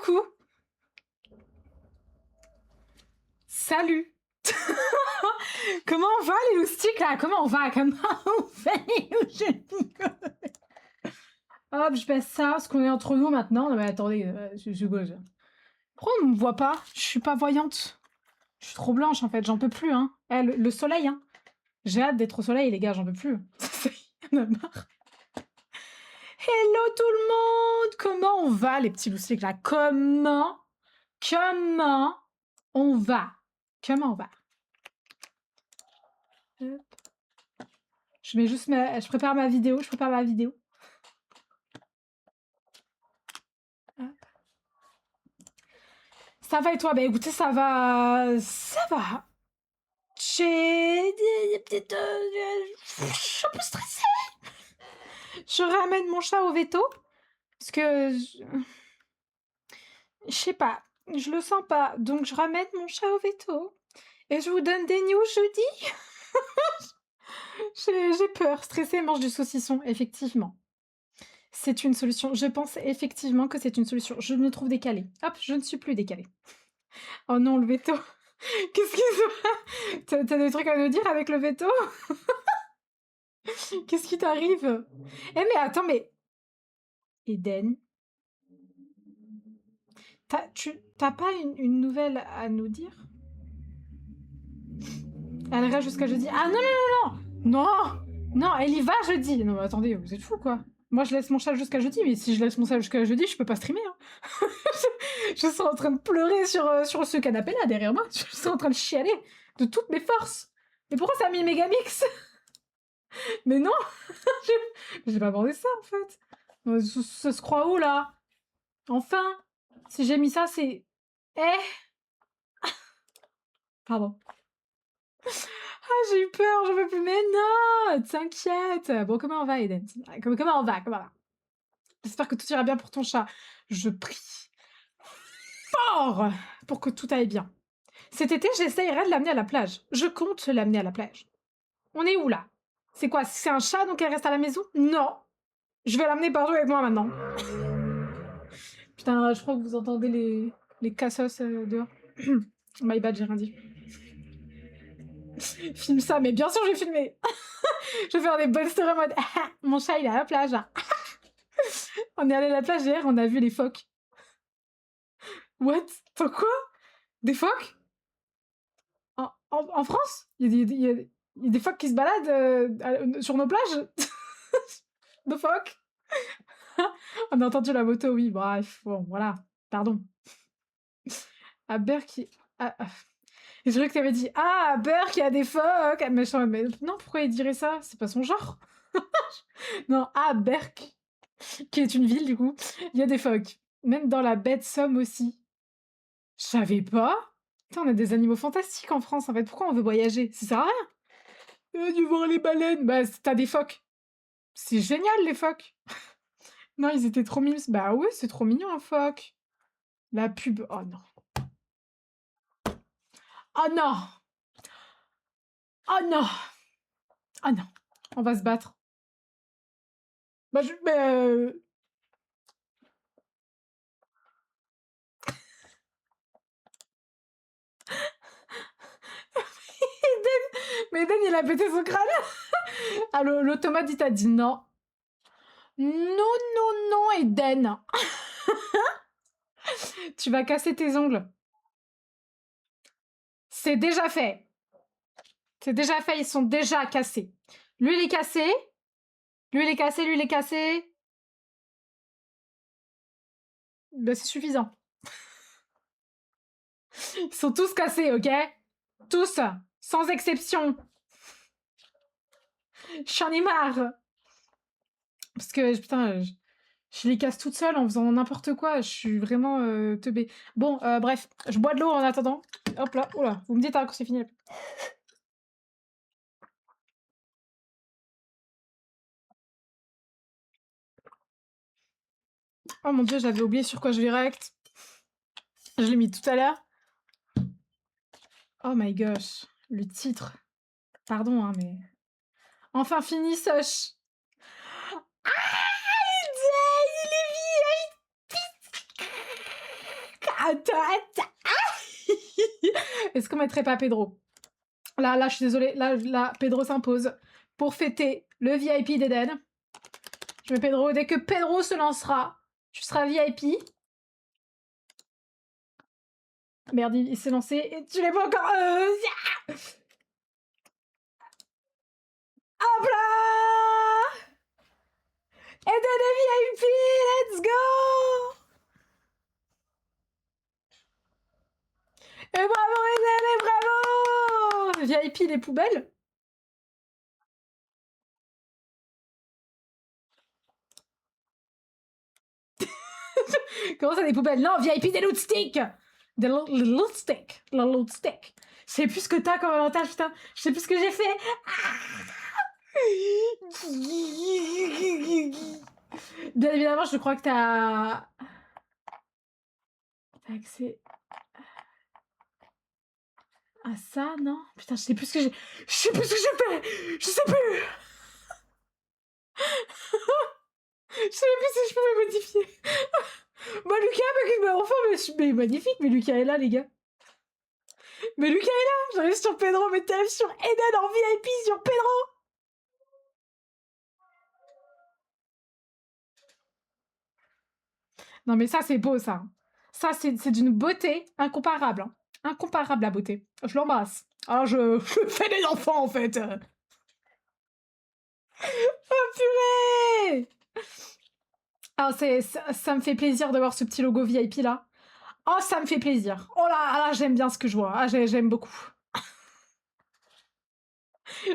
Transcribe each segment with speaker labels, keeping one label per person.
Speaker 1: Coucou. Salut. Comment on va les loustiques là? Comment on va les loustiques? Hop, je baisse ça, parce qu'on est entre nous maintenant. Non mais attendez, je gauche. Pourquoi on me voit pas? Je suis pas voyante. Je suis trop blanche en fait, j'en peux plus. Hein. Eh, le soleil, hein. J'ai hâte d'être au soleil les gars, j'en peux plus. Y'en a marre. Hello tout le monde! Comment on va les petits loustiques là? Comment on va? Comment on va? Je mets juste je prépare ma vidéo, Ça va et toi? Bah écoutez, ça va. J'ai des petites. Je suis un peu stressée. Je ramène mon chat au veto. Parce que. Je sais pas. Je le sens pas. Donc je ramène mon chat au veto. Et je vous donne des news jeudi. J'ai peur. Stressée, mange du saucisson, effectivement. C'est une solution. Je pense effectivement que c'est une solution. Je me trouve décalée. Hop, je ne suis plus décalée. Oh non, le veto. Qu'est-ce qui se... T'as des trucs à nous dire avec le veto? Qu'est-ce qui t'arrive? Eh mais attends, mais... Eden, t'as pas une nouvelle à nous dire? Elle reste jusqu'à jeudi. Ah non, non, non, non! Non! Non, elle y va jeudi! Non mais attendez, vous êtes fous quoi? Moi je laisse mon chat jusqu'à jeudi, mais si je laisse mon chat jusqu'à jeudi, je peux pas streamer. Hein. je suis en train de pleurer sur ce canapé là derrière moi. Je suis en train de chialer de toutes mes forces. Mais pourquoi ça a mis Megamix? Mais non! J'ai pas demandé ça en fait. Ça se croit où là? Enfin! Si j'ai mis ça, c'est. Eh! Pardon. Ah, j'ai eu peur, je veux plus. Mais non! T'inquiète! Bon, comment on va, Eden? Comment on va? J'espère que tout ira bien pour ton chat. Je prie fort pour que tout aille bien. Cet été, j'essayerai de l'amener à la plage. Je compte l'amener à la plage. On est où là? C'est quoi? C'est un chat donc elle reste à la maison? Non! Je vais l'amener partout avec moi maintenant. Putain, je crois que vous entendez les cassos dehors. My bad, j'ai rien dit. Filme ça, mais bien sûr, j'ai filmé. Je vais faire des bonnes stories en mode mon chat, il est à la plage. On est allé à la plage hier, on a vu les phoques. What? T'as quoi? Des phoques? En France? Il y a des phoques qui se baladent sur nos plages? Nos phoques? On a entendu la moto, oui, bref, bon, voilà, pardon. À Berck, je croyais que t'avais dit « Ah, à Berck, il y a des phoques !» Mais non, pourquoi il dirait ça? C'est pas son genre. Non, à Berck, qui est une ville, du coup, il y a des phoques. Même dans la baie de Somme aussi. Je savais pas. Putain, on a des animaux fantastiques en France, en fait. Pourquoi on veut voyager? Ça sert à rien. Tu voir les baleines. Bah, t'as des phoques. C'est génial, les phoques. Non, ils étaient trop mimes. Bah ouais, c'est trop mignon, un phoque. La pub. Oh non. Oh non! Oh non! Oh non! On va se battre. Bah, mais Eden, il a pété son crâne. Ah, l'automate, il t'a dit non. Non, non, non, Eden. Tu vas casser tes ongles. C'est déjà fait. C'est déjà fait, ils sont déjà cassés. Lui, il est cassé. Lui, il est cassé, lui, il est cassé. Ben, c'est suffisant. Ils sont tous cassés, ok? Tous, sans exception. J'en ai marre. Parce que, putain, je les casse toute seule en faisant n'importe quoi. Je suis vraiment teubée. Bon, bref, je bois de l'eau en attendant. Hop là, oula, vous me dites quand c'est fini. Oh mon dieu, j'avais oublié sur quoi je vais react. Je l'ai mis tout à l'heure. Oh my gosh, le titre. Pardon, hein, mais... Enfin fini, Soch. Ah, il est vieille. Attends. Est-ce qu'on mettrait pas Pedro? Là, je suis désolée. Là, Pedro s'impose. Pour fêter le VIP d'Eden. Je mets Pedro. Dès que Pedro se lancera, tu seras VIP. Merde, il s'est lancé et tu l'as pas encore. Hop là! Eden est VIP! Let's go! Et bravo Eden et bravo! VIP les poubelles? Comment ça des poubelles? Non, VIP des loot sticks! Des loot sticks. La loot stick. Je sais plus ce que t'as comme avantage, putain. Je sais plus ce que j'ai fait. Bien évidemment, je crois que t'as accès à ça, non? Putain, je sais plus ce que j'ai. Je sais plus ce que j'ai fait. Je sais plus. Je savais plus si je pouvais modifier. Bah Lucas, enfin, mais magnifique, mais Lucas est là, les gars. Mais Lucas est là. J'arrive sur Pedro, mais t'arrives sur Eden en VIP sur Pedro. Non mais ça c'est beau ça. Ça c'est d'une beauté incomparable. Hein. Incomparable la beauté. Je l'embrasse. Alors je fais des enfants en fait. Oh purée. Alors ça me fait plaisir de voir ce petit logo VIP là. Oh ça me fait plaisir. Oh là j'aime bien ce que je vois. Ah, j'aime beaucoup.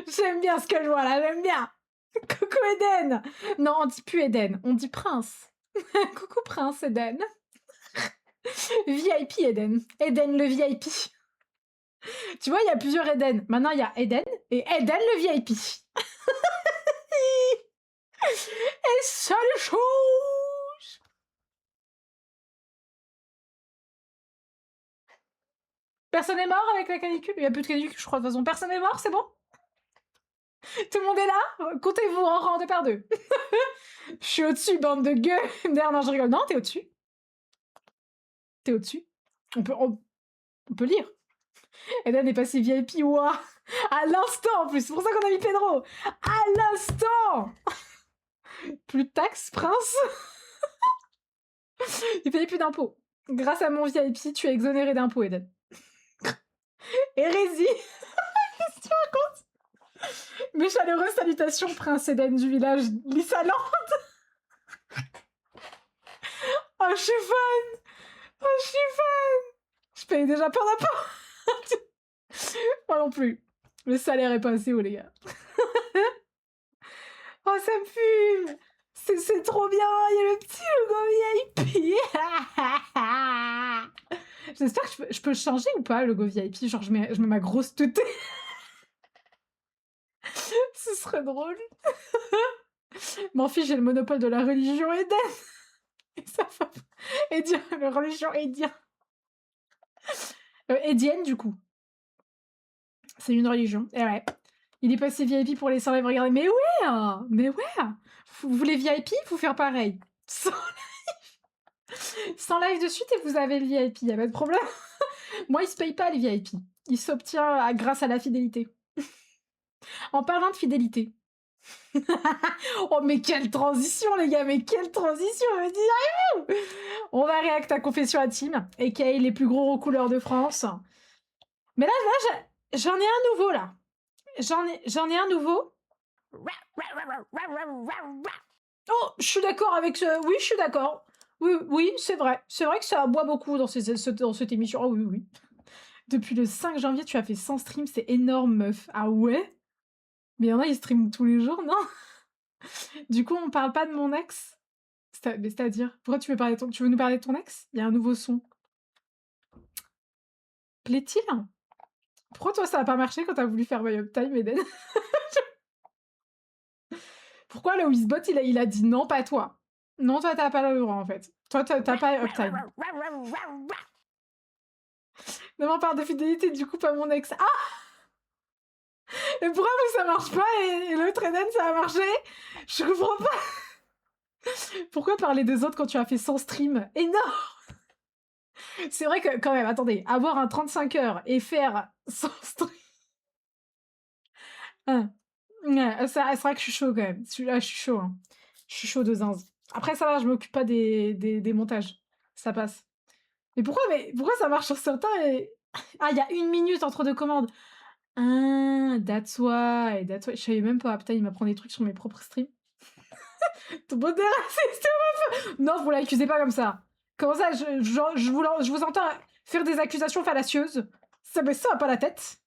Speaker 1: J'aime bien ce que je vois là, j'aime bien. Coucou Eden. Non on dit plus Eden, on dit Prince. Coucou Prince Eden. VIP Eden. Eden le VIP. Tu vois, il y a plusieurs Eden. Maintenant, il y a Eden et Eden le VIP. Et ça les choses. Personne n'est mort avec la canicule? Il n'y a plus de canicule, je crois, de toute façon. Personne n'est mort, c'est bon? Tout le monde est là? Comptez-vous en rang 2 par 2. Je suis au-dessus, bande de gueux. D'ailleurs, non, je rigole. Non, t'es au-dessus. T'es au-dessus. On peut lire. Eden est passé VIP, ouah. À l'instant, en plus. C'est pour ça qu'on a mis Pedro. À l'instant. Plus de taxes, prince. Il paye plus d'impôts. Grâce à mon VIP, tu es exonéré d'impôts, Eden. Hérésie. Qu'est-ce que tu racontes? Mes chaleureuses salutations, prince Eden du village Lissaland. Oh, je suis fan. Oh, je suis fan. Je paye déjà plein d'impôts. Moi non plus. Le salaire est pas assez haut, les gars. Oh, ça me fume. C'est trop bien. Il y a le petit logo VIP. J'espère que je peux changer ou pas, le logo VIP. Genre, je mets ma grosse teutée. Ce serait drôle. M'en fiche, j'ai le monopole de la religion Eden. Et ça va. Edien, la religion Edien. Edienne, du coup. C'est une religion. Et ouais. Il est passé VIP pour les sans live. Regardez. Mais ouais. Mais ouais. Vous voulez VIP? Faut faire pareil. Sans live. Sans live de suite et vous avez le VIP. Y a pas de problème. Moi, il se paye pas les VIP. Il s'obtient grâce à la fidélité. En parlant de fidélité. Oh, mais quelle transition, les gars, mais quelle transition, me direz-vous? On va réacter à Confession Intime, aka les plus gros couleurs de France. Mais là, j'en ai un nouveau, là. J'en ai un nouveau. Oh, je suis d'accord avec ce... Oui, je suis d'accord. Oui, c'est vrai. C'est vrai que ça aboie beaucoup dans cette émission. Oh, oui. Depuis le 5 janvier, tu as fait 100 streams, c'est énorme, meuf. Ah ouais? Mais il y en a, ils streament tous les jours, non? Du coup, on parle pas de mon ex? C'est-à-dire, pourquoi tu veux nous parler de ton ex? Il y a un nouveau son. Plaît-il? Pourquoi toi, ça a pas marché quand t'as voulu faire My Uptime, Eden? Pourquoi le Wizbot, il a dit non, pas toi? Non, toi, t'as pas le droit, en fait. Toi, t'as pas Uptime. Non, on parle de fidélité, du coup, pas mon ex. Ah! Et pourquoi ça marche pas et l'autre Eden, ça a marché? Je comprends pas. Pourquoi parler des autres quand tu as fait 100 streams? Énorme! C'est vrai que quand même, attendez, avoir un 35 heures et faire sans stream. Hein. Ouais, c'est vrai que je suis chaud quand même. Celui-là, je suis chaud. Hein. Je suis chaud de zinz. Après, ça va, je m'occupe pas des montages. Ça passe. Mais pourquoi ça marche sur certains et... Ah, il y a 1 minute entre deux commandes. Ah, that's why. Je savais même pas. Putain, il m'apprend des trucs sur mes propres streams. Ton bon raciste. Non, vous l'accusez pas comme ça. Comment ça, je vous entends faire des accusations fallacieuses. Ça me sort pas la tête.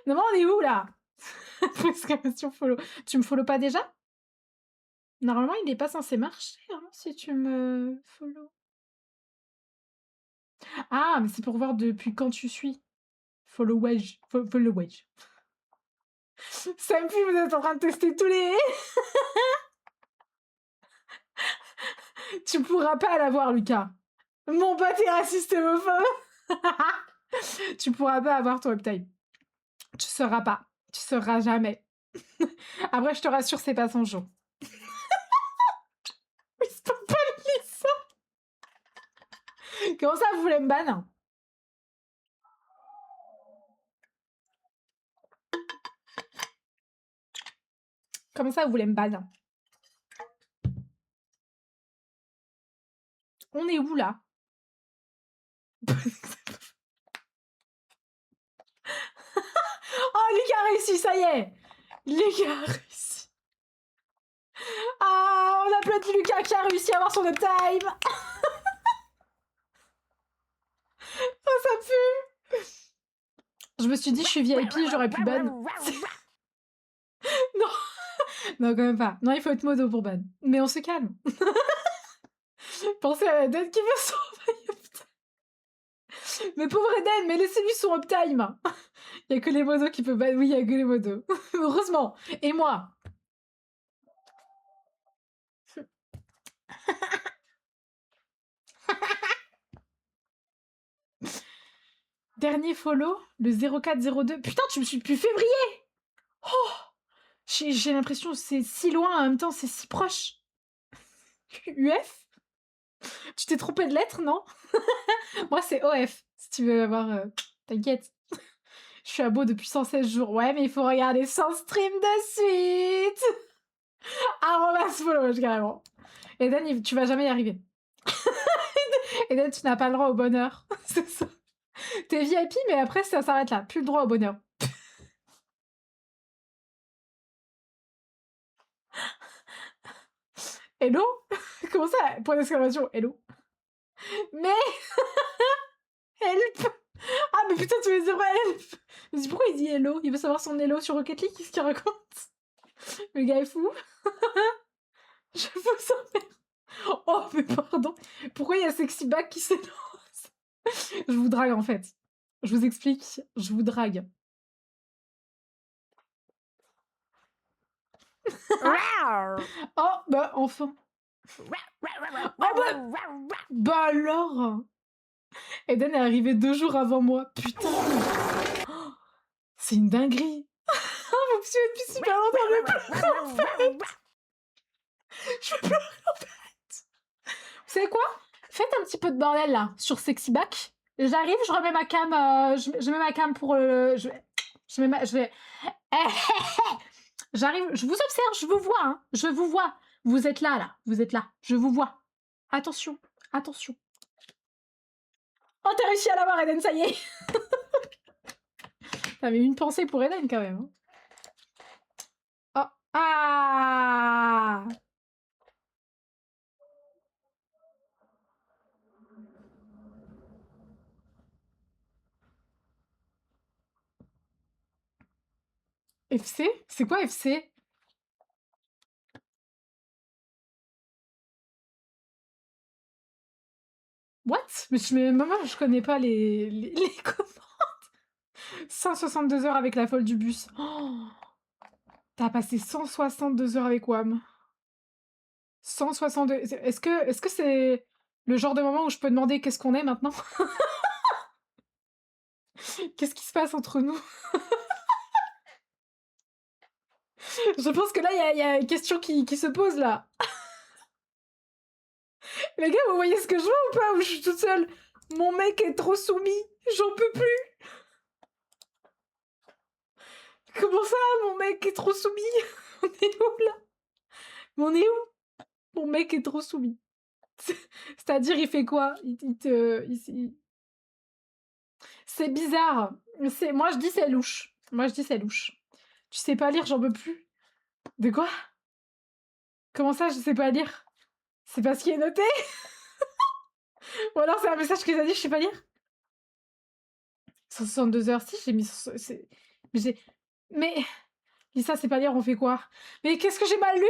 Speaker 1: Non, mais on est où, là? Exclamation follow. Tu me follow pas déjà? Normalement, il est pas censé marcher, hein, si tu me follow. Ah, mais c'est pour voir depuis quand tu suis. Follow wedge. Follow wedge. Sampi, vous êtes en train de tester tous les... Tu pourras pas l'avoir, Lucas. Mon pote est raciste et homophobe. Tu pourras pas avoir ton uptime. Tu sauras pas. Tu sauras jamais. Après, je te rassure, c'est pas son jour. Mais c'est pas ça. Comment ça, vous voulez me ban? Comment ça, vous voulez me ban? On est où, là? Oh, Lucas a réussi, ça y est. Lucas a réussi. Ah, on applaudit Lucas qui a réussi à avoir son uptime. Oh, ça pue. Je me suis dit, je suis VIP, j'aurais pu ban. Non. Non, quand même pas. Non, il faut être modo pour ban. Mais on se calme. Pensez à Eden qui veut son uptime. Mais pauvre Eden, mais laissez-lui son uptime. Il y a que les modos qui peuvent ban. Oui, il y a que les modos. Heureusement. Et moi. Dernier follow, le 0402. Putain, tu me suis depuis février. Oh, j'ai l'impression que c'est si loin, en même temps, c'est si proche. UF? Tu t'es trompé de lettre, non? Moi, c'est OF, si tu veux avoir... T'inquiète. Je suis à beau depuis 116 jours. Ouais, mais il faut regarder 100 streams de suite. Arrobas follow, carrément. Eden, tu vas jamais y arriver. Eden, tu n'as pas le droit au bonheur. C'est ça. T'es VIP, mais après, ça s'arrête là. Plus le droit au bonheur. Hello? Comment ça? Point d'exclamation. Hello? Mais... Help! Ah, mais putain, tu veux dire help! Je me dis, pourquoi il dit hello? Il veut savoir son hello sur Rocket League? Qu'est-ce qu'il raconte? Le gars est fou. Je vous emmerde. Oh, mais pardon. Pourquoi il y a Sexy Back qui s'élance? Je vous drague, en fait. Je vous explique. Je vous drague. Oh, bah, enfin. Oh, bah alors. Eden est arrivé 2 jours avant moi. Putain. Oh, c'est une dinguerie. Vous me suivez depuis super longtemps, mais plus en fait. Je veux pleurer en fait. Vous savez quoi? Faites un petit peu de bordel là sur Sexy Back. J'arrive, je remets ma cam. Je mets ma cam pour le. Je mets ma. Je vais. J'arrive, je vous observe, je vous vois, hein. Je vous vois. Vous êtes là. Vous êtes là. Je vous vois. Attention, attention. Oh, t'as réussi à l'avoir, Eden, ça y est. T'avais une pensée pour Eden quand même. Oh, ah. FC? C'est quoi FC? What? Mais maman, je connais pas les commandes. 162 heures avec la folle du bus. Oh, t'as passé 162 heures avec WAM. 162. Est-ce que c'est le genre de moment où je peux demander qu'est-ce qu'on est maintenant? Qu'est-ce qui se passe entre nous? Je pense que là, il y a une question qui se pose là. Les gars, vous voyez ce que je vois ou pas? Ou je suis toute seule? Mon mec est trop soumis. J'en peux plus. Comment ça, mon mec est trop soumis? On est où, là? On est où? Mon mec est trop soumis. C'est-à-dire, il fait quoi? C'est bizarre. Moi, je dis c'est louche. Moi, je dis c'est louche. Tu sais pas lire, j'en peux plus. De quoi? Comment ça, je sais pas lire? C'est pas ce qui est noté? Ou alors c'est un message qu'ils a dit, je sais pas lire? 162 heures, si, j'ai mis... Mais j'ai... Mais... Lisa, c'est pas lire, on fait quoi? Mais qu'est-ce que j'ai mal lu?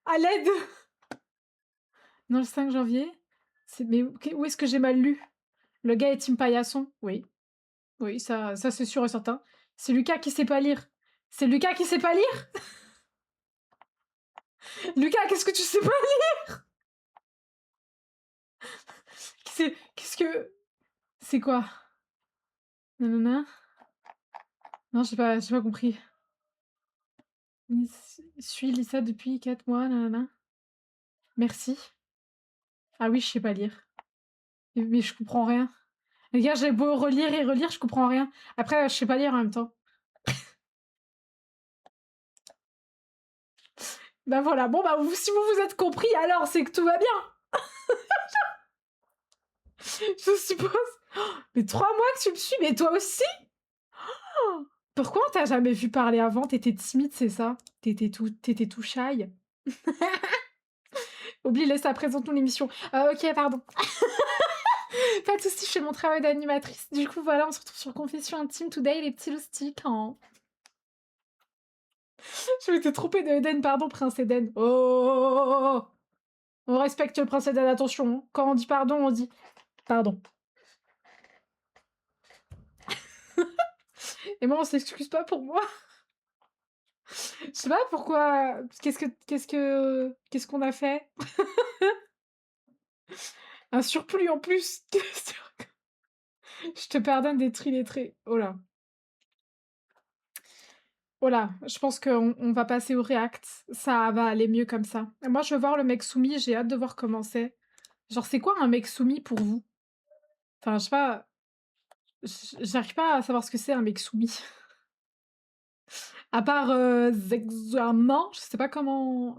Speaker 1: À l'aide! Non, le 5 janvier? Mais où est-ce que j'ai mal lu? Le gars est team paillasson? Oui. Oui, ça c'est sûr et certain. C'est Lucas qui sait pas lire. C'est Lucas qui sait pas lire? Lucas, qu'est-ce que tu sais pas lire? Qu'est-ce que... C'est quoi? Nanana. Non, j'ai pas compris. Suis Lisa depuis 4 mois, nanana. Merci. Ah oui, je sais pas lire. Mais je comprends rien. Les gars, j'ai beau relire et relire, je comprends rien. Après, je sais pas lire en même temps. Bah voilà, bon bah si vous vous êtes compris, alors c'est que tout va bien. Je suppose. Oh, mais 3 mois que tu me suis, mais toi aussi? Oh, pourquoi on t'a jamais vu parler avant? T'étais timide, c'est ça? T'étais tout shy. Oublie, laisse ça, présente-nous l'émission. Ok, pardon. Pas de soucis, je fais mon travail d'animatrice. Du coup, voilà, on se retrouve sur Confession Intime Today, les petits loustiques. Hein. Je m'étais trompée de Eden, pardon, Prince Eden. Oh, on respecte le Prince Eden, attention. Quand on dit pardon, on dit pardon. Et moi, on s'excuse pas pour moi. Je sais pas pourquoi. Qu'est-ce qu'on a fait? Un surplus en plus. Je te pardonne d'être illettré. Oh là. Voilà, je pense qu'on va passer au react. Ça va aller mieux comme ça. Et moi, je veux voir le mec soumis, j'ai hâte de voir comment c'est. Genre, c'est quoi un mec soumis pour vous? Enfin, je sais pas. J'arrive pas à savoir ce que c'est un mec soumis. À part examen, je sais pas comment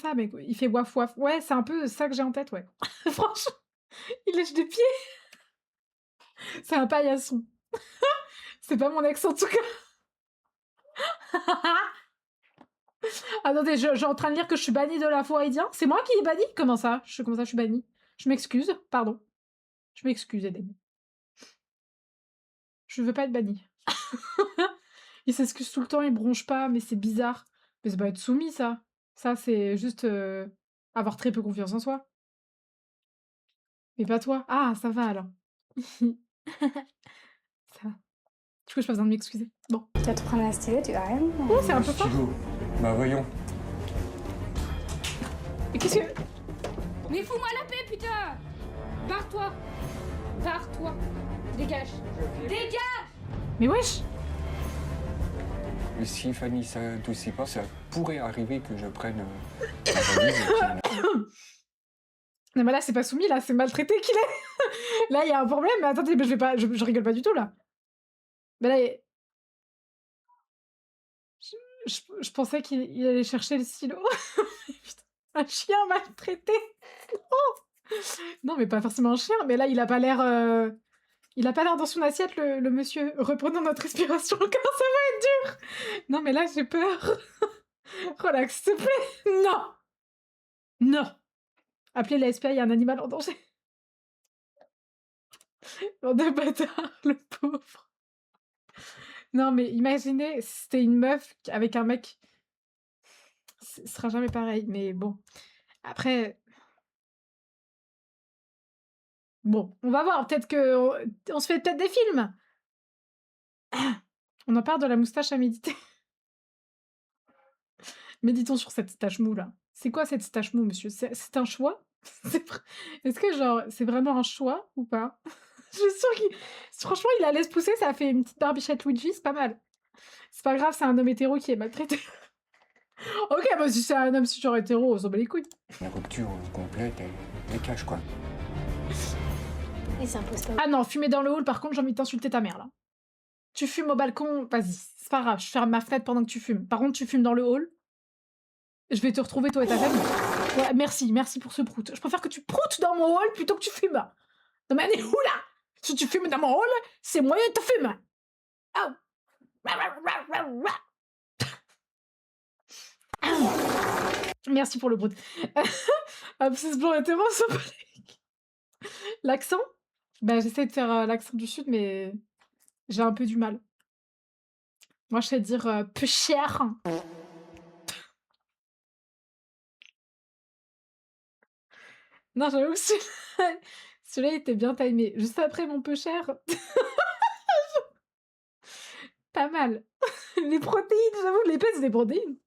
Speaker 1: ça, mec. Il fait waf waf. Ouais, c'est un peu ça que j'ai en tête, ouais. Franchement, il lèche des pieds. C'est un paillasson. C'est pas mon ex en tout cas. Attendez, je suis en train de lire que je suis bannie de la Foraidien. C'est moi qui est bannie? Comment ça? Comment ça, je suis bannie? Je m'excuse, pardon. Je m'excuse, Eden. Je veux pas être bannie. Il s'excuse tout le temps, il bronche pas, mais c'est bizarre. Mais c'est pas être soumis, ça. Ça, c'est juste avoir très peu confiance en soi. Mais pas toi. Ah, ça va alors. Ça va. Du coup, j'ai pas besoin de m'excuser. Bon.
Speaker 2: Tu vas te prendre un stylo, tu vas rien.
Speaker 1: Oh, c'est un peu fort.
Speaker 3: Bah voyons.
Speaker 1: Et qu'est-ce que...
Speaker 2: Mais fous-moi la paix, putain! Barre-toi! Barre-toi! Dégage! Dégage!
Speaker 1: Mais wesh!
Speaker 3: Mais si Fanny s'adoucit pas, ça pourrait arriver que je prenne la valise et puis...
Speaker 1: Non, mais là, c'est pas soumis, là, c'est maltraité qu'il est. Là, il y a un problème. Mais attendez, mais je vais pas... Je rigole pas du tout, là. Mais là, je pensais qu'il allait chercher le stylo. Putain, un chien maltraité. Non. Non, mais pas forcément un chien. Mais là, il a pas l'air... Il a pas l'air dans son assiette, le monsieur. Reprenons notre respiration, car ça va être dur. Non, mais là, j'ai peur. Relax, s'il te plaît. Non. Non. Appelez la SPA, il y a un animal en danger. Oh, de bâtard, le pauvre. Non, mais imaginez, si c'était une meuf avec un mec. Ce sera jamais pareil, mais bon. Après. Bon, on va voir. Peut-être que. On se fait peut-être des films. On en parle de la moustache à méditer. Méditons sur cette stache mou là. C'est quoi cette stache mou, monsieur? C'est un choix? Est-ce que genre c'est vraiment un choix ou pas? Je suis sûre qu'il... Franchement, il la laisse pousser, ça fait une petite barbichette Luigi, c'est pas mal. C'est pas grave, c'est un homme hétéro qui est maltraité. Ok, bah si c'est un homme cisgenre hétéro, on s'en bat les couilles.
Speaker 3: Une rupture complète et cash, quoi.
Speaker 2: Il s'impose pas.
Speaker 1: Ah non, fumer dans le hall, par contre, j'ai envie de t'insulter ta mère, là. Tu fumes au balcon, vas-y, c'est pas grave, je ferme ma fenêtre pendant que tu fumes. Par contre, tu fumes dans le hall, je vais te retrouver, toi et ta famille. Ouais, merci pour ce prout. Je préfère que tu proutes dans mon hall plutôt que tu fumes. Non mais elle est où, là? Si tu fumes dans mon hall, c'est moi qui te fume. Oh. Merci pour le brut. Abscisse blanc était vraiment sympathique. L'accent? Bah, j'essaie de faire l'accent du sud, mais j'ai un peu du mal. Moi, je sais dire peu cher. Non, j'avoue que celui-là il était bien timé. Juste après mon peu cher. Pas mal. Les protéines, j'avoue, les pets, c'est des protéines.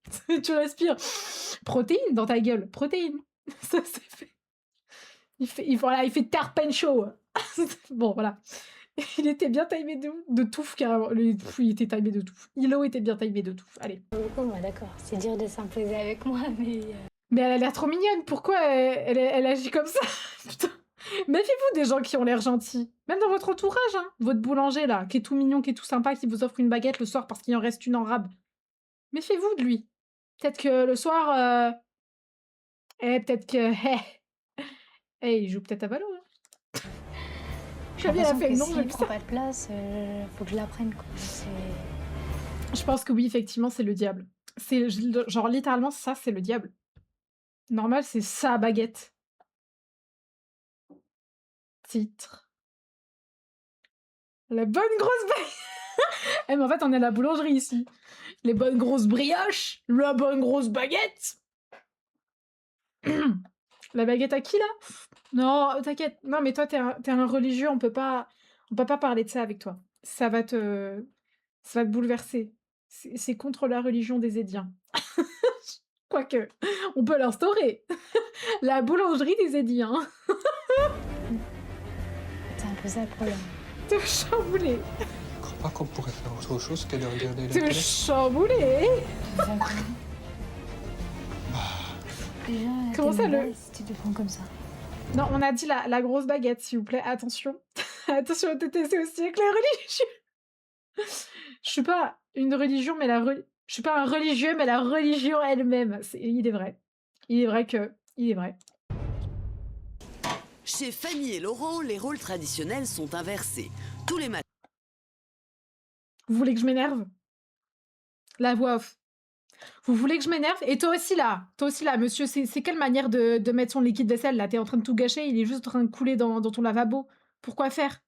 Speaker 1: Tu respires. Protéines dans ta gueule. Protéines. Ça, c'est fait. Voilà, il fait terpen chaud. Bon, voilà. Il était bien timé de touffe, carrément. Il était timé de touffe. Hilo était bien timé de touffe. Allez.
Speaker 2: Ouais, d'accord. C'est dur de s'imposer avec moi, mais...
Speaker 1: Mais elle a l'air trop mignonne. Pourquoi elle agit comme ça? Putain. Méfiez-vous des gens qui ont l'air gentils. Même dans votre entourage, hein. Votre boulanger, là, qui est tout mignon, qui est tout sympa, qui vous offre une baguette le soir parce qu'il en reste une en rab. Méfiez-vous de lui. Peut-être que le soir... peut-être que... il joue peut-être à Valo, hein.
Speaker 2: J'ai
Speaker 1: Comme il a
Speaker 2: l'impression
Speaker 1: fait
Speaker 2: que
Speaker 1: le nom,
Speaker 2: s'il
Speaker 1: j'aime
Speaker 2: prend
Speaker 1: ça.
Speaker 2: pas de place, faut que je la prenne, quoi.
Speaker 1: Je pense que oui, effectivement, c'est le diable. C'est genre littéralement ça, c'est le diable. Normal, c'est sa baguette. Titre. La bonne grosse baguette. Mais en fait, on est à la boulangerie ici. Les bonnes grosses brioches, la bonne grosse baguette. La baguette à qui, là? Non, t'inquiète. Non, mais toi, t'es un religieux, on peut pas parler de ça avec toi. Ça va te bouleverser. C'est contre la religion des Édiens. Quoique, on peut l'instaurer. La boulangerie des Édiens.
Speaker 2: C'est un peu ça le problème.
Speaker 1: Te chambouler.
Speaker 3: Je crois pas qu'on pourrait faire autre chose que de regarder la
Speaker 1: Te
Speaker 3: télé.
Speaker 1: chambouler.
Speaker 2: Déjà,
Speaker 1: Comment
Speaker 2: t'es
Speaker 1: ça,
Speaker 2: malade si tu te prends comme ça.
Speaker 1: Non, on a dit la grosse baguette, s'il vous plaît. Attention. Attention au TTC aussi avec les religieux. Je suis pas une religion, mais je suis pas un religieux, mais la religion elle-même. Il est vrai. Il est vrai.
Speaker 4: Chez Fanny et Laurent, les rôles traditionnels sont inversés. Tous les matins.
Speaker 1: Vous voulez que je m'énerve? La voix off. Vous voulez que je m'énerve? Et toi aussi là, monsieur, c'est quelle manière de mettre son liquide vaisselle là? T'es en train de tout gâcher, il est juste en train de couler dans ton lavabo. Pourquoi faire?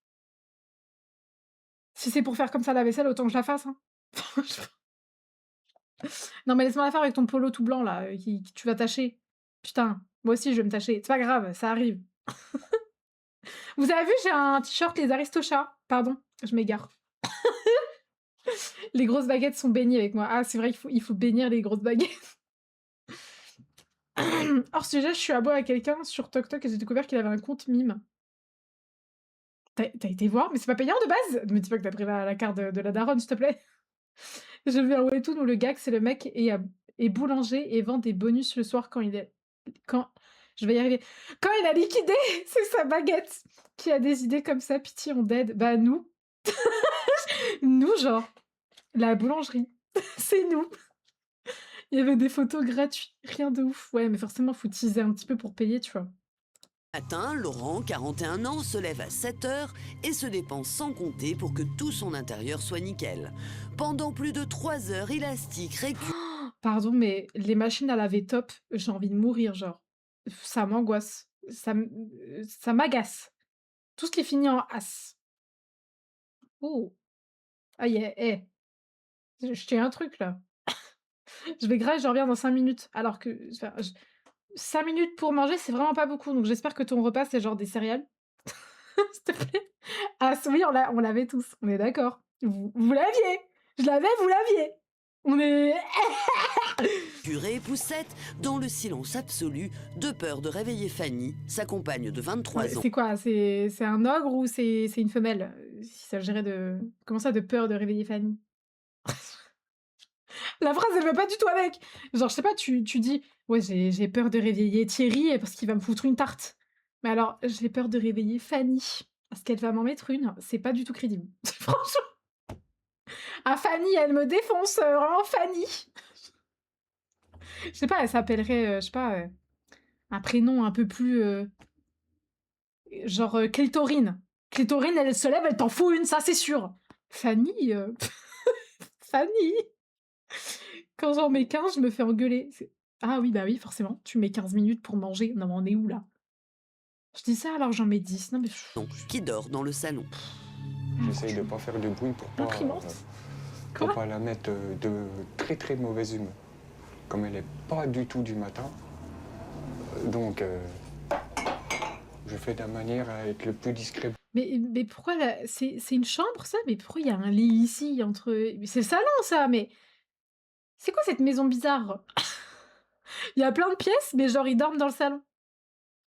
Speaker 1: Si c'est pour faire comme ça la vaisselle, autant que je la fasse. Hein. Non mais laisse-moi la faire avec ton polo tout blanc là, qui tu vas tâcher. Putain, moi aussi je vais me tâcher. C'est pas grave, ça arrive. Vous avez vu, j'ai un t-shirt les Aristochats. Pardon, je m'égare. Les grosses baguettes sont baignées avec moi. Ah, c'est vrai qu'il faut bénir les grosses baguettes. Hors sujet, je suis à boire avec quelqu'un sur TokTok et j'ai découvert qu'il avait un compte mime. T'as été voir? Mais c'est pas payant de base? Ne me dis pas que t'as pris la carte de la daronne, s'il te plaît. J'ai vu un webtoon où le gag, c'est le mec est boulanger et vend des bonus le soir quand il est... Je vais y arriver. Quand il a liquidé, c'est sa baguette. Qui a des idées comme ça, pitié, on dead. Bah nous. Nous, genre. La boulangerie. C'est nous. Il y avait des photos gratuites. Rien de ouf. Ouais, mais forcément, faut teaser un petit peu pour payer, tu vois.
Speaker 4: Matin, Laurent, 41 ans, se lève à 7 heures et se dépense sans compter pour que tout son intérieur soit nickel. Pendant plus de 3 heures, il astique, récupère...
Speaker 1: Pardon, mais les machines à laver top, j'ai envie de mourir, genre. Ça m'angoisse. Ça m'agace. Tout ce qui finit en as. Oh. Ah, je tiens un truc, là. Je vais grave, je reviens dans 5 minutes. Alors que... 5 minutes pour manger, c'est vraiment pas beaucoup. Donc j'espère que ton repas, c'est genre des céréales. S'il te plaît. Ah oui, on l'avait tous. On est d'accord. Vous l'aviez. Je l'avais, vous l'aviez. On est...
Speaker 4: Purée et Poussette, dans le silence absolu, de peur de réveiller Fanny, sa compagne de 23 ans.
Speaker 1: C'est quoi? C'est un ogre ou c'est une femelle? Si ça gérait de... Comment ça, de peur de réveiller Fanny? La phrase, elle va pas du tout avec. Genre, je sais pas, tu dis: «Ouais, j'ai peur de réveiller Thierry parce qu'il va me foutre une tarte». Mais alors, j'ai peur de réveiller Fanny parce qu'elle va m'en mettre une. C'est pas du tout crédible. Franchement. Ah, Fanny, elle me défonce, vraiment Fanny. Je sais pas, elle s'appellerait, je sais pas, un prénom un peu plus, genre, Clitorine. Clitorine, elle se lève, elle t'en fout une, ça c'est sûr. Fanny, Fanny! Quand j'en mets 15, je me fais engueuler. Ah oui, bah oui, forcément, tu mets 15 minutes pour manger. Non, mais on est où là? Je dis ça alors j'en mets 10. Non, mais.
Speaker 4: Qui dort dans le salon.
Speaker 3: J'essaye de pas faire de bruit
Speaker 1: Imprimante.
Speaker 3: pour
Speaker 1: Quoi?
Speaker 3: pas la mettre de très très mauvaise humeur. Comme elle est pas du tout du matin, donc je fais de la manière à être le plus discret.
Speaker 1: Mais pourquoi c'est une chambre ça? Mais pourquoi il y a un lit ici entre. C'est le salon ça, mais. C'est quoi cette maison bizarre? Il y a plein de pièces, mais genre ils dorment dans le salon.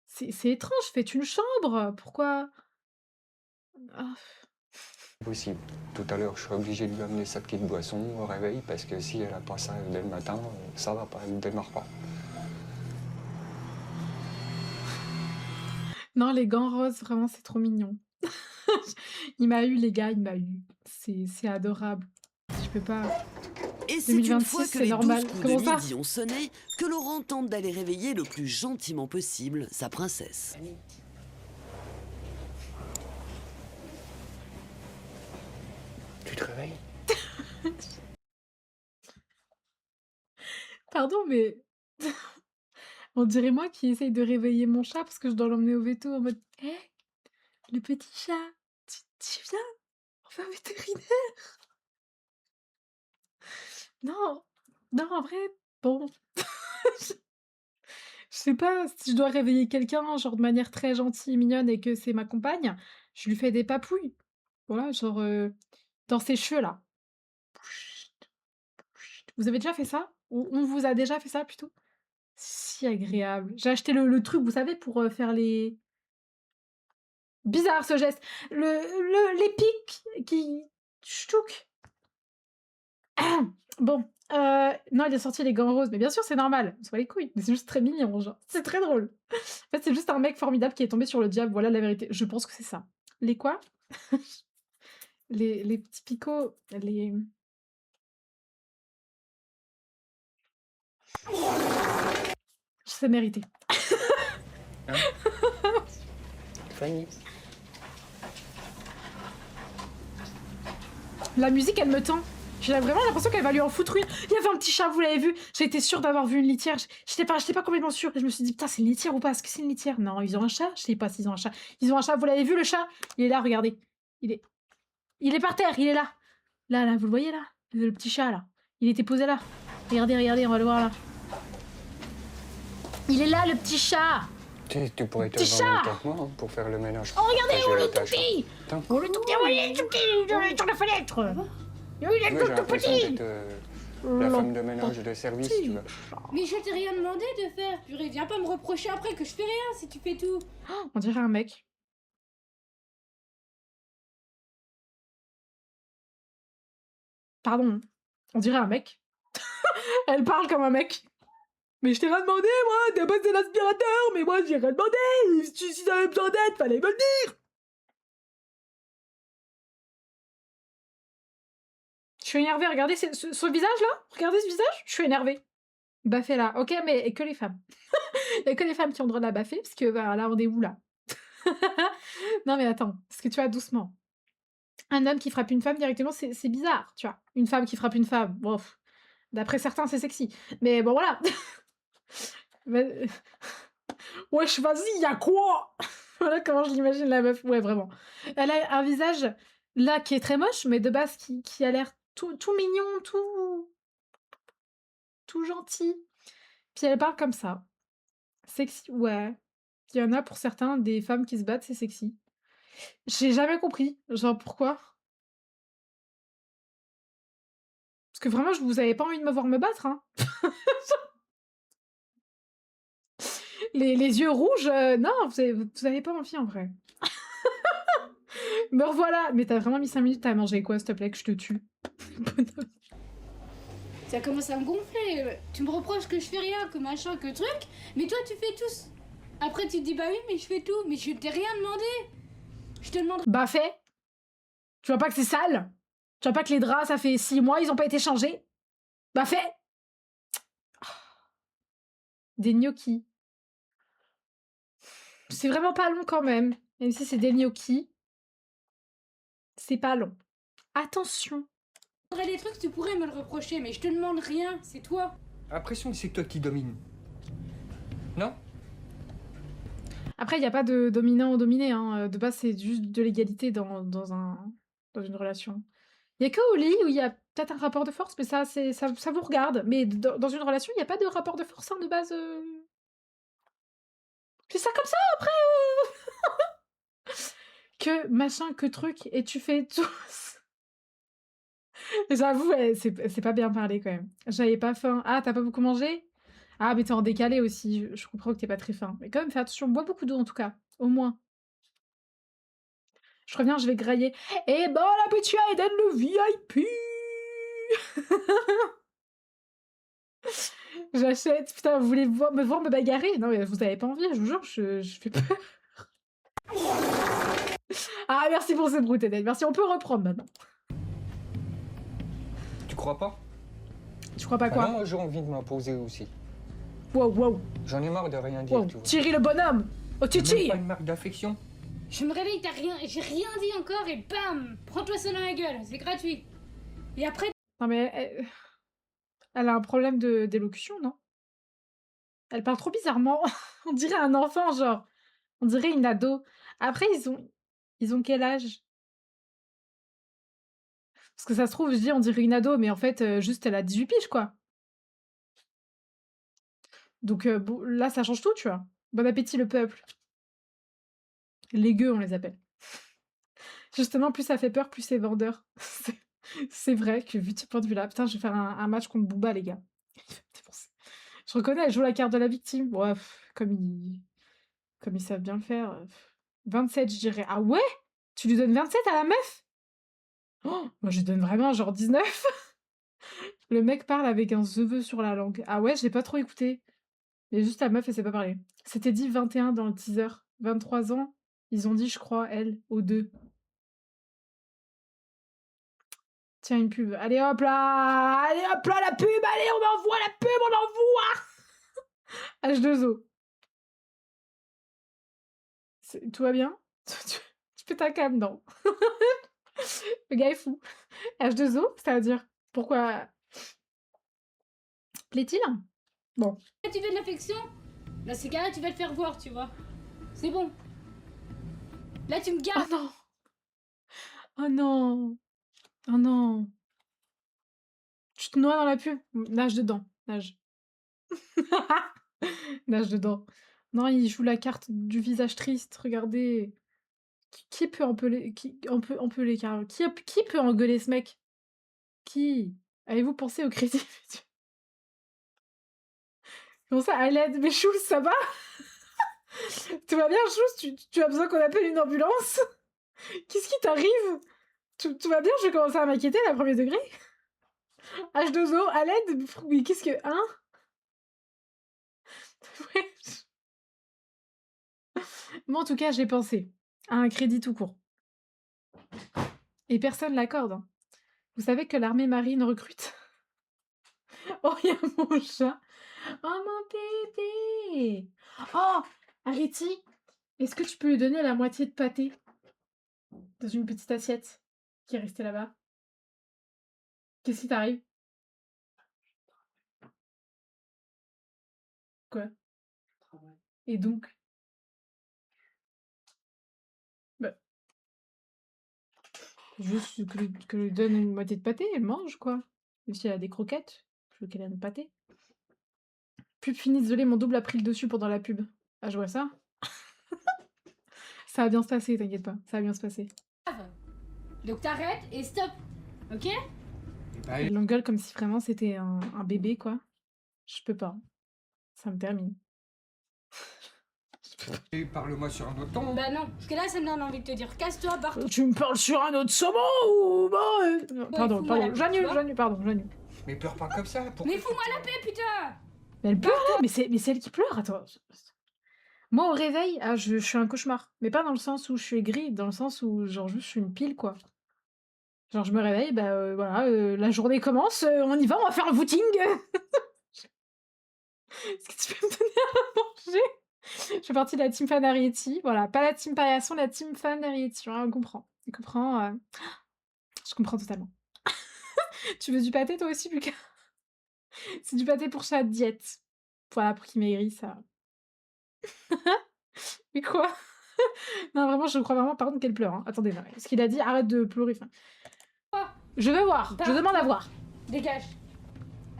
Speaker 1: C'est étrange, faites une chambre. Pourquoi? Ah.
Speaker 3: Possible. Tout à l'heure, je suis obligé de lui amener sa petite boisson au réveil parce que si elle a pas ça dès le matin, ça va pas, elle ne démarre pas.
Speaker 1: Non, les gants roses, vraiment, c'est trop mignon. Il m'a eu, les gars, il m'a eu. C'est adorable. Je peux pas.
Speaker 4: Et c'est une
Speaker 1: 2026,
Speaker 4: fois que
Speaker 1: c'est
Speaker 4: les 12
Speaker 1: normal.
Speaker 4: coups
Speaker 1: Comment
Speaker 4: de
Speaker 1: ça?
Speaker 4: midi ont sonné que Laurent tente d'aller réveiller le plus gentiment possible sa princesse.
Speaker 3: Tu te réveilles?
Speaker 1: Pardon, mais. On dirait moi qui essaye de réveiller mon chat parce que je dois l'emmener au veto en mode hé, le petit chat, tu viens? On va au vétérinaire. Non, non, en vrai, bon. Je sais pas si je dois réveiller quelqu'un, genre de manière très gentille, mignonne et que c'est ma compagne, je lui fais des papouilles. Voilà, genre dans ses cheveux là. Vous avez déjà fait ça? Ou on vous a déjà fait ça plutôt? Si agréable. J'ai acheté le truc, vous savez, pour faire les. Bizarre ce geste. Les pics qui ch'touc. Bon, non, il a sorti les gants roses, mais bien sûr, c'est normal. On se bat les couilles, mais c'est juste très mignon, genre. C'est très drôle. En fait, c'est juste un mec formidable qui est tombé sur le diable, voilà la vérité. Je pense que c'est ça. Les quoi? Les petits picots, les. C'est mérité.
Speaker 3: Fanny.
Speaker 1: La musique, elle me tend. J'ai vraiment l'impression qu'elle va lui en foutre une. Il y avait un petit chat, vous l'avez vu? J'ai été sûre d'avoir vu une litière. J'étais pas complètement sûre. Et je me suis dit, putain, c'est une litière ou pas? Est-ce que c'est une litière? Non, ils ont un chat? Je sais pas s'ils ont un chat. Ils ont un chat, vous l'avez vu le chat? Il est là, regardez. Il est par terre, il est là. Là, vous le voyez là? Le petit chat là. Il était posé là. Regardez, on va le voir là. Il est là, le petit chat!
Speaker 3: Tu pourrais te
Speaker 1: Petit
Speaker 3: vendre
Speaker 1: chat!
Speaker 3: avec moi hein, pour faire le ménage.
Speaker 1: Oh, regardez,
Speaker 3: Partager
Speaker 1: oh
Speaker 3: la
Speaker 1: le tout
Speaker 3: tâche, hein.
Speaker 1: petit!
Speaker 3: Attends.
Speaker 1: Oh le tout petit, oh, il est tout petit! Il est sur la fenêtre! Il est
Speaker 3: Ouais, j'ai
Speaker 1: tout
Speaker 3: l'impression
Speaker 1: petit!
Speaker 3: d'être la femme de ménage de service, tu vois.
Speaker 5: Mais je t'ai rien demandé de faire. Purée, viens pas me reprocher après que je fais rien si tu fais tout.
Speaker 1: On dirait un mec. Pardon, on dirait un mec. Elle parle comme un mec. Mais je t'ai rien demandé, moi, de passer l'aspirateur, mais moi j'ai rien demandé. Si t'avais besoin d'aide, fallait me le dire. Je suis énervée, regardez ce visage là. Regardez ce visage, je suis énervée. Baffez là, ok, mais que les femmes. Il y a que les femmes qui ont le droit de la baffer, parce que bah, là, on est où là? Non mais attends, parce que tu vois, doucement. Un homme qui frappe une femme directement, c'est bizarre, tu vois. Une femme qui frappe une femme, bon, d'après certains, c'est sexy. Mais bon, voilà. Wesh, vas-y, y'a quoi? Voilà comment je l'imagine la meuf. Ouais, vraiment. Elle a un visage, là, qui est très moche, mais de base, qui a l'air tout mignon, tout gentil. Puis elle parle comme ça. Sexy, ouais. Il y en a pour certains, des femmes qui se battent, c'est sexy. J'ai jamais compris. Genre, pourquoi? Parce que vraiment, vous avez pas envie de me voir me battre, hein. Les yeux rouges, non, vous avez pas envie en vrai. Me revoilà. Mais t'as vraiment mis 5 minutes à manger quoi, s'il te plaît, que je te tue.
Speaker 5: Ça commence à me gonfler. Tu me reproches que je fais rien, que machin, que truc, mais toi tu fais tout. Après tu te dis bah oui mais je fais tout, mais je t'ai rien demandé. Je te demande.
Speaker 1: Bah fais. Tu vois pas que c'est sale? Tu vois pas que les draps, ça fait 6 mois, ils ont pas été changés? Bah fais. Des gnocchis. C'est vraiment pas long quand même. Même si c'est des gnocchis. C'est pas long. Attention.
Speaker 5: Des trucs tu pourrais me le reprocher, mais je te demande rien, c'est toi.
Speaker 3: J'ai l'impression que c'est toi qui domine. Non?
Speaker 1: Après, il n'y a pas de dominant ou dominé. Hein. De base, c'est juste de l'égalité dans une relation. Il n'y a que au lit où il y a peut-être un rapport de force, mais ça vous regarde. Mais dans une relation, il n'y a pas de rapport de force hein, de base. C'est ça comme ça, après que machin, que truc, et tu fais tout. J'avoue, ouais, c'est pas bien parlé quand même. J'avais pas faim. Ah, t'as pas beaucoup mangé? Ah, mais t'es en décalé aussi. Je comprends que t'es pas très faim. Mais quand même, fais attention, bois beaucoup d'eau en tout cas. Au moins. Je reviens, je vais grailler. Et bon appétit à Eden le VIP. J'achète. Putain, vous voulez me voir me bagarrer? Non, mais vous avez pas envie, je vous jure, je fais peur. Ah, merci pour cette broute, Eden. Merci, on peut reprendre maintenant.
Speaker 3: Tu crois pas?
Speaker 1: Tu crois pas quoi?
Speaker 3: Moi, j'ai envie de m'imposer aussi.
Speaker 1: Wow, wow.
Speaker 3: J'en ai marre de rien dire,
Speaker 1: Wow.
Speaker 3: tu vois.
Speaker 1: Thierry le bonhomme. Oh,
Speaker 3: Même
Speaker 1: Titi.
Speaker 3: pas une marque d'affection.
Speaker 5: Je me réveille, t'as rien, j'ai rien dit encore et bam, prends-toi ça dans la gueule, c'est gratuit. Et après.
Speaker 1: Non mais elle a un problème d'élocution, non? Elle parle trop bizarrement. On dirait un enfant, genre. On dirait une ado. Après, ils ont quel âge? Parce que ça se trouve, je dis on dirait une ado, mais en fait, juste elle a 18 piges, quoi. Donc bon, là, ça change tout, tu vois. Bon appétit, le peuple. Les gueux, on les appelle. Justement, plus ça fait peur, plus c'est vendeur. C'est vrai que vu de ce point de vue-là, putain, je vais faire un match contre Booba, les gars. Je reconnais, elle joue la carte de la victime. Ouais, comme ils savent bien le faire. 27, je dirais. Ah ouais? Tu lui donnes 27 à la meuf? Oh, moi, je lui donne vraiment genre 19. Le mec parle avec un cheveu sur la langue. Ah ouais, j'ai pas trop écouté. Mais juste la meuf, elle sait pas parler. C'était dit 21 dans le teaser. 23 ans, ils ont dit, je crois, elle, aux deux. Tiens, une pub. Allez hop là! Allez hop là, la pub! Allez, on envoie la pub, on envoie! H2O. Tout va bien? Tu peux ta cam, non? Le gars est fou. H2O, c'est-à-dire, pourquoi? Plaît-il? Bon.
Speaker 5: Tu veux de l'affection? Dans ces cas-là, tu vas te faire voir, tu vois. C'est bon. Là, tu me
Speaker 1: Oh
Speaker 5: gardes.
Speaker 1: non! Oh non! Oh non! Tu te noies dans la pub? Nage dedans, nage. Nage dedans. Non, il joue la carte du visage triste, regardez. Qui peut empeler... Qui peut engueuler ce mec? Qui? Avez-vous pensé au crédit? Comment ça, à l'aide? Mais Chouz, ça va? Tout va bien, Chouz? Tu as besoin qu'on appelle une ambulance? Qu'est-ce qui t'arrive? Tout va bien? Je vais commencer à m'inquiéter, là, premier degré. H2O, à l'aide? Mais qu'est-ce que... Hein? Ouais. Moi, en tout cas, j'ai pensé à un crédit tout court. Et personne l'accorde. Hein. Vous savez que l'armée marine recrute? Oh, il y a mon chat. Oh, mon bébé. Oh, Ariti, est-ce que tu peux lui donner la moitié de pâté dans une petite assiette qui est restée là-bas? Qu'est-ce qui t'arrive? Quoi? Et donc? Bah. Juste que lui donne une moitié de pâté, elle mange, quoi. Même si elle a des croquettes, je veux qu'elle ait un pâté. Pub finie, désolé, mon double a pris le dessus pendant la pub. Ah, je vois ça. Ça va bien se passer, t'inquiète pas. Ça va bien se passer.
Speaker 5: Donc t'arrêtes et stop. Ok?
Speaker 1: Il l'engueule comme si vraiment c'était un bébé, quoi. Je peux pas. Ça me termine.
Speaker 3: Parle-moi sur un autre ton.
Speaker 5: Bah non, parce que là ça me donne envie de te dire casse-toi, barre-toi.
Speaker 1: Tu me parles sur un autre saumon ou... Bon, pardon,
Speaker 5: fous-moi la paix,
Speaker 1: j'annule,
Speaker 5: tu vois.
Speaker 1: j'annule.
Speaker 3: Mais pleure pas comme ça. Pourquoi
Speaker 5: Mais fous-moi la paix, putain!
Speaker 1: Mais elle pleure là, mais c'est elle qui pleure, attends. Moi au réveil, ah, je suis un cauchemar. Mais pas dans le sens où je suis aigrie, dans le sens où genre juste je suis une pile quoi. Genre je me réveille, bah voilà, la journée commence, on y va, on va faire un footing. Est-ce que tu peux me donner à manger? Je fais partie de la team fan Arietti, voilà, pas la team Paillasson, la team fan Arietti, hein, on comprend. On comprend, je comprends totalement. Tu veux du pâté toi aussi, Lucas? C'est du pâté pour sa diète. Voilà, pour qu'il maigrit, ça. Mais quoi? Non, vraiment, je crois vraiment, par contre, qu'elle pleure. Hein. Attendez, non, parce qu'il a dit arrête de pleurer. Enfin, je veux voir, je demande à voir.
Speaker 5: Dégage.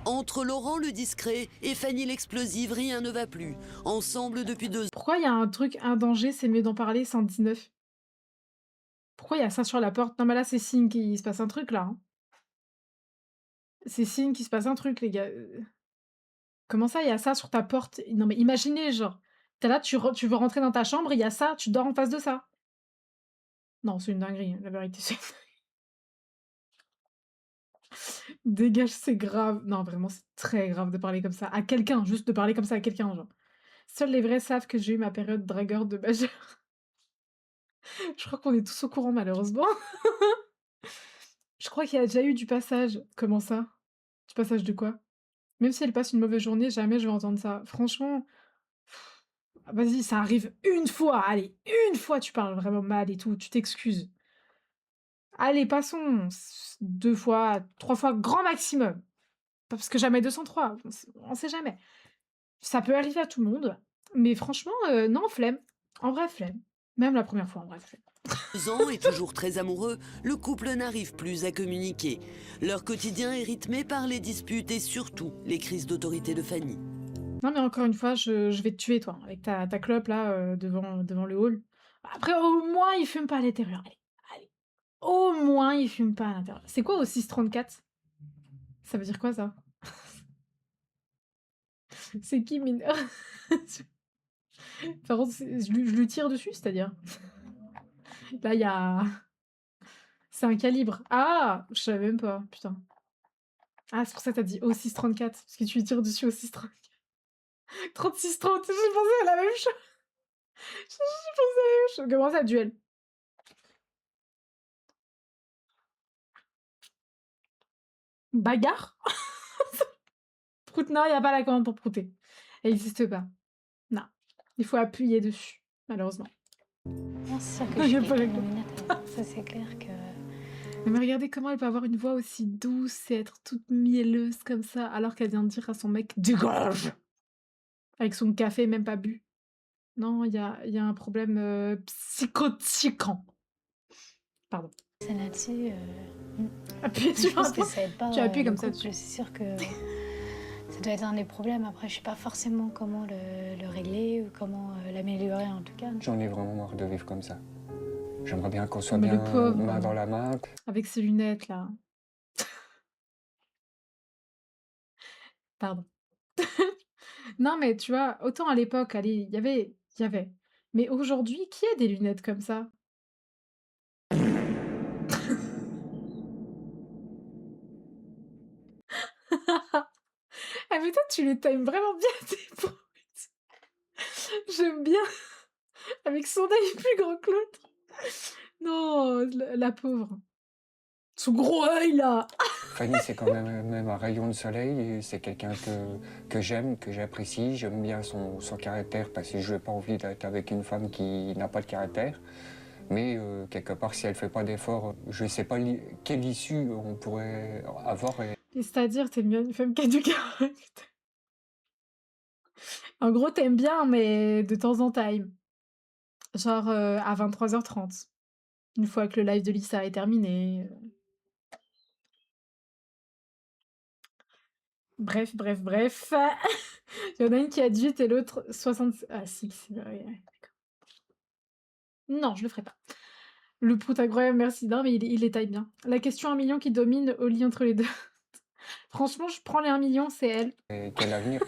Speaker 4: Entre Laurent le discret et Fanny l'explosive, rien ne va plus. Ensemble depuis 2 ans.
Speaker 1: Pourquoi il y a un truc, un danger, c'est mieux d'en parler, 119? Pourquoi il y a ça sur la porte? Non, mais là, c'est signe qu'il se passe un truc, là. Hein. C'est signe qu'il se passe un truc, les gars. Comment ça, il y a ça sur ta porte? Non, mais imaginez, genre, t'es là, tu veux rentrer dans ta chambre, il y a ça, tu dors en face de ça. Non, c'est une dinguerie, la vérité, c'est une dinguerie. Dégage, c'est grave. Non, vraiment, c'est très grave de parler comme ça. À quelqu'un, juste de parler comme ça à quelqu'un, genre. Seuls les vrais savent que j'ai eu ma période dragueur de majeur. Je crois qu'on est tous au courant, malheureusement. Je crois qu'il y a déjà eu du passage. Comment ça? Du passage de quoi? Même si elle passe une mauvaise journée, jamais je vais entendre ça. Franchement, vas-y, ça arrive une fois. Allez, une fois, tu parles vraiment mal et tout, tu t'excuses. Allez, passons. 2 fois, 3 fois, grand maximum. Parce que jamais 203. On sait jamais. Ça peut arriver à tout le monde. Mais franchement, non, flemme. En vrai, flemme. Même la première fois, en vrai, flemme.
Speaker 4: 2 ans et toujours très amoureux, le couple n'arrive plus à communiquer. Leur quotidien est rythmé par les disputes et surtout les crises d'autorité de Fanny.
Speaker 1: Non, mais encore une fois, je vais te tuer, toi, avec ta clope, là, devant le hall. Après, au moins, il fume pas à l'intérieur. Allez, allez. Au moins, il fume pas à l'intérieur. C'est quoi au 634? Ça veut dire quoi, ça? C'est qui, mineur? Par contre, je lui tire dessus, c'est-à-dire? Là, il y a... C'est un calibre. Ah! Je savais même pas, putain. Ah, c'est pour ça que t'as dit au 634, parce que tu lui tires dessus au 634. 36-30, j'ai pensé à la même chose. J'ai pensé à la même chose. Comment ça, duel? Bagarre? Prout, non, il n'y a pas la commande pour prouter. Elle n'existe pas. Non. Il faut appuyer dessus, malheureusement.
Speaker 2: Non, c'est sûr que
Speaker 1: Non,
Speaker 2: je
Speaker 1: y a
Speaker 2: suis
Speaker 1: pas la
Speaker 2: quelqu'un de nominate. Ça, c'est clair que...
Speaker 1: Mais regardez comment elle peut avoir une voix aussi douce et être toute mielleuse comme ça, alors qu'elle vient de dire à son mec « Dégage !» Avec son café même pas bu. Non, il y a un problème psychotiquant. Pardon.
Speaker 2: C'est là-dessus...
Speaker 1: Appuyez
Speaker 2: Je
Speaker 1: sur un
Speaker 2: pense que
Speaker 1: point.
Speaker 2: ça aide pas
Speaker 1: Tu appuies
Speaker 2: le
Speaker 1: comme ça
Speaker 2: couple.
Speaker 1: dessus.
Speaker 2: C'est sûr que ça doit être un des problèmes. Après, je sais pas forcément comment le régler ou comment l'améliorer en tout cas.
Speaker 3: J'en ai vraiment marre de vivre comme ça. J'aimerais bien qu'on soit
Speaker 1: Mais le
Speaker 3: bien
Speaker 1: pauvre.
Speaker 3: main dans la main.
Speaker 1: Avec ses lunettes, là. Pardon. Non, mais tu vois, autant à l'époque, allez, il y avait. Mais aujourd'hui, qui a des lunettes comme ça? Ah, mais toi, tu les times vraiment bien, tes points. J'aime bien. Avec son œil plus grand que l'autre. Non, la pauvre. Son gros œil, là.
Speaker 3: Fanny, c'est quand même un rayon de soleil. Et c'est quelqu'un que j'aime, que j'apprécie. J'aime bien son caractère parce que je n'ai pas envie d'être avec une femme qui n'a pas de caractère. Mais quelque part, si elle ne fait pas d'efforts, je ne sais pas quelle issue on pourrait avoir.
Speaker 1: Et c'est-à-dire, t'aimes bien une femme qui a du caractère. En gros, t'aimes bien, mais de temps en temps. Genre à 23h30. Une fois que le live de Lisa est terminé. Bref. Il y en a une qui a 18 et l'autre 60... Ah si, c'est vrai. D'accord. Non, je le ferai pas. Le prout incroyable, merci d'un, mais il les taille bien. La question 1 million qui domine au lit entre les deux. Franchement, je prends les 1 million, c'est elle.
Speaker 3: Et quel avenir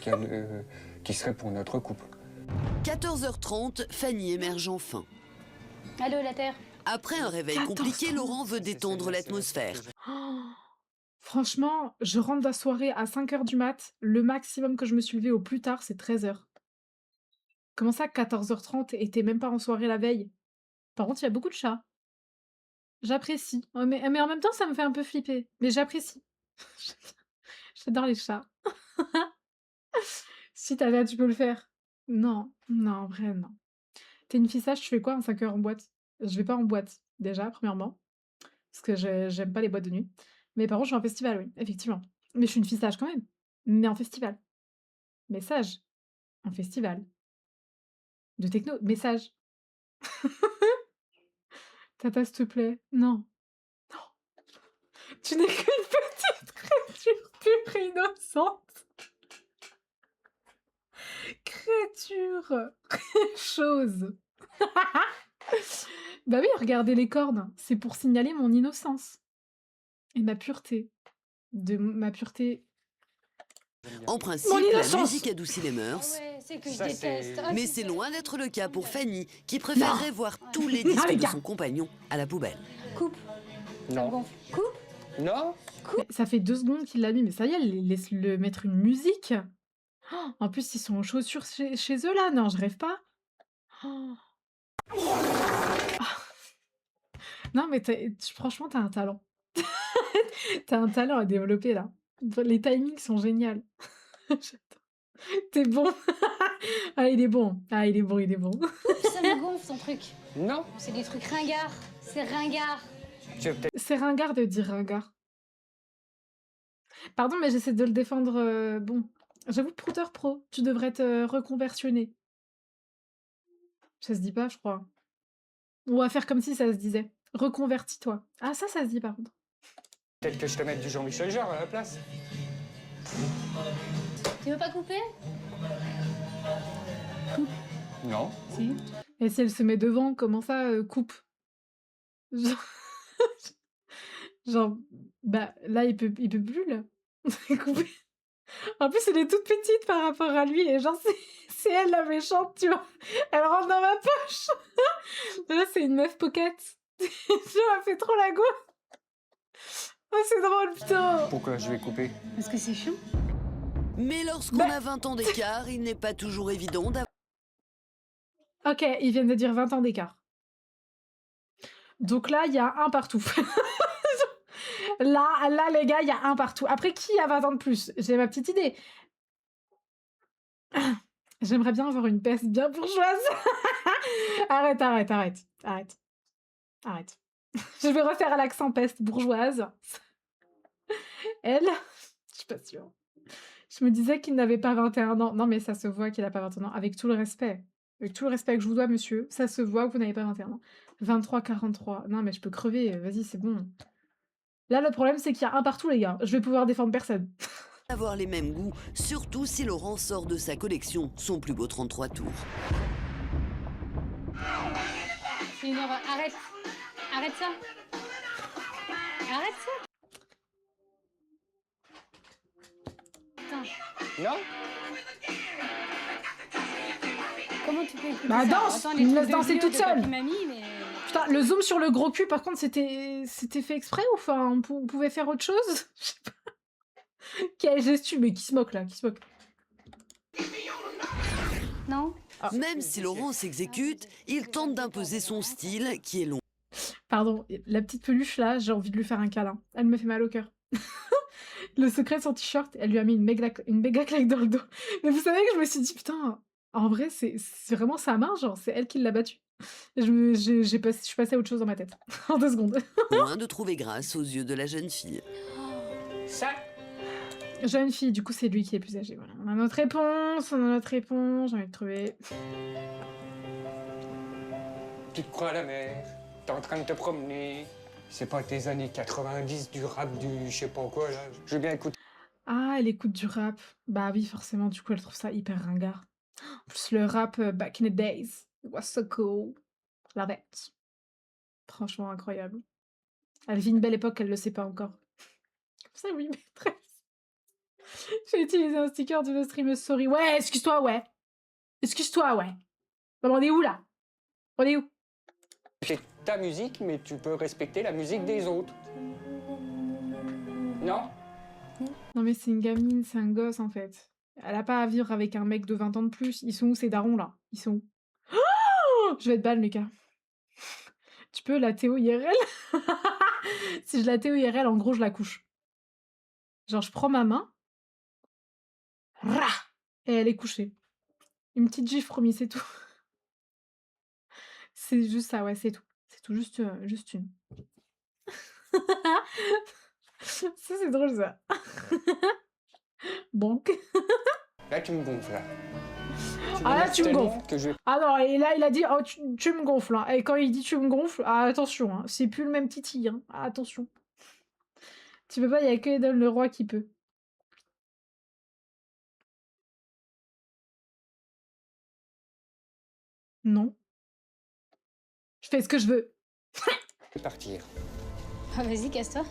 Speaker 3: qui serait pour notre couple.
Speaker 4: 14h30, Fanny émerge enfin.
Speaker 2: Allô, la Terre?
Speaker 4: Après un réveil
Speaker 1: 14h30,
Speaker 4: compliqué, Laurent veut détendre l'atmosphère.
Speaker 1: Oh, Franchement, je rentre de la soirée à 5h du mat. Le maximum que je me suis levée au plus tard, c'est 13h. Comment ça, 14h30 et t'es même pas en soirée la veille? Par contre, il y a beaucoup de chats. J'apprécie. Oh, mais en même temps, ça me fait un peu flipper. Mais j'apprécie. J'adore les chats. Si t'as tu peux le faire. Non, non, en vrai, non. T'es une fille sage, tu fais quoi en 5h en boîte? Je vais pas en boîte, déjà, premièrement. Parce que j'aime pas les boîtes de nuit. Mais par contre, je suis en festival, oui, effectivement. Mais je suis une fille sage quand même. Mais en festival. Mais sage. En festival. De techno, mais sage. Tata, s'il te plaît. Non. Non. Tu n'es qu'une petite créature pure et innocente. Créature. Chose. Bah oui, regardez les cornes. C'est pour signaler mon innocence. Et ma pureté. Ma pureté.
Speaker 4: En principe,
Speaker 1: Mon
Speaker 4: la
Speaker 1: innocence.
Speaker 4: musique adoucit les
Speaker 2: Ah
Speaker 4: mœurs.
Speaker 2: ouais, c'est que je
Speaker 3: Ça,
Speaker 2: déteste.
Speaker 3: c'est-
Speaker 2: Ah,
Speaker 4: Mais
Speaker 2: tu
Speaker 4: c'est
Speaker 2: sais.
Speaker 4: loin d'être le cas pour Fanny, qui préférerait voir tous les
Speaker 1: Ah,
Speaker 4: disques
Speaker 1: les
Speaker 4: de
Speaker 1: gars.
Speaker 4: son compagnon à la poubelle.
Speaker 2: Coupe, ça me
Speaker 3: Non.
Speaker 2: gonfle. Coupe.
Speaker 3: Non.
Speaker 1: Mais ça fait 2 secondes qu'il l'a mis, mais ça y est, laisse-le mettre une musique. Oh, en plus, ils sont en chaussures chez eux là. Non, je rêve pas. Oh. Ah. Non, mais franchement, t'as un talent. T'as un talent à développer là. Les timings sont géniaux. J'adore. T'es bon. Ah, il est bon. Ah, il est bon, il est bon.
Speaker 2: Ça me gonfle ton truc.
Speaker 3: Non.
Speaker 2: C'est des trucs ringards. C'est ringard.
Speaker 3: Tu veux peut-être
Speaker 1: C'est ringard de dire ringard. Pardon, mais j'essaie de le défendre. Bon, j'avoue, Prouter Pro, tu devrais te reconversionner. Ça se dit pas, je crois. On va faire comme si ça se disait. Reconvertis-toi. Ah, ça se dit par contre.
Speaker 3: que je te mette du Jean-Michel Jarre à la place.
Speaker 2: Tu veux pas couper?
Speaker 3: Non.
Speaker 1: Si. Et si elle se met devant, comment ça, coupe? Genre... Genre, bah là, il peut plus là. Couper. En plus, elle est toute petite par rapport à lui. Et genre, c'est elle la méchante, tu vois. Elle rentre dans ma poche. Là, c'est une meuf pocket. Genre, elle fait trop la go. Oh, c'est drôle, putain.
Speaker 3: Pourquoi je vais couper?
Speaker 2: Parce que c'est chiant.
Speaker 4: Mais lorsqu'on
Speaker 1: Bah.
Speaker 4: a 20 ans d'écart, il n'est pas toujours évident d'avoir
Speaker 1: Ok, ils viennent de dire 20 ans d'écart. Donc là, il y a un partout. Là, les gars, il y a un partout. Après, qui a 20 ans de plus? J'ai ma petite idée. J'aimerais bien avoir une peste bien bourgeoise. Arrête. Je vais refaire l'accent peste bourgeoise. Elle, je suis pas sûre. Je me disais qu'il n'avait pas 21 ans. Non, mais ça se voit qu'il n'a pas 21 ans. Avec tout le respect. Avec tout le respect que je vous dois, monsieur. Ça se voit que vous n'avez pas 21 ans. 23, 43. Non, mais je peux crever. Vas-y, c'est bon. Là, le problème, c'est qu'il y a un partout, les gars. Je vais pouvoir défendre personne.
Speaker 4: les mêmes goûts, surtout si Laurent sort de sa collection son plus beau 33 tours.
Speaker 2: C'est une horreur. Arrête. Arrête ça. Arrête ça. Putain.
Speaker 3: Non.
Speaker 2: Comment tu peux écouter
Speaker 1: Bah,
Speaker 2: ça?
Speaker 1: danse.
Speaker 2: Attends,
Speaker 1: Il me
Speaker 2: les
Speaker 1: laisse
Speaker 2: trucs de
Speaker 1: danser
Speaker 2: vieux
Speaker 1: toute
Speaker 2: de
Speaker 1: seule.
Speaker 2: papy mamie, mais...
Speaker 1: Putain, le zoom sur le gros cul, par contre, c'était fait exprès ou enfin, on pouvait faire autre chose? Je sais pas. Quel gestu, mais qui se moque là, qui se moque.
Speaker 2: Non.
Speaker 4: Même si Laurent s'exécute, il tente d'imposer son style qui est long.
Speaker 1: Pardon, la petite peluche là, j'ai envie de lui faire un câlin. Elle me fait mal au cœur. Le secret de son t-shirt, elle lui a mis une méga claque dans le dos. Mais vous savez que je me suis dit, putain, en vrai, c'est vraiment sa main, genre, c'est elle qui l'a battu. Et je suis passée à autre chose dans ma tête. En 2 secondes.
Speaker 4: Loin de trouver grâce aux yeux de la jeune fille.
Speaker 3: Ça.
Speaker 1: Jeune fille, du coup, c'est lui qui est plus âgé. Voilà. On a notre réponse, j'ai envie de trouver.
Speaker 3: Tu te crois à la mer. T'es en train de te promener. C'est pas tes années 90 du rap, du je sais pas quoi là. Je veux bien écouter.
Speaker 1: Ah, elle écoute du rap. Bah oui, forcément, du coup, elle trouve ça hyper ringard. En plus, le rap back in the days, it was so cool. Love it. Franchement, incroyable. Elle vit une belle époque, elle le sait pas encore. Comme ça, oui, maîtresse. J'ai utilisé un sticker d'une streameuse, sorry. Ouais, excuse-toi, ouais. Excuse-toi, ouais. Bah, on est où, là? On est où?
Speaker 3: C'est ta musique, mais tu peux respecter la musique des autres. Non.
Speaker 1: Non mais c'est une gamine, c'est un gosse en fait. Elle a pas à vivre avec un mec de 20 ans de plus. Ils sont où ces darons là? Ils sont où? Oh, je vais être balle, Lucas. Tu peux la Théo IRL? Si je la Théo IRL, en gros, je la couche. Genre, je prends ma main, rah, et elle est couchée. Une petite gifle, promis, c'est tout. C'est juste ça, ouais, c'est tout. C'est tout, juste une. Ça, c'est drôle, ça. Bon.
Speaker 3: Là, tu me gonfles. Là.
Speaker 1: Ah là, tu me
Speaker 3: tellement
Speaker 1: gonfles.
Speaker 3: que je vais
Speaker 1: Ah non, et là, il a dit, oh, tu me gonfles. Hein. Et quand il dit tu me gonfles, ah, attention, hein, c'est plus le même titi. Hein. Ah, attention. Tu peux pas, il y a que Eden le roi qui peut. Non. Je fais ce que je veux.
Speaker 3: partir.
Speaker 2: Ah, vas-y, casse-toi.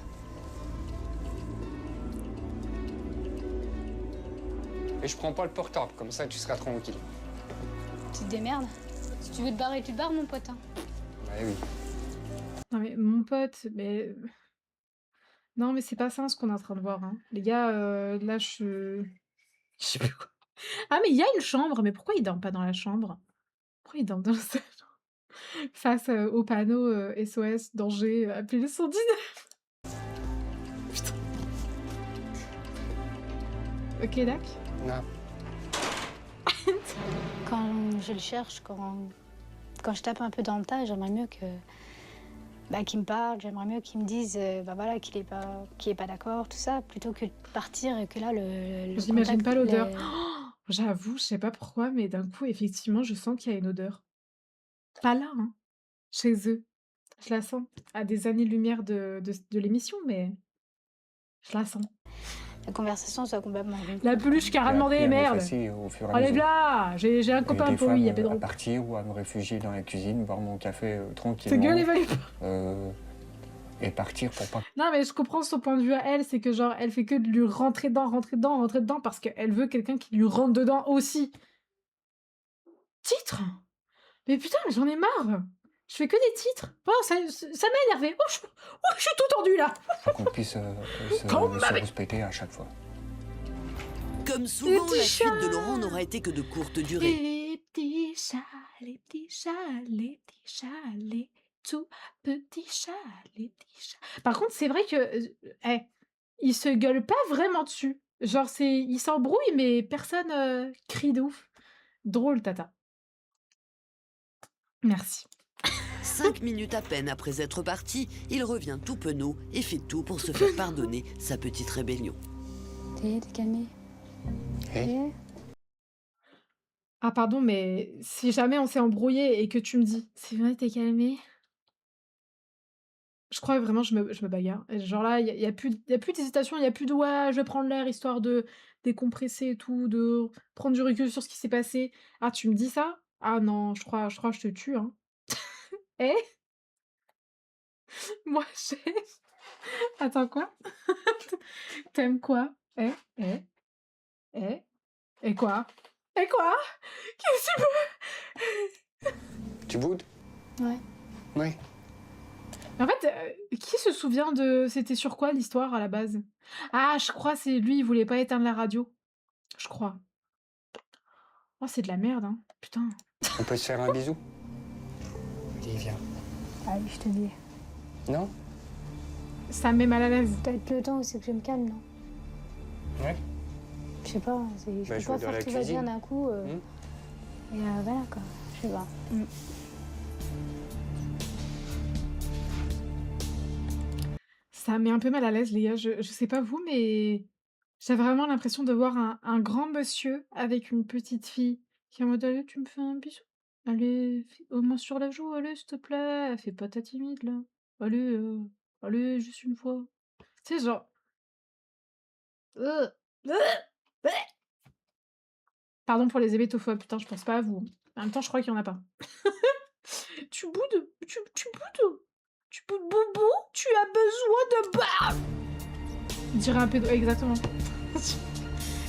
Speaker 3: Et je prends pas le portable, comme ça tu seras tranquille.
Speaker 2: Tu te démerdes. Si tu veux te barrer, tu te barres, mon pote. Hein.
Speaker 3: Ouais, oui.
Speaker 1: Non mais mon pote, mais... Non mais c'est pas ça ce qu'on est en train de voir. Hein. Les gars, là je... Je sais plus quoi. Ah mais il y a une chambre, mais pourquoi il dort pas dans la chambre? Pourquoi il dort dans sa chambre? Face au panneau SOS, danger, appelez le 119. Putain. Ok, Dac.
Speaker 3: Non.
Speaker 2: Quand je le cherche, quand je tape un peu dans le tas, j'aimerais mieux que... Bah, qu'il me parle, j'aimerais mieux qu'il me dise bah voilà, qu'il est pas d'accord, tout ça, plutôt que de partir et que là, le
Speaker 1: J'imagine
Speaker 2: contact,
Speaker 1: pas l'odeur.
Speaker 2: le-
Speaker 1: Oh, j'avoue, je sais pas pourquoi, mais d'un coup, effectivement, je sens qu'il y a une odeur. Pas là, hein, chez eux. Je la sens. À des années-lumière de l'émission, mais je la sens.
Speaker 2: la conversation soit complètement
Speaker 1: La peluche qui a rien demandé, merde.
Speaker 3: Au fur et à mesure.
Speaker 1: Enlève-la. J'ai un copain
Speaker 3: Des
Speaker 1: pour
Speaker 3: fois,
Speaker 1: lui, il y a
Speaker 3: à
Speaker 1: Pedro.
Speaker 3: partir ou à me réfugier dans la cuisine, boire mon café
Speaker 1: Ta
Speaker 3: tranquillement.
Speaker 1: gueule, évalue pas.
Speaker 3: Et partir pour pas.
Speaker 1: Non, mais je comprends son point de vue à elle, c'est que genre, elle fait que de lui rentrer dedans, parce qu'elle veut quelqu'un qui lui rentre dedans aussi. Titre? Mais putain, mais j'en ai marre. Je fais que des titres. Oh, ça m'a énervé. Oh, je suis tout tendu là.
Speaker 3: Faut qu'on puisse se respecter à chaque fois.
Speaker 4: Comme souvent,
Speaker 1: petits
Speaker 4: la fuite de
Speaker 1: chats.
Speaker 4: Laurent n'aura été que de courte durée.
Speaker 1: Les petits chats, les petits chats, les petits chats, les tout petits chats, les petits chats. Par contre, c'est vrai que ils se gueulent pas vraiment dessus. Genre, ils s'embrouillent, mais personne crie de ouf. Drôle, Tata. Merci.
Speaker 4: 5 minutes à peine après être parti, il revient tout penaud et fait tout pour se faire pardonner sa petite rébellion.
Speaker 2: T'es calmé.
Speaker 3: Hey.
Speaker 1: Ah, pardon, mais si jamais on s'est embrouillé et que tu me dis, c'est vrai, t'es calmé. Je crois que vraiment, je me bagarre. Et genre là, il y a plus d'hésitation, il y a plus de ouais, je vais prendre l'air histoire de décompresser et tout, de prendre du recul sur ce qui s'est passé. Ah, tu me dis ça? Ah non, je crois que je te tue, hein. Eh? Moi, j'ai... Attends, quoi? T'aimes quoi? Et quoi? Et quoi? Qu'est-ce que tu veux?
Speaker 3: Tu boudes?
Speaker 2: Ouais.
Speaker 3: Oui.
Speaker 1: En fait, qui se souvient de... C'était sur quoi l'histoire à la base? Ah, je crois c'est lui, il voulait pas éteindre la radio. Je crois. Oh, c'est de la merde, hein. Putain.
Speaker 3: On peut se faire un bisou? Allez, viens.
Speaker 2: Allez, je te dis.
Speaker 3: Non?
Speaker 1: Ça me met mal à l'aise.
Speaker 2: Peut-être le temps où c'est que je me calme, non?
Speaker 3: Ouais.
Speaker 2: Je sais pas, je
Speaker 3: Bah,
Speaker 2: peux
Speaker 3: je
Speaker 2: pas
Speaker 3: vais dans
Speaker 2: faire
Speaker 3: la
Speaker 2: tout va bien
Speaker 3: cuisine.
Speaker 2: d'un coup. Et voilà quoi, je sais pas.
Speaker 1: Ça me met un peu mal à l'aise, les gars. Je sais pas vous, mais j'ai vraiment l'impression de voir un grand monsieur avec une petite fille qui est en mode allez, tu me fais un bisou. Allez, au moins sur la joue, allez, s'il te plaît. Fais pas ta timide là. Allez, juste une fois. Tu sais, genre. Euh, euh, euh. Pardon pour les hébétophobes, putain, je pense pas à vous. En même temps, je crois qu'il y en a pas. Tu boudes, tu boudes. Tu boudes boubou, tu as besoin de bah. Dirait un peu exactement.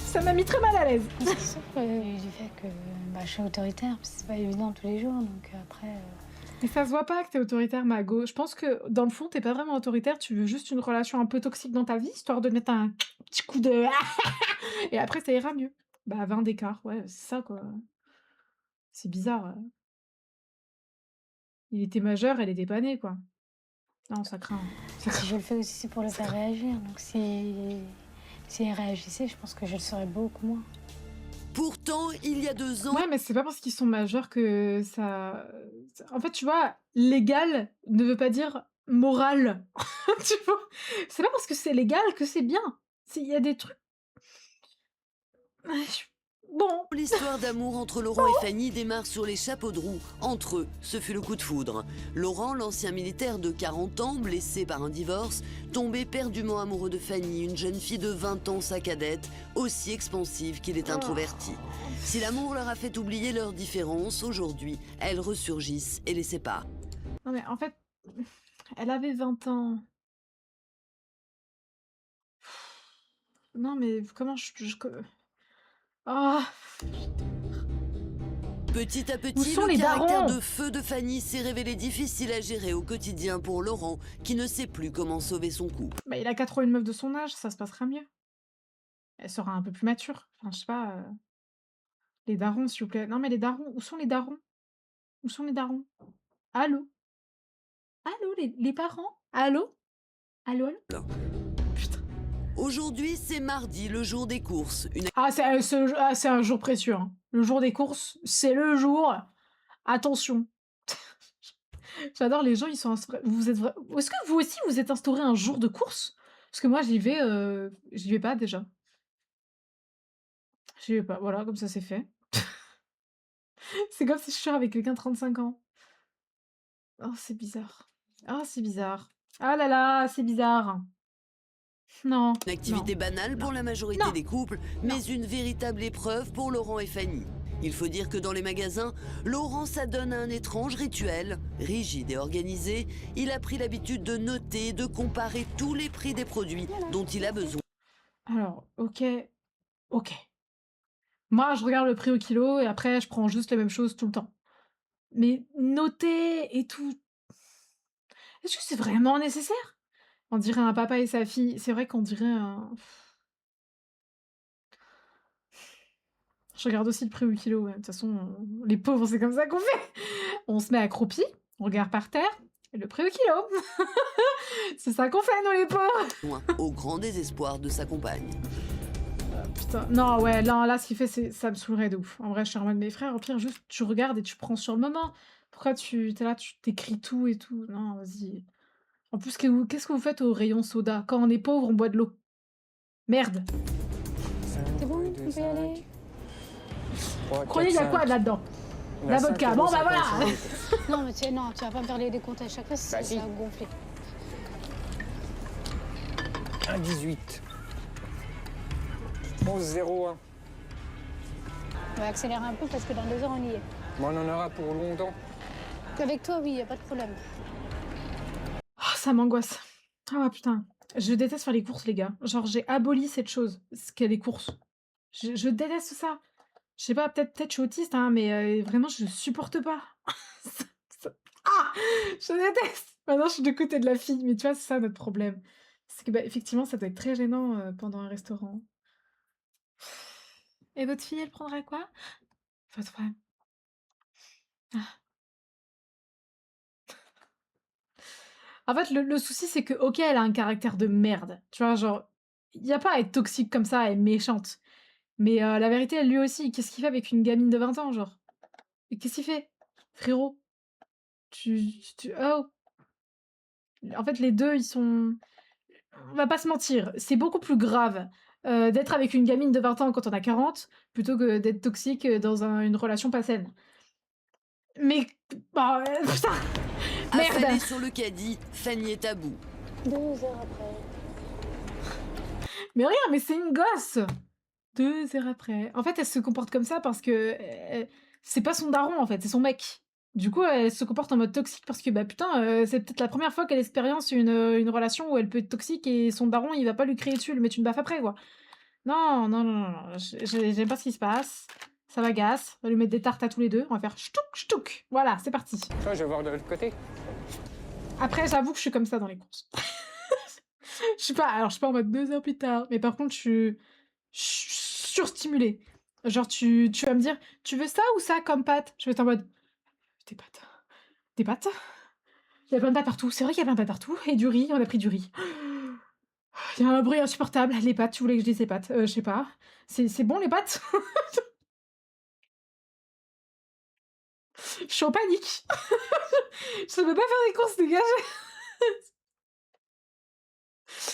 Speaker 1: Ça m'a mis très mal à l'aise.
Speaker 2: C'est sûr du fait que je suis autoritaire, parce que c'est pas évident tous les jours, donc après...
Speaker 1: Et ça se voit pas que t'es autoritaire, Mago. Je pense que dans le fond, t'es pas vraiment autoritaire, tu veux juste une relation un peu toxique dans ta vie, histoire de mettre un petit coup de et après ça ira mieux. Bah 20 d'écart, ouais, c'est ça quoi. C'est bizarre. Il était majeur, elle était pas née, quoi. Non, ça craint. Ça
Speaker 2: Si
Speaker 1: craint.
Speaker 2: je le fais aussi, c'est pour le faire réagir. Donc si elle réagissait, je pense que je le serais beaucoup moins.
Speaker 4: Pourtant, il y a 2 ans,
Speaker 1: Ouais, mais c'est pas parce qu'ils sont majeurs que en fait, tu vois, légal ne veut pas dire moral. Tu vois? C'est pas parce que c'est légal que c'est bien. Il y a des trucs. Bon.
Speaker 4: l'histoire d'amour entre Laurent et Fanny démarre sur les chapeaux de roue. Entre eux, ce fut le coup de foudre. Laurent, l'ancien militaire de 40 ans, blessé par un divorce, tombe éperdument amoureux de Fanny, une jeune fille de 20 ans, sa cadette, aussi expansive qu'il est introverti. Si l'amour leur a fait oublier leurs différences, aujourd'hui, elles ressurgissent et les séparent.
Speaker 1: Non, mais en fait, elle avait 20 ans. Non, mais comment Ah!
Speaker 4: Petit à
Speaker 1: Où
Speaker 4: petit,
Speaker 1: sont
Speaker 4: le
Speaker 1: les
Speaker 4: caractère
Speaker 1: darons?
Speaker 4: de feu de Fanny s'est révélé difficile à gérer au quotidien pour Laurent, qui ne sait plus comment sauver son couple.
Speaker 1: Bah, il a qu'à trouver une meuf de son âge, ça se passera mieux. Elle sera un peu plus mature. Enfin, je sais pas, les darons, s'il vous plaît. Non, mais les darons, où sont les darons? Où sont les darons? Allô? Allô, les parents? Allô? Allô, allô? Putain.
Speaker 4: Aujourd'hui, c'est mardi, le jour des courses. Une
Speaker 1: Ah, c'est un jour précieux, hein. Le jour des courses, c'est le jour. Attention. J'adore les gens, ils sont vous êtes est-ce que vous aussi vous êtes instauré un jour de course? Parce que moi j'y vais pas déjà. J'y vais pas, voilà, comme ça c'est fait. C'est comme si je sors avec quelqu'un de 35 ans. Oh, c'est bizarre. Ah, c'est bizarre. Ah là là, c'est bizarre. Non,
Speaker 4: activité
Speaker 1: non,
Speaker 4: banale
Speaker 1: non,
Speaker 4: pour la majorité
Speaker 1: non,
Speaker 4: des couples,
Speaker 1: non.
Speaker 4: mais une véritable épreuve pour Laurent et Fanny. Il faut dire que dans les magasins, Laurent s'adonne à un étrange rituel. Rigide et organisé, il a pris l'habitude de noter et de comparer tous les prix des produits dont il a besoin.
Speaker 1: Alors, OK, OK. Moi, je regarde le prix au kilo et après je prends juste les mêmes choses tout le temps. Mais noter et tout, est-ce que c'est vraiment nécessaire? On dirait un papa et sa fille. C'est vrai qu'on dirait un je regarde aussi le prix au kilo, ouais. De toute façon, les pauvres, c'est comme ça qu'on fait. On se met accroupi, on regarde par terre et le prix au kilo. C'est ça qu'on fait, nous, les pauvres.
Speaker 4: Au grand désespoir de sa compagne.
Speaker 1: Putain, non, ouais, là, ce qu'il fait, ça me saoulerait de ouf. En vrai, je suis en mode, mes frères, au pire, juste, tu regardes et tu prends sur le moment. Pourquoi t'es là, tu t'écris tout et tout? Non, vas-y. En plus, qu'est-ce que vous faites au rayon soda? Quand on est pauvre, on boit de l'eau. Merde.
Speaker 2: C'est bon, on peut y aller?
Speaker 1: Vous croyez, il y a quoi là-dedans? La vodka. Bon, bah voilà.
Speaker 2: Non, mais non, tu vas pas me faire les décomptes à chaque fois, ça
Speaker 3: si.
Speaker 2: va gonfler.
Speaker 3: 1,18. 11,01.
Speaker 2: On va accélérer un peu parce que dans 2 heures, on y est.
Speaker 3: Bon, on en aura pour longtemps.
Speaker 2: Avec toi, oui, y a pas de problème.
Speaker 1: Oh, ça m'angoisse. Ah putain. Je déteste faire les courses, les gars. Genre, j'ai aboli cette chose, ce qu'est les courses. Je déteste ça. Je sais pas, peut-être je suis autiste, hein, mais vraiment, je supporte pas. Ah! Je déteste! Maintenant, je suis du côté de la fille, mais tu vois, c'est ça notre problème. C'est que, bah, effectivement, ça doit être très gênant pendant un restaurant. Et votre fille, elle prendra quoi? Votre femme. Ah. En fait, le souci, c'est que, OK, elle a un caractère de merde. Tu vois, genre, il y a pas à être toxique comme ça et méchante. Mais la vérité, lui aussi, qu'est-ce qu'il fait avec une gamine de 20 ans, genre? Et qu'est-ce qu'il fait? Frérot, oh! En fait, les 2 ils sont on va pas se mentir, c'est beaucoup plus grave, d'être avec une gamine de 20 ans quand on a 40, plutôt que d'être toxique, dans une relation pas saine. Mais bah, putain!
Speaker 4: Affalée
Speaker 1: Merde!
Speaker 4: sur le caddie, Fanny est à bout.
Speaker 2: 2 heures après.
Speaker 1: Mais regarde, mais c'est une gosse! 2 heures après. En fait, elle se comporte comme ça parce que, c'est pas son daron, en fait, c'est son mec. Du coup, elle se comporte en mode toxique parce que, bah, putain, c'est peut-être la première fois qu'elle expérience une relation où elle peut être toxique et son daron, il va pas lui crier dessus, lui mettre une baffe après, quoi. Non, non, non, non, non, j'aime pas ce qui se passe. ça m'agace. On va lui mettre des tartes à tous les deux. On va faire ch'touk, ch'touk. Voilà, c'est parti.
Speaker 3: Toi, je vais voir de l'autre côté.
Speaker 1: Après, j'avoue que je suis comme ça dans les courses. Je suis pas en mode 2 heures plus tard. Mais par contre, je suis surstimulée. Genre, tu vas me dire, tu veux ça ou ça comme pâte? Je vais être en mode, des pâtes. Des pâtes? Il y a plein de pâtes partout. C'est vrai qu'il y a plein de pâtes partout. Et du riz, on a pris du riz. Il y a un bruit insupportable. Les pâtes, tu voulais que je dise les pâtes? Je sais pas. C'est bon les pâtes? Je suis en panique. Je ne peux pas faire des courses, dégagez.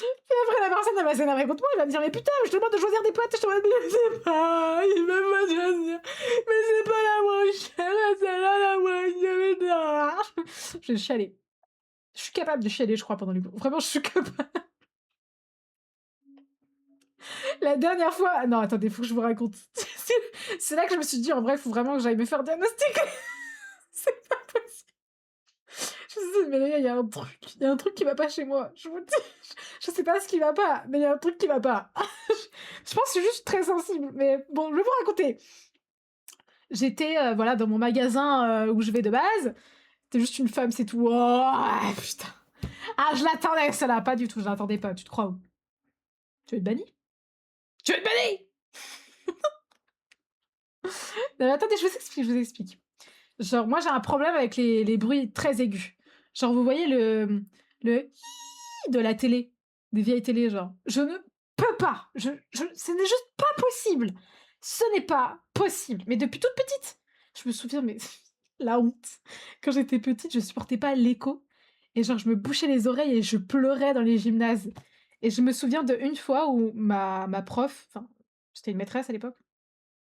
Speaker 1: Et après, la personne, elle va s'énerver contre moi. Elle va me dire, mais putain, je te demande de choisir des pâtes. Je te demande, mais je sais pas. Il va me choisir. Mais c'est pas la moins chère, c'est la moins chère. Je vais chialer. Je suis capable de chialer, je crois, pendant les cours. Vraiment, je suis capable. La dernière fois... Non, attendez, faut que je vous raconte. C'est là que je me suis dit, en vrai, il faut vraiment que j'aille me faire diagnostiquer. C'est pas possible. Je me suis dit, mais les gars, il y a un truc qui va pas chez moi. Je vous le dis. Je sais pas ce qui va pas, mais il y a un truc qui va pas. Je pense que je suis juste très sensible. Mais bon, je vais vous raconter. J'étais, voilà, dans mon magasin où je vais de base. C'était juste une femme, c'est tout. Oh, putain. Ah, je l'attendais, celle-là. Pas du tout, je l'attendais pas. Tu te crois où? Tu veux être banni? Tu veux être banni? Non, mais attendez, je vous explique. Genre, moi, j'ai un problème avec les bruits très aigus. Genre, vous voyez le de la télé, des vieilles télés, genre. Je ne peux pas. Ce n'est juste pas possible. Ce n'est pas possible. Mais depuis toute petite, je me souviens, mais la honte. Quand j'étais petite, je supportais pas l'écho. Et genre, je me bouchais les oreilles et je pleurais dans les gymnases. Et je me souviens d'une fois où ma prof, enfin, c'était une maîtresse à l'époque.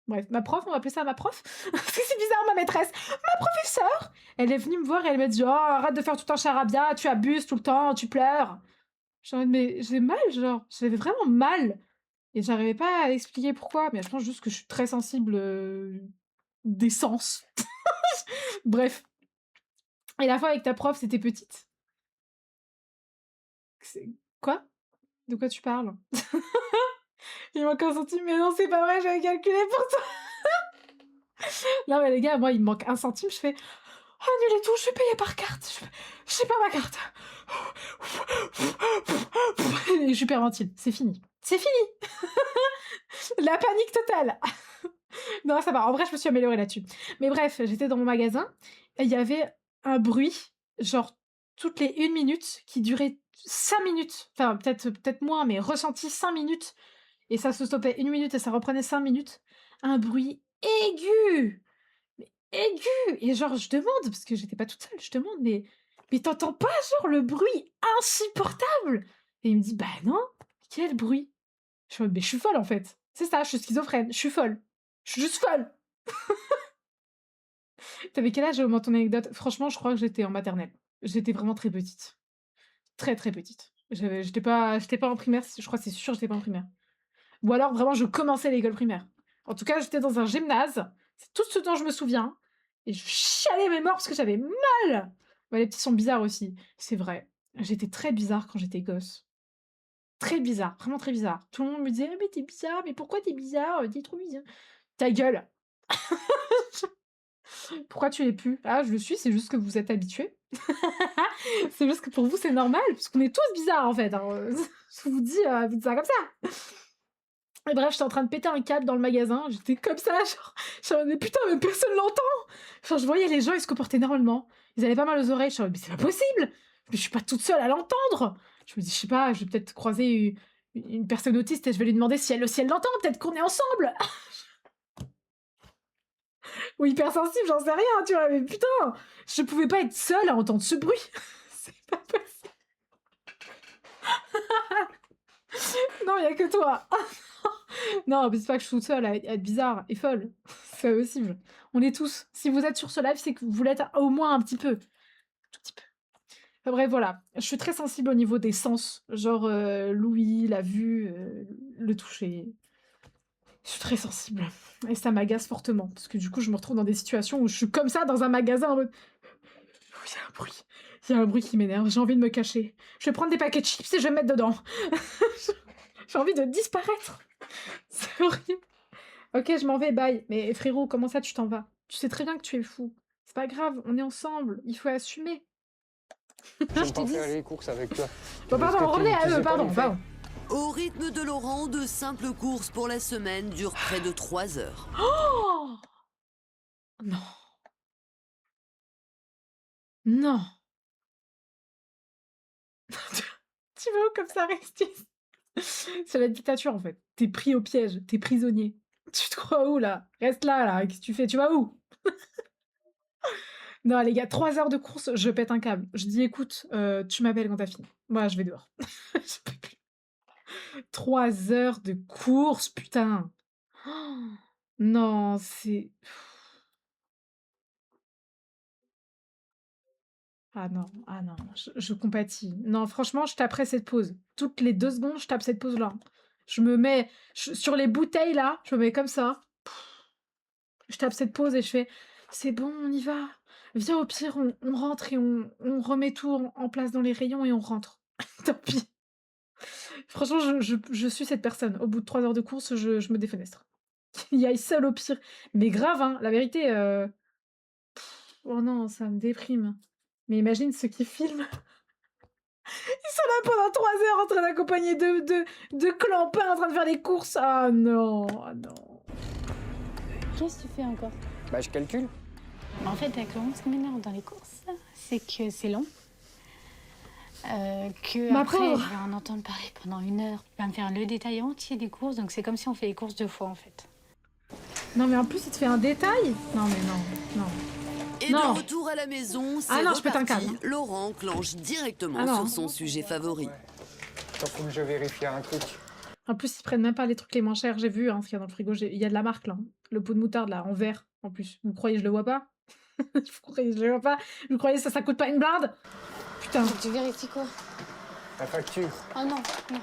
Speaker 1: Bref, ma prof, on va appeler ça ma prof. Parce que c'est bizarre, ma maîtresse. Ma professeure, elle est venue me voir et elle m'a dit, oh, arrête de faire tout un charabia, tu abuses tout le temps, tu pleures. Genre, mais j'ai mal, genre, j'avais vraiment mal. Et j'arrivais pas à expliquer pourquoi, mais je pense juste que je suis très sensible des sens. Bref. Et la fois avec ta prof, c'était petite. Quoi? De quoi tu parles? Il manque un centime, mais non, c'est pas vrai, j'avais calculé pour toi. Non, mais les gars, moi, il me manque un centime, je fais annulez tout, je vais payer par carte. Je sais pas ma carte. Et j'hyperventile, c'est fini. C'est fini. La panique totale. Non, ça va, en vrai, je me suis améliorée là-dessus. Mais bref, j'étais dans mon magasin et il y avait un bruit, genre toutes les 1 minute, qui durait 5 minutes. Enfin, peut-être moins, mais ressenti 5 minutes. Et ça se stoppait 1 minute et ça reprenait 5 minutes. Un bruit aigu. Mais aigu. Et genre, je demande, parce que j'étais pas toute seule, je demande, mais t'entends pas, genre, le bruit insupportable? Et il me dit, bah non, quel bruit? Je suis en mode, mais je suis folle, en fait. C'est ça, je suis schizophrène, je suis folle. Je suis juste folle. T'avais quel âge au moment de ton anecdote? Franchement, je crois que j'étais en maternelle. J'étais vraiment très petite. Très, très petite. J'étais pas en primaire, je crois, c'est sûr, j'étais pas en primaire. Ou alors, vraiment, je commençais l'école primaire. En tout cas, j'étais dans un gymnase. C'est tout ce dont je me souviens. Et je chialais mes morts parce que j'avais mal. Ouais, les petits sont bizarres aussi. C'est vrai. J'étais très bizarre quand j'étais gosse. Très bizarre. Vraiment très bizarre. Tout le monde me disait, mais t'es bizarre, mais pourquoi t'es bizarre? T'es trop bizarre. Ta gueule. Pourquoi tu l'es plus? Ah, je le suis, c'est juste que vous êtes habitués. C'est juste que pour vous, c'est normal, parce qu'on est tous bizarres, en fait. Hein. Je vous dis ça comme ça. Et bref, j'étais en train de péter un câble dans le magasin. J'étais comme ça, genre, mais putain, mais personne l'entend. Genre, je voyais les gens, ils se comportaient normalement. Ils avaient pas mal aux oreilles. Je suis mais c'est pas possible. Mais je suis pas toute seule à l'entendre. Je me dis, je sais pas, je vais peut-être croiser une personne autiste et je vais lui demander si elle l'entend. Peut-être qu'on est ensemble. Ou hypersensible, j'en sais rien, tu vois. Mais putain, je pouvais pas être seule à entendre ce bruit. C'est pas possible. Non, il y a que toi. Non, mais c'est pas que je suis toute seule à être bizarre et folle. C'est pas possible. On est tous. Si vous êtes sur ce live, c'est que vous l'êtes au moins un petit peu. Tout petit peu. Enfin, bref, voilà. Je suis très sensible au niveau des sens. Genre l'ouïe, la vue, le toucher. Je suis très sensible. Et ça m'agace fortement. Parce que du coup, je me retrouve dans des situations où je suis comme ça dans un magasin en mode... Il y a un bruit. Il y a un bruit qui m'énerve. J'ai envie de me cacher. Je vais prendre des paquets de chips et je vais me mettre dedans. J'ai envie de disparaître. C'est horrible. Ok, je m'en vais, bye. Mais frérot, comment ça tu t'en vas? Tu sais très bien que tu es fou. C'est pas grave, on est ensemble, il faut assumer.
Speaker 3: J'aime pas faire les courses avec toi.
Speaker 1: Bon, pardon, revenez à eux, pardon,
Speaker 3: pardon.
Speaker 1: pardon.
Speaker 4: Au rythme de Laurent, de simples courses pour la semaine durent près de 3 heures.
Speaker 1: Oh non. Non. Tu vas où comme ça, Restis? C'est la dictature, en fait. T'es pris au piège, t'es prisonnier. Tu te crois où, là? Reste là, là. Qu'est-ce que tu fais? Tu vas où? Non, les gars, 3 heures de course, je pète un câble. Je dis, écoute, tu m'appelles quand t'as fini. Moi, je vais dehors. Je peux plus. 3 heures de course, putain. Oh, non, c'est... ah non, je compatis. Non, franchement, je taperai cette pause. Toutes les 2 secondes, je tape cette pause-là. Je me mets sur les bouteilles, là, je me mets comme ça. Je tape cette pause et je fais, c'est bon, on y va. Viens, au pire, on rentre et on remet tout en place dans les rayons et on rentre. Tant pis. Franchement, je suis cette personne. Au bout de 3 heures de course, je me défenestre. Il y aille seul au pire. Mais grave, hein, la vérité. Oh non, ça me déprime. Mais imagine ceux qui filment. Ils sont là pendant 3 heures en train d'accompagner deux clampins en train de faire les courses. Ah non, ah non.
Speaker 2: Qu'est-ce que tu fais encore?
Speaker 3: Bah, je calcule.
Speaker 2: En fait, avec Laurent, ce qui m'énerve dans les courses, c'est que c'est long. Que
Speaker 1: Ma
Speaker 2: après,
Speaker 1: pauvre.
Speaker 2: je vais en entendre parler pendant 1 heure. Il va me faire le détail entier des courses, donc c'est comme si on fait les courses 2 fois en fait.
Speaker 1: Non, mais en plus, il te fait un détail. Non, mais non, non.
Speaker 4: Et
Speaker 1: Non.
Speaker 4: de retour à la maison, c'est
Speaker 1: Ah non, je pète un
Speaker 4: reparti.
Speaker 1: câble.
Speaker 4: Laurent clenche directement
Speaker 1: Ah non.
Speaker 4: sur son sujet favori.
Speaker 3: Attends, faut que je vérifie un truc.
Speaker 1: En plus, ils prennent même pas les trucs les moins chers. J'ai vu hein, ce qu'il y a dans le frigo. Il y a de la marque, là. Le pot de moutarde, là, en verre, en plus. Vous croyez que je le vois pas? Vous croyez que je le vois pas? Vous croyez que ça coûte pas une blinde? Putain.
Speaker 2: Tu vérifies quoi?
Speaker 3: La facture.
Speaker 2: Oh non, non, non.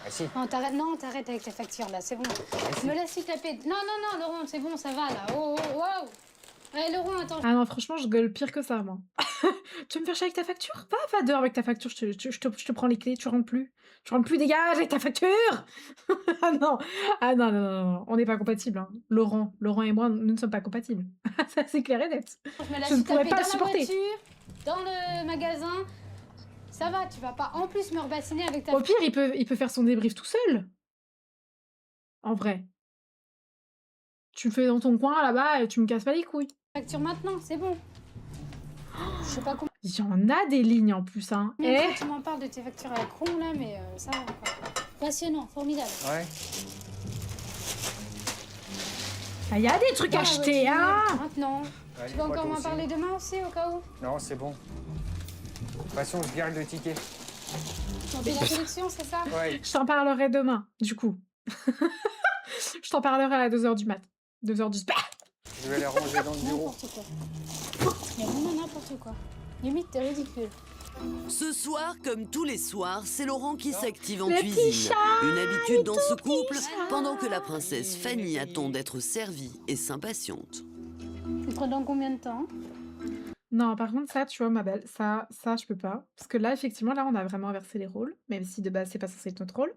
Speaker 3: Ah si.
Speaker 2: Non, t'arrêtes avec ta facture là, c'est bon. Me laisse taper. Non, Laurent, c'est bon, ça va là. Oh, wow. Ouais, Laurent, attends.
Speaker 1: Ah non, franchement, je gueule pire que ça, moi. Tu veux me faire chier avec ta facture? Va dehors avec ta facture, je te prends les clés, tu rentres plus. Tu rentres plus, dégage avec ta facture. Ah non, ah non, non, non, non, on n'est pas compatibles. Hein. Laurent et moi, nous ne sommes pas compatibles. Ça, c'est clair et net.
Speaker 2: Je me laisse
Speaker 1: Je ne pourrais
Speaker 2: taper
Speaker 1: pas le
Speaker 2: dans la
Speaker 1: supporter.
Speaker 2: voiture, dans le magasin. Ça va, tu vas pas en plus me rebassiner avec ta
Speaker 1: Au pire, il peut faire son débrief tout seul. En vrai. Tu le fais dans ton coin, là-bas, et tu me casses pas les couilles.
Speaker 2: facture maintenant, c'est bon. Je sais pas comment.
Speaker 1: Il y en a des lignes en plus, hein.
Speaker 2: Combien de
Speaker 1: Eh,
Speaker 2: fois tu m'en parles de tes factures à la con là, mais ça va quoi. Passionnant, formidable.
Speaker 3: Ouais.
Speaker 1: il y a des trucs
Speaker 2: Dans la
Speaker 1: achetés,
Speaker 2: voiture,
Speaker 1: hein.
Speaker 2: Maintenant.
Speaker 3: Ouais,
Speaker 2: Tu vas
Speaker 3: moi,
Speaker 2: encore
Speaker 3: toi
Speaker 2: m'en
Speaker 3: aussi.
Speaker 2: parler demain aussi au cas où?
Speaker 3: Non, c'est bon. De toute façon, je garde le ticket.
Speaker 2: Tu en fais la collection, c'est ça?
Speaker 3: Ouais.
Speaker 1: Je t'en parlerai demain, du coup. Je t'en parlerai à 2h du mat. 2h du spa.
Speaker 3: Je vais les ranger dans le bureau.
Speaker 2: N'importe quoi. Il y a vraiment n'importe quoi. Limite, t'es ridicule.
Speaker 4: Ce soir, comme tous les soirs, c'est Laurent qui s'active en
Speaker 1: Les petits
Speaker 4: cuisine.
Speaker 1: chats,
Speaker 4: Une habitude dans ce couple,
Speaker 2: chats.
Speaker 4: pendant que la princesse Fanny attend d'être servie et s'impatiente.
Speaker 2: Tu prends dans combien de temps?
Speaker 1: Non, par contre, ça, tu vois, ma belle, ça, je peux pas. Parce que là, effectivement, là, on a vraiment inversé les rôles, même si de base, c'est pas censé être notre rôle.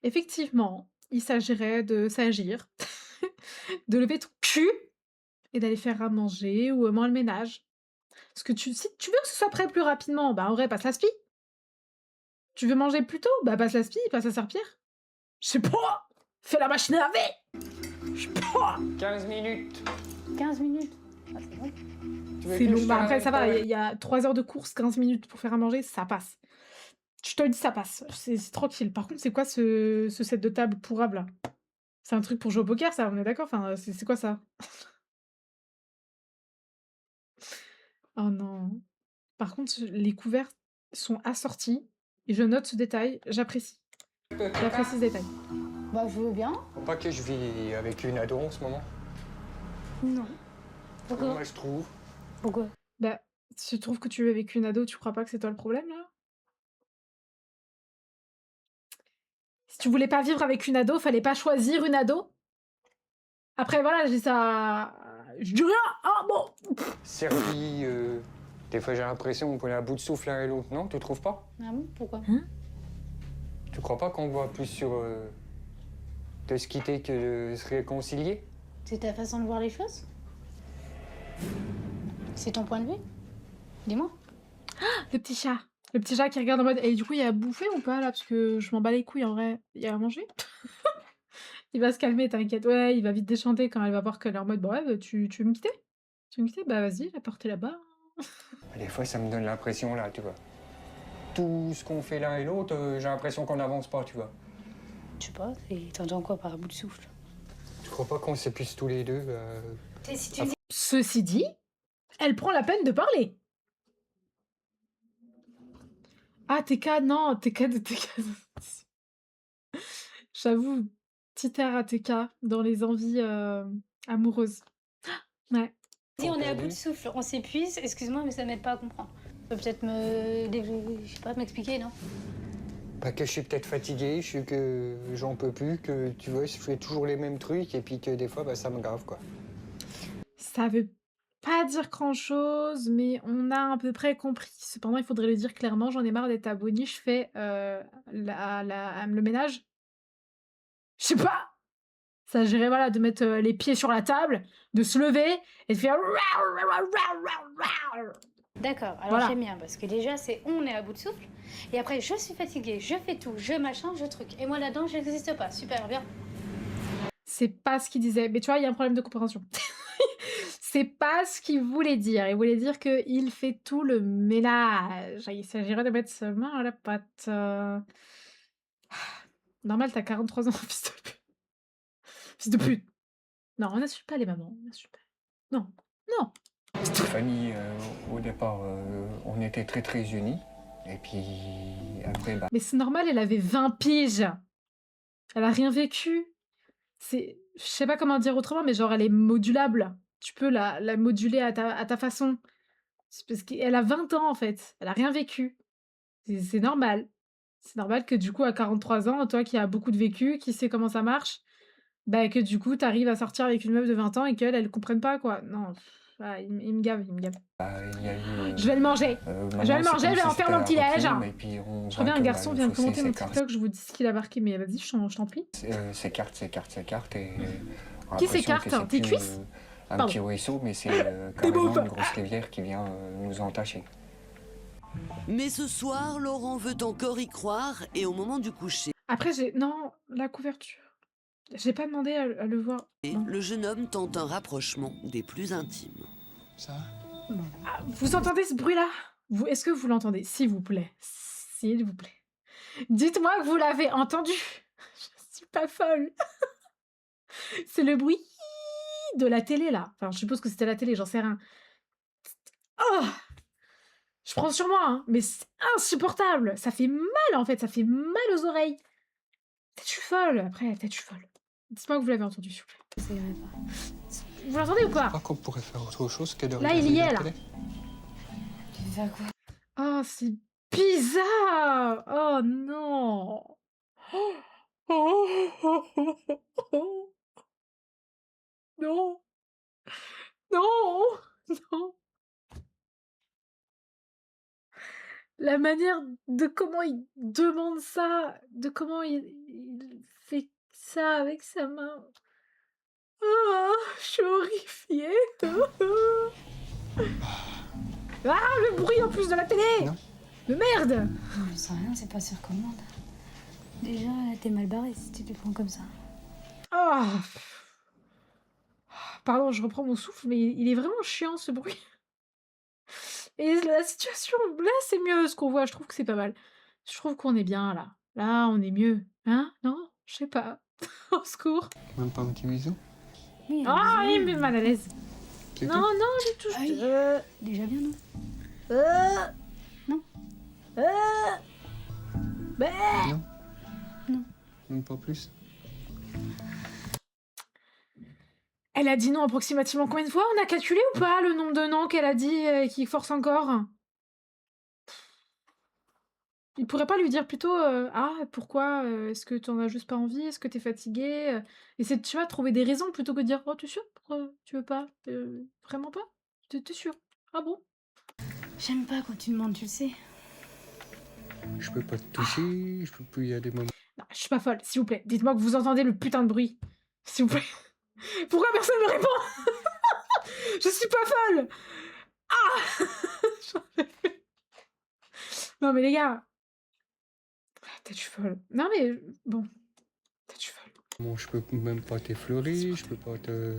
Speaker 1: Effectivement, il s'agirait de s'agir, de lever ton cul et d'aller faire à manger ou moins le ménage. Parce que si tu veux que ce soit prêt plus rapidement, bah en vrai, passe la spie. Tu veux manger plus tôt? Bah passe la spie, passe la serpillère. Je sais pas, fais la machine à laver. Je sais pas.
Speaker 3: 15 minutes.
Speaker 2: 15 minutes. Ah, c'est bon.
Speaker 3: Tu veux
Speaker 1: C'est
Speaker 3: que
Speaker 1: long.
Speaker 3: je
Speaker 1: Bah
Speaker 3: fasse
Speaker 1: après, ça va,
Speaker 3: un-
Speaker 1: il y a 3 heures de course, 15 minutes pour faire à manger, ça passe. Je te le dis, ça passe. C'est tranquille. Par contre, c'est quoi ce set de table pourrable là? C'est un truc pour jouer au poker, ça, on est d'accord? Enfin, c'est quoi ça? Oh non. Par contre, les couverts sont assortis et je note ce détail, j'apprécie. J'apprécie ce détail.
Speaker 2: Bah, je veux bien.
Speaker 3: Faut pas que je vis avec une ado en ce moment.
Speaker 2: Non. Pourquoi?
Speaker 3: Moi, je trouve.
Speaker 2: Pourquoi?
Speaker 1: Bah, tu trouves que tu es avec une ado, tu crois pas que c'est toi le problème là? Si tu voulais pas vivre avec une ado, fallait pas choisir une ado? Après, voilà, je dis ça. Je dis rien! Ah bon!
Speaker 3: Servi, des fois j'ai l'impression qu'on est à bout de souffle l'un et l'autre, non? Tu trouves pas?
Speaker 2: Ah bon? Pourquoi?
Speaker 3: Tu crois pas qu'on voit plus sur De se quitter que de se réconcilier.
Speaker 2: C'est ta façon de voir les choses? C'est ton point de vue? Dis-moi.
Speaker 1: Le petit chat. Le petit chat qui regarde en mode et du coup, il y a à bouffer ou pas là? Parce que je m'en bats les couilles en vrai. Il y a à manger? Il va se calmer, t'inquiète. Ouais, il va vite déchanter quand elle va voir qu'elle est en mode bon, ouais, bah, tu veux me quitter? Tu veux me quitter? Bah vas-y, la porte est là-bas.
Speaker 3: Des fois, ça me donne l'impression, là, tu vois. Tout ce qu'on fait l'un et l'autre, j'ai l'impression qu'on n'avance pas, tu vois.
Speaker 2: Je sais pas, t'entends quoi par bout de souffle?
Speaker 3: Tu crois pas qu'on s'épuise tous les deux
Speaker 2: Si tu me dis
Speaker 1: Ceci dit, elle prend la peine de parler. Ah, TK, non, TK de TK. J'avoue, petit air à TK dans les envies amoureuses. Ouais.
Speaker 2: on est à bout de souffle, on s'épuise, excuse-moi, mais ça m'aide pas à comprendre. Tu peux peut-être je sais pas, m'expliquer, non?
Speaker 3: Pas que je suis peut-être fatigué, je suis que j'en peux plus, que tu vois, je fais toujours les mêmes trucs et puis que des fois, bah, ça me grave, quoi.
Speaker 1: Ça veut pas dire grand-chose, mais on a à peu près compris. Cependant, il faudrait le dire clairement, j'en ai marre d'être à Bonny, je fais le ménage. Je sais pas! Ça gérait, voilà, de mettre les pieds sur la table, de se lever et de faire.
Speaker 2: D'accord, alors
Speaker 1: Voilà.
Speaker 2: j'aime bien, parce que déjà, on est à bout de souffle, et après, je suis fatiguée, je fais tout, je machin, je truc, et moi là-dedans, je n'existe pas. Super, bien.
Speaker 1: C'est pas ce qu'il disait. Mais tu vois, il y a un problème de compréhension. C'est pas ce qu'il voulait dire. Il voulait dire qu'il fait tout le ménage. Il s'agirait de mettre sa main à la pâte. Normal, t'as 43 ans, fils de pute. Fils de pute. Non, on n'insulte pas les mamans. On n'insulte pas. Non. Non.
Speaker 3: Fanny, au départ, on était très très unis. Et puis après, bah,
Speaker 1: Mais c'est normal, elle avait 20 piges. Elle a rien vécu. Je sais pas comment dire autrement, mais genre, elle est modulable. Tu peux la moduler à ta façon. C'est parce qu'elle a 20 ans, en fait. Elle a rien vécu. C'est normal. C'est normal que du coup, à 43 ans, toi qui as beaucoup de vécu, qui sais comment ça marche, bah, que du coup, tu arrives à sortir avec une meuf de 20 ans et qu'elle, elle comprenne pas, quoi. Non, il me gave, il me gave.
Speaker 3: il y a eu...
Speaker 1: Je vais le manger. Je vais le manger, je vais en faire mon petit déj. Je reviens, un garçon vient de commenter mon TikTok, je vous dis ce qu'il a marqué, mais vas-y, je t'en prie.
Speaker 3: S'écarte. Et on a
Speaker 1: Qui
Speaker 3: l'impression
Speaker 1: s'écarte?
Speaker 3: que c'est
Speaker 1: Tes
Speaker 3: plus,
Speaker 1: cuisses?
Speaker 3: un
Speaker 1: Pardon.
Speaker 3: petit ruisseau, mais c'est carrément une grosse rivière qui vient nous entacher.
Speaker 4: Mais ce soir, Laurent veut encore y croire et au moment du coucher,
Speaker 1: Après, non, la couverture. J'ai pas demandé à le voir. Non.
Speaker 4: le jeune homme tente un rapprochement des plus intimes.
Speaker 3: Ça?
Speaker 1: Ah, vous entendez ce bruit-là? Est-ce que vous l'entendez? S'il vous plaît. S'il vous plaît. Dites-moi que vous l'avez entendu. Je suis pas folle. C'est le bruit de la télé, là. Enfin, je suppose que c'était la télé, j'en sais rien. Oh, je prends sur moi, hein, mais c'est insupportable. Ça fait mal, en fait. Ça fait mal aux oreilles. Peut-être je suis folle. Après, peut-être je suis folle. Dites-moi que vous l'avez entendu, s'il vous plaît.
Speaker 2: C'est vrai pas.
Speaker 1: Vous l'entendez ou
Speaker 3: Je
Speaker 1: pas?
Speaker 3: crois qu'on pourrait faire autre chose que de
Speaker 1: Là,
Speaker 3: regarder
Speaker 1: il y est,
Speaker 3: la
Speaker 1: là.
Speaker 3: télé.
Speaker 2: Tu veux faire quoi?
Speaker 1: Oh, c'est bizarre. Oh non. Oh. Non. Non. Non. La manière de comment il demande ça, de comment il fait ça avec sa main. Ah, je suis horrifiée. Ah, le bruit en plus de la télé.
Speaker 3: Non.
Speaker 1: De merde.
Speaker 2: Non, je sais rien, c'est pas sur commande. Déjà, t'es mal barré si tu te prends comme ça.
Speaker 1: Ah. Pardon, je reprends mon souffle, mais il est vraiment chiant ce bruit. Et la situation, là, c'est mieux ce qu'on voit. Je trouve que c'est pas mal. Je trouve qu'on est bien là. Là, on est mieux. Hein? Non? Je sais pas. Au secours.
Speaker 3: Même pas un petit bisou?
Speaker 2: Oui,
Speaker 1: Ah,
Speaker 2: oui,
Speaker 1: il me met mal à l'aise.
Speaker 3: C'est
Speaker 1: Non,
Speaker 3: tout?
Speaker 1: non, du tout.
Speaker 2: Aïe. Déjà bien, non? Non.
Speaker 1: Bah.
Speaker 3: Non?
Speaker 2: Non.
Speaker 3: Même pas plus?
Speaker 1: Elle a dit non approximativement combien de fois? On a calculé ou pas le nombre de noms qu'elle a dit et qui force encore? Il pourrait pas lui dire plutôt ah, pourquoi? Est-ce que t'en as juste pas envie? Est-ce que t'es fatigué? Essayer de, tu vois, trouver des raisons plutôt que de dire oh, t'es sûr? Pourquoi tu veux pas? Vraiment pas? T'es sûr? Ah bon?
Speaker 2: J'aime pas quand tu demandes, tu le sais.
Speaker 3: Je peux pas te toucher, je peux plus y aller moments.
Speaker 1: Non, Je suis pas folle, s'il vous plaît. Dites-moi que vous entendez le putain de bruit. S'il vous plaît. Pourquoi personne me répond? Je suis pas folle. Ah. J'en peux plus. Non mais les gars. Peut-être je suis folle. Non mais bon. Peut-être je suis folle.
Speaker 3: Bon, je peux même pas t'effleurer, je peux pas te...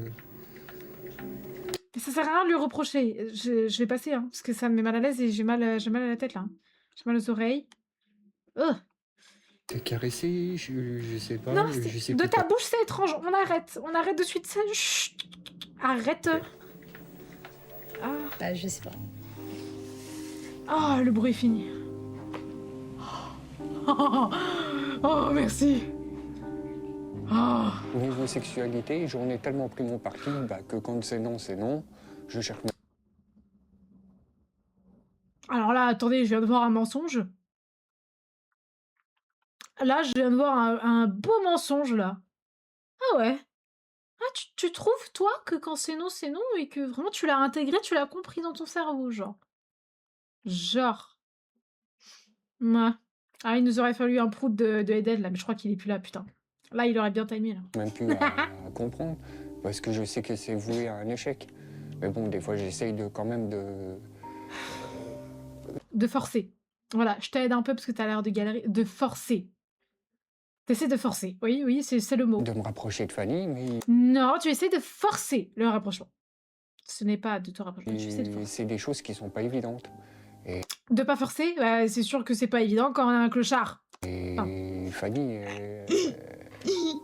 Speaker 1: Mais ça sert à rien de lui reprocher. Je vais passer, hein, parce que ça me met mal à l'aise et j'ai mal à la tête là. J'ai mal aux oreilles. Ugh.
Speaker 3: Te caresser, je sais pas,
Speaker 1: Non,
Speaker 3: je sais
Speaker 1: de
Speaker 3: plus
Speaker 1: ta
Speaker 3: quoi.
Speaker 1: bouche, c'est étrange. On arrête de suite. Chut. Arrête. Ah.
Speaker 2: Bah, je sais pas.
Speaker 1: Oh, le bruit est fini. Oh, merci. Oh.
Speaker 3: Niveau sexualité, j'en ai tellement pris mon parti que quand c'est non, je cherche même.
Speaker 1: Alors là, attendez, je viens de voir un mensonge. Là, je viens de voir un beau mensonge, là. Ah ouais. Ah, tu trouves, toi, que quand c'est non, et que vraiment tu l'as intégré, tu l'as compris dans ton cerveau, genre. Genre. Ouais. Ah, il nous aurait fallu un prout de Eden, là, mais je crois qu'il est plus là, putain. Là, il aurait bien timé, là.
Speaker 3: Même plus à comprendre, parce que je sais que c'est voué à un échec. Mais bon, des fois, j'essaye quand même de...
Speaker 1: De forcer. Voilà, je t'aide un peu parce que t'as l'air de galérer. De forcer. T'essaies de forcer. Oui, c'est le mot.
Speaker 3: de me rapprocher de Fanny, mais
Speaker 1: Non, tu essaies de forcer le rapprochement. Ce n'est pas de te rapprocher, tu essaies de forcer.
Speaker 3: c'est des choses qui sont pas évidentes.
Speaker 1: De pas forcer, bah, c'est sûr que c'est pas évident quand on a un clochard.
Speaker 3: Et Fanny,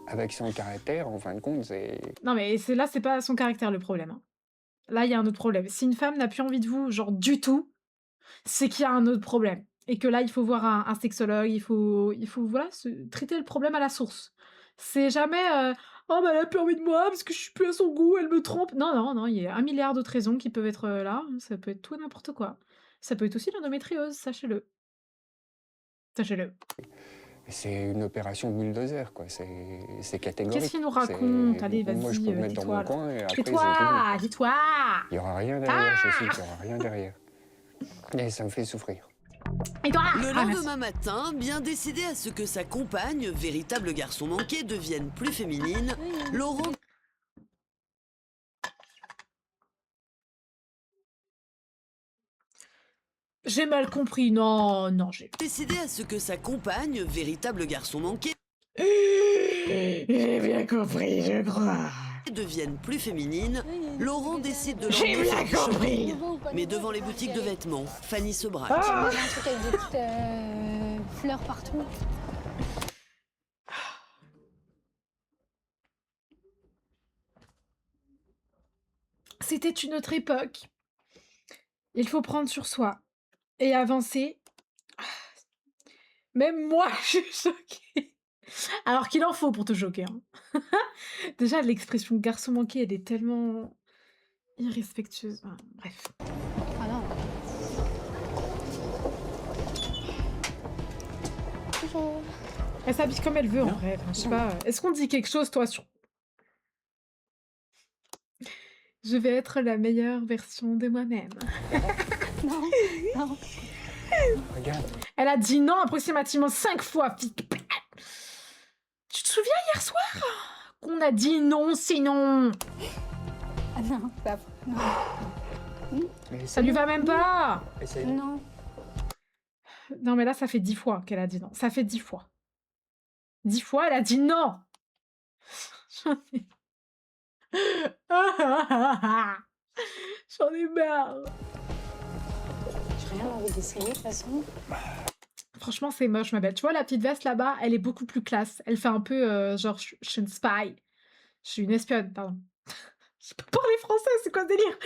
Speaker 3: avec son caractère, en fin de compte, c'est...
Speaker 1: Non, mais là, c'est pas son caractère le problème, hein. Là, il y a un autre problème. Si une femme n'a plus envie de vous, genre du tout, c'est qu'il y a un autre problème. Et que là, il faut voir un sexologue, il faut voilà, traiter le problème à la source. C'est jamais oh, bah, elle a plus envie de moi parce que je suis plus à son goût, elle me trompe. Non, il y a 1 milliard d'autres raisons qui peuvent être là. Ça peut être tout et n'importe quoi. Ça peut être aussi l'endométriose, sachez-le. Sachez-le.
Speaker 3: C'est une opération bulldozer, quoi. C'est catégorique.
Speaker 1: Qu'est-ce qu'il nous raconte?
Speaker 3: C'est-
Speaker 1: Allez,
Speaker 3: Moi, je peux
Speaker 1: vas-y,
Speaker 3: me mettre dans
Speaker 1: dis-toi.
Speaker 3: mon coin et après, c'est
Speaker 1: Tais-toi,
Speaker 3: fini.
Speaker 1: dis-toi.
Speaker 3: Il n'y aura rien derrière, je sais qu'il n'y aura rien derrière. Et ça me fait souffrir.
Speaker 1: Et toi?
Speaker 4: Le
Speaker 1: Ah, merci.
Speaker 4: lendemain matin, bien décidé à ce que sa compagne, véritable garçon manqué, devienne plus féminine, Laurent
Speaker 1: J'ai mal compris. Non, j'ai...
Speaker 4: décidé à ce que sa compagne, véritable garçon manqué,
Speaker 1: J'ai bien compris, je crois.
Speaker 4: devienne plus féminine, Laurent décide de
Speaker 1: J'ai
Speaker 4: l'emmener
Speaker 1: bien
Speaker 4: faire du shopping.
Speaker 1: compris.
Speaker 4: Mais devant les boutiques de vêtements, Fanny se braque.
Speaker 1: Ah.
Speaker 2: J'ai un truc avec des petites fleurs partout.
Speaker 1: C'était une autre époque. Il faut prendre sur soi et avancer. Même moi, je suis choquée. Alors qu'il en faut pour te choquer, hein. Déjà, l'expression garçon manqué, elle est tellement irrespectueuse. Ah, bref.
Speaker 2: Ah non. Bonjour.
Speaker 1: Elle s'habille comme elle veut, en vrai. Enfin, je sais pas. Est-ce qu'on dit quelque chose, toi, sur... Je vais être la meilleure version de moi-même.
Speaker 2: Non, non.
Speaker 3: Regarde,
Speaker 1: Elle a dit non approximativement 5 fois. Tu te souviens hier soir qu'on a dit non, sinon
Speaker 2: Ah non, bah, non.
Speaker 3: mais
Speaker 1: ça lui va même pas.
Speaker 3: essaye.
Speaker 2: Non.
Speaker 1: Non mais là ça fait 10 fois qu'elle a dit non. Ça fait 10 fois. 10 fois elle a dit non. J'en ai... J'en ai marre.
Speaker 2: J'ai rien envie d'essayer de toute façon.
Speaker 1: Franchement c'est moche ma belle. Tu vois la petite veste là-bas, elle est beaucoup plus classe. Elle fait un peu genre je suis une spy. Je suis une espionne, pardon. Je peux parler français, c'est quoi ce délire?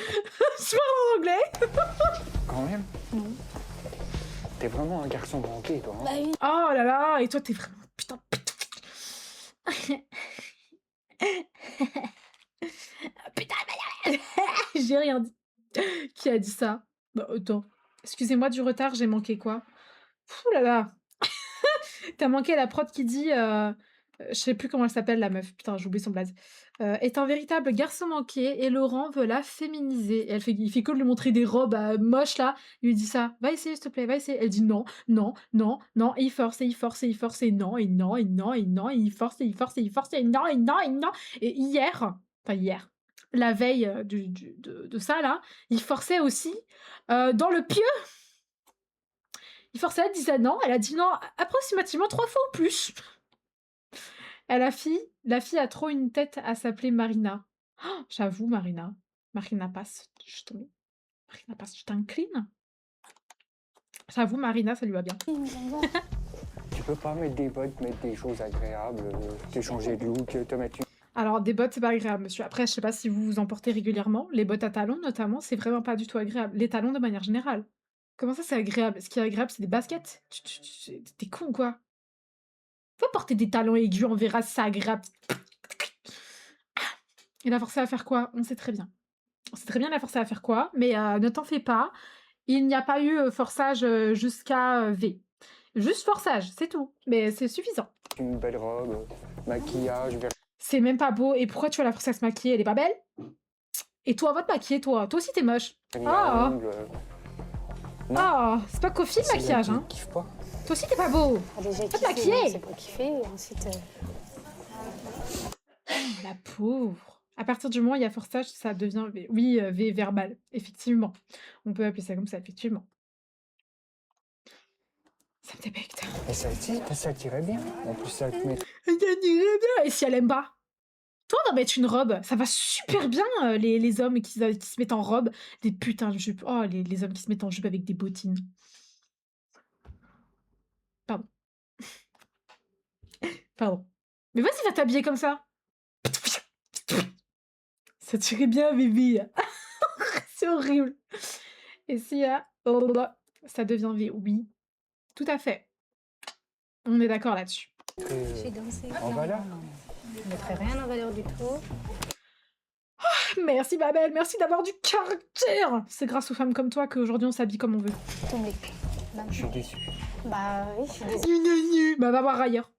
Speaker 1: Je parle en anglais.
Speaker 3: Quand même,
Speaker 2: Non.
Speaker 3: t'es vraiment un garçon manqué, toi. Hein.
Speaker 2: Bah oui.
Speaker 1: Oh là là, et toi t'es vraiment... Putain. Putain, j'ai rien dit. Qui a dit ça? Bah attends. Excusez-moi du retard, j'ai manqué quoi? Ouh là là. T'as manqué la prod qui dit je sais plus comment elle s'appelle la meuf, putain, j'ai oublié son blaze, est un véritable garçon manqué et Laurent veut la féminiser. Et il fait que lui montrer des robes moches là. Il lui dit ça, va essayer s'il te plaît, va essayer. Elle dit non, non, non, non, et il force, et il force, et il force, et non, et non, et non, et non, et il force, et il force, et il force, et non, et non, et non. Et hier, la veille de ça là, il forçait aussi dans le pieu. Il forçait, elle disait non, elle a dit non approximativement 3 fois ou plus. La fille a trop une tête à s'appeler Marina. Oh, j'avoue, Marina. Marina passe, Marina passe, je t'incline. J'avoue, Marina, ça lui va bien.
Speaker 3: Tu peux pas mettre des bottes, mettre des choses agréables, te changer de look, te mettre une...
Speaker 1: Alors, des bottes, c'est pas agréable, monsieur. Après, je sais pas si vous vous en portez régulièrement. Les bottes à talons, notamment, c'est vraiment pas du tout agréable. Les talons, de manière générale. Comment ça, c'est agréable? Ce qui est agréable, c'est des baskets. T'es con, quoi. Faut porter des talons aigus, on verra si c'est agréable. Il a forcé à faire quoi? On sait très bien. On sait très bien, il a forcé à faire quoi, mais ne t'en fais pas. Il n'y a pas eu forçage jusqu'à V. Juste forçage, c'est tout. Mais c'est suffisant.
Speaker 3: Une belle robe, maquillage,
Speaker 1: C'est même pas beau. Et pourquoi tu vas la forcer à se maquiller? Elle est pas belle? Et toi, va te maquiller, toi. Toi aussi, t'es moche. Ah,
Speaker 3: non.
Speaker 1: ah, c'est pas Kofi le maquillage, hein.
Speaker 3: Kiffe pas.
Speaker 1: Toi aussi, t'es pas beau.
Speaker 2: Déjà
Speaker 1: Va te maquiller.
Speaker 2: c'est pour kiffer, et ensuite...
Speaker 1: Oh, la pauvre. À partir du moment où il y a forçage, ça devient V. Oui, V verbal, effectivement. On peut appeler ça comme ça, effectivement. Ça me débecte.
Speaker 3: Et ça tirait bien. En plus, ça te met...
Speaker 1: Et si elle aime pas? Toi, on va mettre une robe. Ça va super bien, les hommes qui se mettent en robe. Des putains de jupes. Oh, les hommes qui se mettent en jupe avec des bottines. Pardon. Pardon. Mais vas-y, va t'habiller comme ça. Ça tirait bien, bébé. C'est horrible. Et si ça devient V, oui. Tout à fait. On est d'accord là-dessus.
Speaker 2: J'ai dansé.
Speaker 3: En valeur.
Speaker 2: Je ne mettrai rien en valeur du tout.
Speaker 1: Merci, ma belle. Merci d'avoir du caractère. C'est grâce aux femmes comme toi qu'aujourd'hui on s'habille comme on veut.
Speaker 2: Tombé.
Speaker 3: Je suis déçu.
Speaker 2: Bah oui, je suis désolée.
Speaker 1: Bah, va voir ailleurs.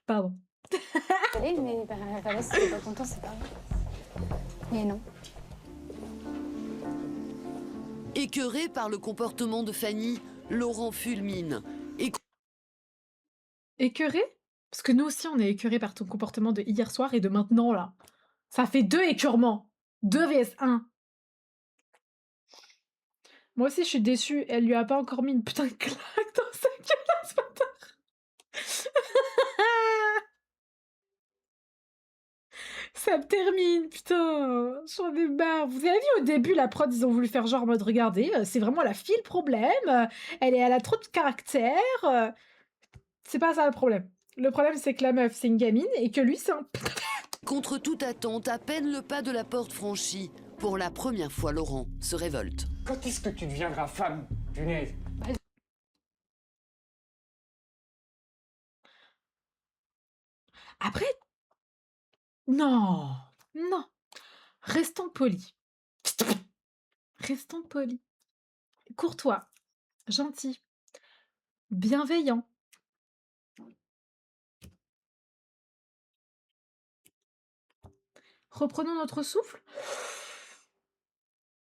Speaker 1: Pardon.
Speaker 2: Mais bah, voilà, si t'es pas content, c'est pas grave. Mais non.
Speaker 4: Écœuré par le comportement de Fanny, Laurent fulmine.
Speaker 1: Écœuré? Parce que nous aussi, on est écœuré par ton comportement de hier soir et de maintenant, là. Ça fait 2 écœurements. 2 vs 1. Moi aussi, je suis déçue. Elle lui a pas encore mis une putain de claque dans sa gueule, ce bâtard. Ça me termine, putain. J'en ai marre. Vous avez vu au début, la prod, ils ont voulu faire genre en mode, regardez, c'est vraiment la fille le problème. Elle a trop de caractère. C'est pas ça le problème. Le problème, c'est que la meuf, c'est une gamine et que lui, c'est un...
Speaker 4: Contre toute attente, à peine le pas de la porte franchi, pour la première fois, Laurent se révolte.
Speaker 3: Quand est-ce que tu deviendras femme, punaise?
Speaker 1: Après... Non. Non. Restons polis. Restons polis. Courtois. Gentil. Bienveillant. Reprenons notre souffle.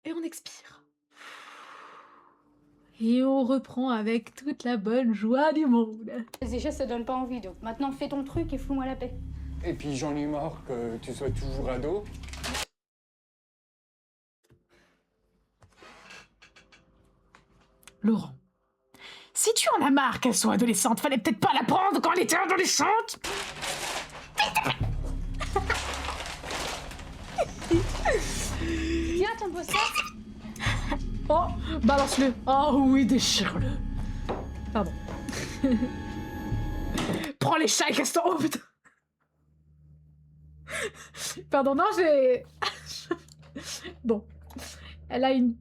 Speaker 1: Et on expire. Et on reprend avec toute la bonne joie du monde.
Speaker 5: Déjà, ça donne pas envie, donc maintenant fais ton truc et fous-moi la paix.
Speaker 3: Et puis j'en ai marre que tu sois toujours ado.
Speaker 1: Laurent, si tu en as marre qu'elle soit adolescente, fallait peut-être pas la prendre quand elle était adolescente.
Speaker 5: Tiens, ton poster.
Speaker 1: Oh, balance-le. Oh oui, déchire-le. Pardon. Prends les chats et casse-toi. Oh putain. Pardon, non, j'ai... Bon. Elle a une...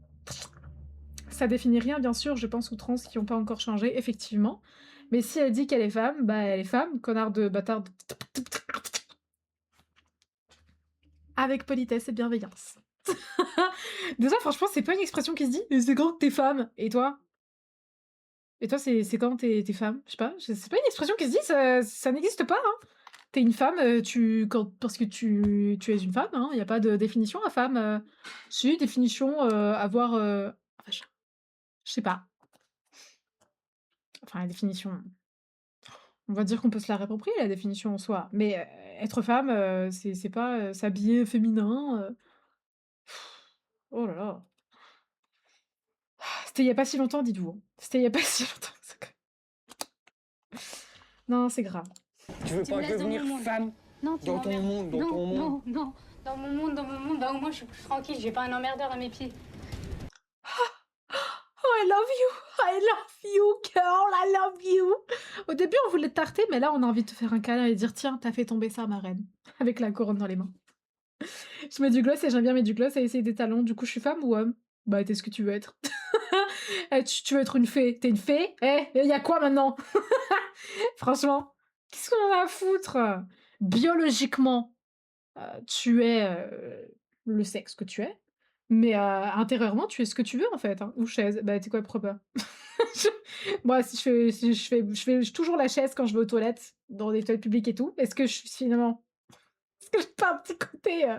Speaker 1: Ça définit rien, bien sûr, je pense aux trans qui n'ont pas encore changé, effectivement. Mais si elle dit qu'elle est femme, bah elle est femme, connard de bâtard. Avec politesse et bienveillance. Déjà, franchement, c'est pas une expression qui se dit « Mais c'est quand que t'es femme ?» Et toi? Et toi, c'est quand t'es femme? Je sais pas, c'est pas une expression qui se dit, ça n'existe pas, hein. Tu une femme, parce que tu es une femme, hein, il y a pas de définition à femme, si, définition, avoir, enfin, je sais pas. Enfin, la définition, on va dire qu'on peut se la réapproprier, la définition en soi, mais être femme, c'est pas, s'habiller féminin, oh là là. C'était il y a pas si longtemps, dites-vous, hein. C'était il y a pas si longtemps que ça. Non, c'est grave.
Speaker 3: Tu veux
Speaker 5: Tu me
Speaker 3: pas
Speaker 5: laisses dans
Speaker 3: devenir
Speaker 5: mon monde.
Speaker 3: femme
Speaker 5: Non, tu
Speaker 3: dans ton
Speaker 5: m'emmerdes.
Speaker 3: monde, dans
Speaker 5: Non,
Speaker 3: ton monde.
Speaker 5: non, non. Dans mon monde, bah au moins je suis plus tranquille, j'ai pas un emmerdeur à mes pieds.
Speaker 1: Oh, I love you, girl, I love you. Au début, on voulait te tarter, mais là, on a envie de te faire un câlin et dire tiens, t'as fait tomber ça, ma reine, avec la couronne dans les mains. Je mets du gloss et j'aime bien mettre du gloss et essayer des talons. Du coup, je suis femme ou homme? Bah, t'es ce que tu veux être. Tu veux être une fée? T'es une fée? Y a quoi maintenant? Franchement, qu'est-ce qu'on en a à foutre? Biologiquement, tu es le sexe que tu es, mais intérieurement, tu es ce que tu veux en fait. Hein. Ou chaise. Bah, t'es quoi, pourquoi pas? Moi, je fais toujours la chaise quand je vais aux toilettes, dans des toilettes publiques et tout. Est-ce que je suis finalement. Est-ce que j'ai pas un petit côté.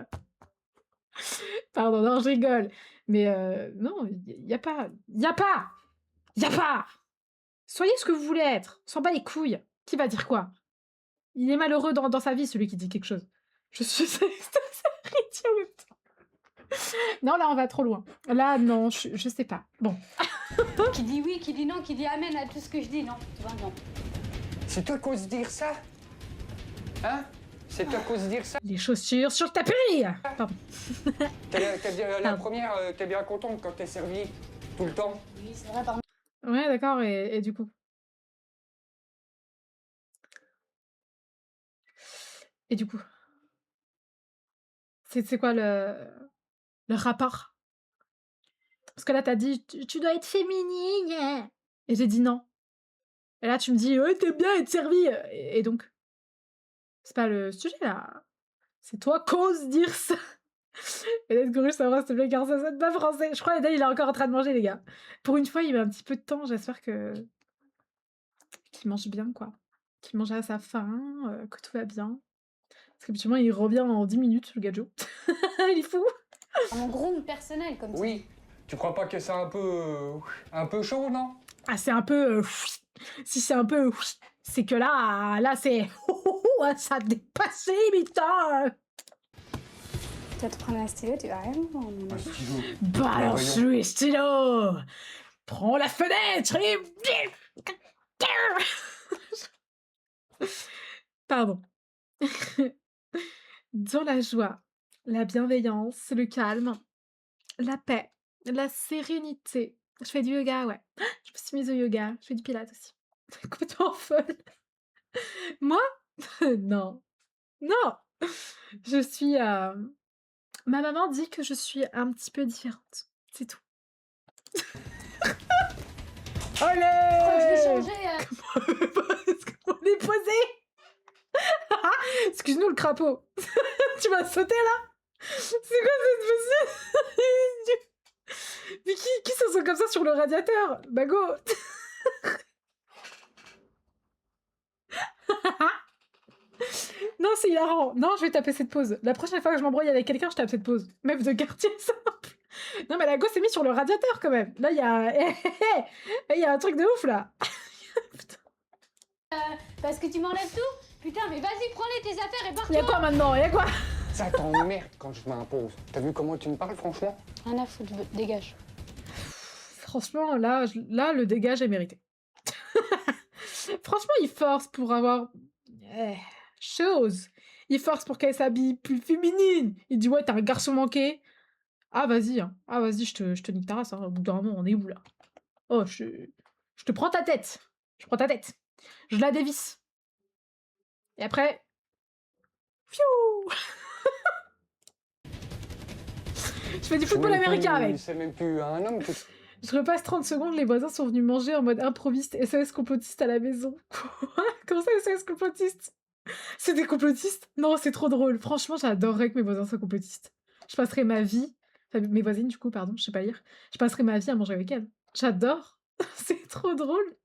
Speaker 1: Pardon, non, je rigole. Mais non, y a pas. Y a pas! Y a pas! Soyez ce que vous voulez être. S'en bat les couilles. Qui va dire quoi? Il est malheureux dans sa vie, celui qui dit quelque chose. Je suis. C'est ridicule en même temps. Non, là, on va trop loin. Là, non, je sais pas. Bon.
Speaker 5: Qui dit oui, qui dit non, qui dit amen à tout ce que je dis, non. Tu vois, non.
Speaker 3: C'est toi qui oses dire ça? Hein? C'est toi qui oses dire ça?
Speaker 1: Les chaussures sur le tapis! Pardon.
Speaker 3: T'es bien, la
Speaker 1: Pardon.
Speaker 3: première, t'es bien contente quand t'es servie tout le temps.
Speaker 5: Oui, c'est vrai, pardon.
Speaker 1: Ouais, d'accord, et du coup? Et du coup? C'est quoi le rapport? Parce que là, t'as dit: Tu dois être féminine. Et j'ai dit: «Non». Et là, tu me dis: «Ouais, tu bien être servie». Et donc? C'est pas le sujet, là. C'est toi qui oses dire ça. Et d'être couru, ça va, s'il te plaît, car ça sonne pas français. Je crois que il est encore en train de manger, les gars. Pour une fois, il met un petit peu de temps. J'espère qu'il mange bien, quoi. Qu'il mange à sa faim, que tout va bien. Parce qu'habituellement, il revient en 10 minutes, le gadjo. Il est fou.
Speaker 5: En groom personnel, comme tu
Speaker 3: Oui. Tu crois pas que c'est un peu chaud, non?
Speaker 1: Ah, c'est un peu. Si c'est un peu. C'est que là, c'est. Ça a dépassé les limites, hein.
Speaker 5: Tu vas te prendre un stylo, tu vas rien.
Speaker 3: Un stylo.
Speaker 1: Balance
Speaker 3: voyons.
Speaker 1: le stylo. Prends la fenêtre et. Pardon. Dans la joie, la bienveillance, le calme, la paix, la sérénité. Je fais du yoga, ouais. Je me suis mise au yoga. Je fais du pilates aussi. Complètement folle. Moi? Non. Non. Je suis. Ma maman dit que je suis un petit peu différente. C'est tout. Olé!
Speaker 5: Je vais changer.
Speaker 1: Est-ce qu'on est posé? Excuse-nous le crapaud. Tu m'as sauté là? C'est quoi cette possible? Mais qui s'assoit comme ça sur le radiateur? Bago. Non, c'est hilarant. Non, je vais taper cette pause. La prochaine fois que je m'embrouille avec quelqu'un, je tape cette pause. Meuf de quartier simple. Non, mais la gosse s'est mise sur le radiateur quand même. Là, il y a. Il y a un truc de ouf là.
Speaker 5: Parce que tu m'enlèves tout. Putain, mais vas-y, prends-les tes affaires et
Speaker 1: Il y
Speaker 5: pars-toi.
Speaker 1: a quoi maintenant? Il y a quoi?
Speaker 3: Ça t'emmerde quand je m'impose. T'as vu comment tu me parles, franchement?
Speaker 5: Rien à foutre, dégage.
Speaker 1: Franchement, là, le dégage est mérité. Franchement, il force pour avoir. Chose. Il force pour qu'elle s'habille plus féminine. Il dit ouais, t'es un garçon manqué. Ah vas-y, hein. Ah vas-y, je te nique ta race. Hein. Au bout d'un moment, on est où là? Oh, je te prends ta tête. Je prends ta tête. Je la dévisse. Et après. Fiou. Je fais du football américain avec.
Speaker 3: C'est même plus un homme.
Speaker 1: Je repasse 30 secondes, les voisins sont venus manger en mode improviste SOS complotiste à la maison. Quoi? Comment ça SOS complotiste? C'est des complotistes? Non, c'est trop drôle. Franchement, j'adorerais que mes voisins soient complotistes. Je passerais ma vie, enfin, mes voisines du coup, pardon, je sais pas lire. Je passerais ma vie à manger avec elles. J'adore. C'est trop drôle.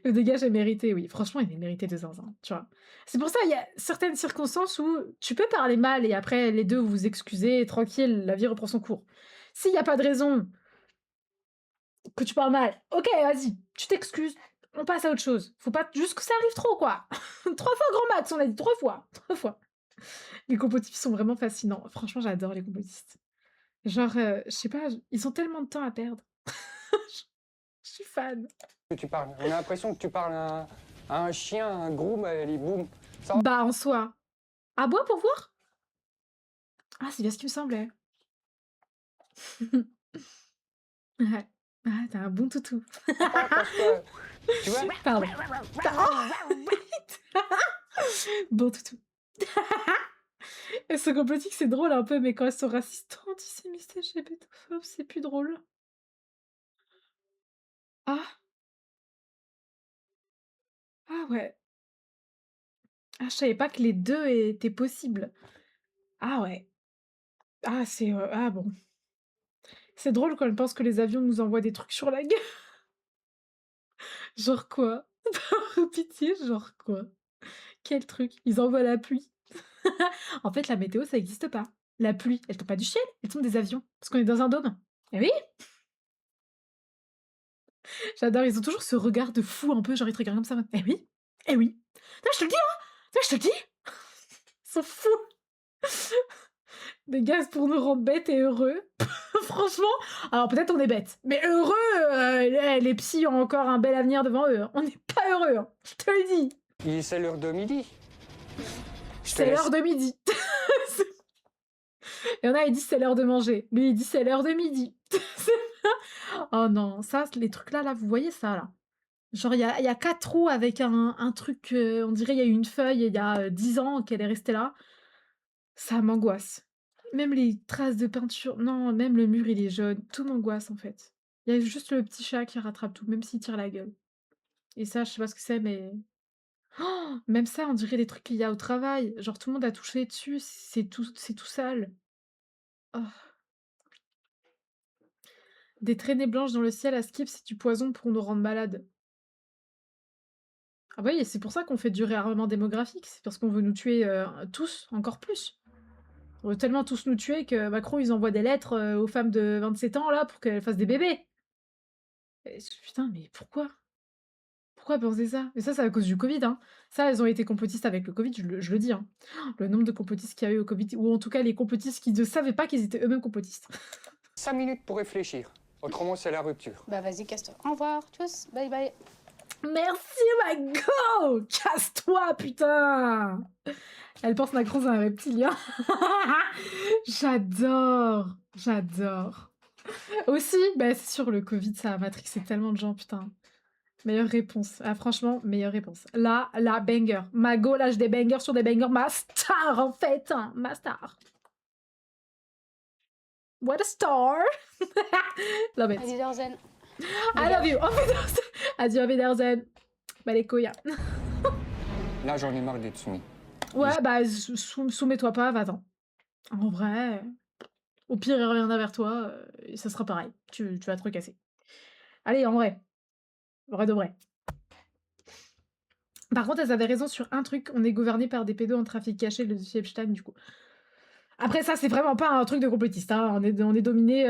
Speaker 1: Le dégage est mérité, oui. Franchement, il est mérité de zinzin, tu vois? C'est pour ça, il y a certaines circonstances où tu peux parler mal et après les 2 vous vous excusez, tranquille, la vie reprend son cours. S'il y a pas de raison que tu parles mal, OK, vas-y, tu t'excuses, on passe à autre chose. Faut pas juste que ça arrive trop, quoi. 3 fois grand max, on a dit 3 fois, 3 fois. Les complotistes sont vraiment fascinants. Franchement, j'adore les complotistes. Genre, je sais pas, ils ont tellement de temps à perdre. Je suis fan.
Speaker 3: Que tu parles. On a l'impression que tu parles à un chien, un groom, allez, boum. Ça va.
Speaker 1: Bah, en soi. Aboie pour voir? Ah, c'est bien ce qui me semblait. Ouais. Ah, tu un bon toutou.
Speaker 3: Pas parce que, tu vois,
Speaker 1: Pardon. Bon toutou. Elles sont complotiques, c'est drôle un peu, mais quand elles sont racistes, antisémites, LGBTophobes, c'est plus drôle. Ah! Ah ouais. Ah, je savais pas que les 2 étaient possibles. Ah ouais. Ah, c'est, ah bon. C'est drôle quand elle pense que les avions nous envoient des trucs sur la gueule. Genre quoi? Par pitié, genre quoi? Quel truc? Ils envoient la pluie. En fait, la météo, ça existe pas. La pluie, elle tombe pas du ciel, elle tombe des avions. Parce qu'on est dans un dôme. Eh oui! J'adore, ils ont toujours ce regard de fou un peu, genre ils te regardent comme ça. En mode, eh oui! Eh oui! Non, je te le dis, hein! Non, je te le dis! Ils sont fous! Des gaz pour nous rendre bêtes et heureux. Franchement, alors peut-être on est bêtes, mais heureux, les psys ont encore un bel avenir devant eux. On n'est pas heureux, hein, je te le dis.
Speaker 3: c'est l'heure de midi. Je te
Speaker 1: C'est
Speaker 3: laisse.
Speaker 1: l'heure de midi. Il y en a, ils disent c'est l'heure de manger. Lui, il dit c'est l'heure de midi. Oh non, ça, les trucs là, vous voyez ça là? Genre, il y a 4 trous avec un truc, on dirait il y a eu une feuille il y a 10 ans qu'elle est restée là. Ça m'angoisse. Même les traces de peinture, non, même le mur, il est jaune. Tout m'angoisse en fait. Il y a juste le petit chat qui rattrape tout, même s'il tire la gueule. Et ça, je sais pas ce que c'est, mais oh, même ça, on dirait des trucs qu'il y a au travail. Genre, tout le monde a touché dessus, c'est tout sale. Oh. Des traînées blanches dans le ciel à Skip, c'est du poison pour nous rendre malades. Ah bah oui, c'est pour ça qu'on fait du réarmement démographique, c'est parce qu'on veut nous tuer tous, encore plus. On veut tellement tous nous tuer que Macron, ils envoient des lettres aux femmes de 27 ans là pour qu'elles fassent des bébés. Putain, mais pourquoi? Pourquoi penser ça? Mais ça, c'est à cause du Covid, hein. Ça, elles ont été complotistes avec le Covid, je le dis, hein. Le nombre de complotistes qu'il y a eu au Covid, ou en tout cas les complotistes qui ne savaient pas qu'ils étaient eux-mêmes complotistes.
Speaker 3: 5 minutes pour réfléchir. Autrement, c'est la rupture.
Speaker 2: Bah vas-y, casse-toi. Au revoir, tchuss, bye bye.
Speaker 1: Merci, my go! Casse-toi, putain! Elle pense Macron, c'est un reptilien. J'adore, j'adore. Aussi, bah, c'est sûr, le Covid, ça a matrixé tellement de gens, putain. Meilleure réponse. Ah, franchement, meilleure réponse. Là, la banger. Mago lâche des bangers sur des bangers. Ma star, en fait. Hein, ma star. What a star! Love it.
Speaker 2: Adieu,
Speaker 1: I love you. Auf Wiedersehen. Adieu, auf Wiedersehen. Bah, les couilles.
Speaker 3: Là, j'en ai marre d'être soumis.
Speaker 1: Ouais, bah, soumets-toi pas, va-t'en. En vrai, au pire, il reviendra vers toi, et ça sera pareil. Tu vas te recasser. Allez, en vrai. Vrai de vrai. Par contre, elles avaient raison sur un truc, on est gouverné par des pédos en trafic caché, le dossier Epstein, du coup. Après ça, c'est vraiment pas un truc de complotiste, hein. On est dominé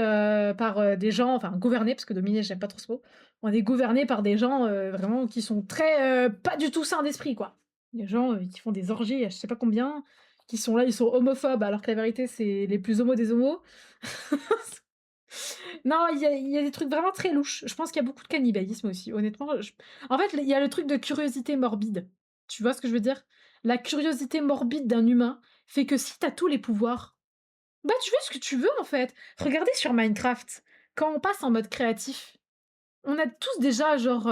Speaker 1: par des gens, enfin gouverné, parce que dominer, j'aime pas trop ce mot. On est gouverné par des gens vraiment qui sont très pas du tout sains d'esprit, quoi. Des gens qui font des orgies, je sais pas combien, qui sont là, ils sont homophobes, alors que la vérité, c'est les plus homos des homos. Non, il y a des trucs vraiment très louches. Je pense qu'il y a beaucoup de cannibalisme aussi, honnêtement. En fait, il y a le truc de curiosité morbide. Tu vois ce que je veux dire? La curiosité morbide d'un humain fait que si t'as tous les pouvoirs, bah tu fais ce que tu veux en fait. Regardez sur Minecraft, quand on passe en mode créatif, on a tous déjà genre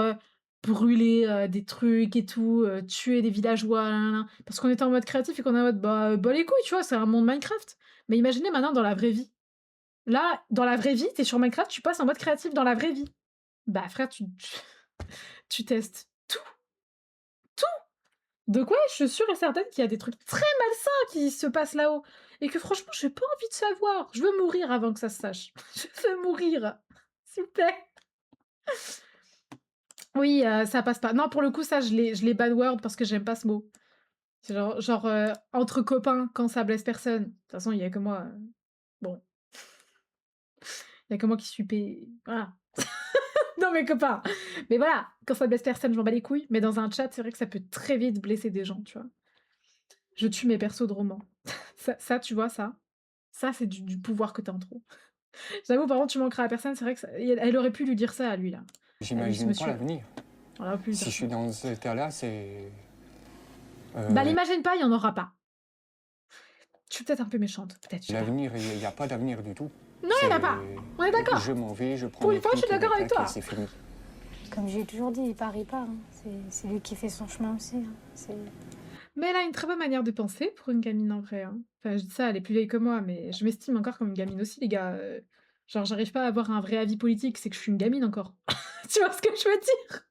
Speaker 1: brûlé des trucs et tout, tué des villageois, parce qu'on était en mode créatif et qu'on est en mode bah les couilles, tu vois, c'est un monde Minecraft. Mais imaginez maintenant dans la vraie vie. Là, dans la vraie vie, t'es sur Minecraft, tu passes en mode créatif dans la vraie vie. Bah frère, tu testes tout. Donc ouais, je suis sûre et certaine qu'il y a des trucs très malsains qui se passent là-haut. Et que franchement, j'ai pas envie de savoir. Je veux mourir avant que ça se sache. Je veux mourir. S'il vous plaît. Oui, ça passe pas. Non, pour le coup, ça, je l'ai bad word parce que j'aime pas ce mot. C'est genre, entre copains, quand ça blesse personne. De toute façon, il y a que moi, bon, il y a que moi qui suis voilà. Non, mes copains! Mais voilà, quand ça blesse personne, je m'en bats les couilles, mais dans un chat, c'est vrai que ça peut très vite blesser des gens, tu vois? Je tue mes persos de romans. Ça, tu vois, ça, c'est du pouvoir que t'as en trop. J'avoue, par contre, tu manqueras à personne, c'est vrai que elle aurait pu lui dire ça à lui, là. À lui, ce
Speaker 3: J'imagine pas
Speaker 1: monsieur.
Speaker 3: l'avenir.
Speaker 1: Elle aurait pu lui
Speaker 3: Si
Speaker 1: dire
Speaker 3: je suis
Speaker 1: ça.
Speaker 3: dans cet état-là, c'est...
Speaker 1: Bah, l'imagine pas, il y en aura pas. Je suis peut-être un peu méchante, peut-être, je sais pas.
Speaker 3: L'avenir, il n'y a pas d'avenir du tout.
Speaker 1: Non, il y en a pas. On est d'accord.
Speaker 3: Je m'en vais, je prends
Speaker 1: Pour
Speaker 3: mes
Speaker 1: une fois, je suis
Speaker 3: trucs et
Speaker 1: d'accord avec
Speaker 3: claque
Speaker 1: toi.
Speaker 3: et c'est fini.
Speaker 2: Comme j'ai toujours dit, il part, hein. C'est lui qui fait son chemin aussi. Hein.
Speaker 1: Mais elle a une très bonne manière de penser pour une gamine en vrai, hein. Enfin, je dis ça, elle est plus vieille que moi, mais je m'estime encore comme une gamine aussi, les gars. Genre, j'arrive pas à avoir un vrai avis politique, c'est que je suis une gamine encore. Tu vois ce que je veux dire?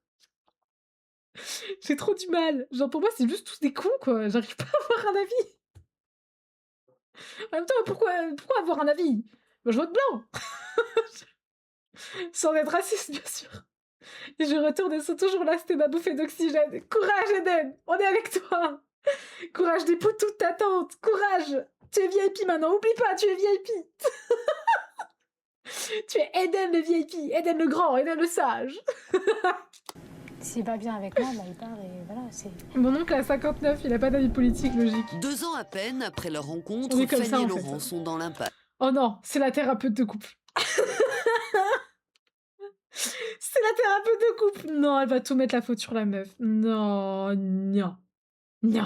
Speaker 1: J'ai trop du mal. Genre, pour moi, c'est juste tous des cons, quoi. J'arrive pas à avoir un avis. En même temps, pourquoi avoir un avis? Moi, je vote blanc. Sans être raciste, bien sûr. Et je retourne, elles sont toujours là, c'était ma bouffée d'oxygène. Courage, Eden, on est avec toi. Courage d'époux toute ta tante. Courage. Tu es VIP maintenant, oublie pas, tu es VIP. Tu es Eden le VIP, Eden le grand, Eden le sage.
Speaker 2: S'il va bien avec moi, bah, il part et voilà.
Speaker 1: Mon oncle a 59, il a pas d'avis politique logique.
Speaker 4: 2 ans à peine après leur rencontre,
Speaker 1: On est comme
Speaker 4: Fanny
Speaker 1: ça,
Speaker 4: et
Speaker 1: en
Speaker 4: Laurent
Speaker 1: fait.
Speaker 4: sont dans l'impasse.
Speaker 1: Oh non, c'est la thérapeute de couple. C'est la thérapeute de couple. Non, elle va tout mettre la faute sur la meuf. Non, non, non.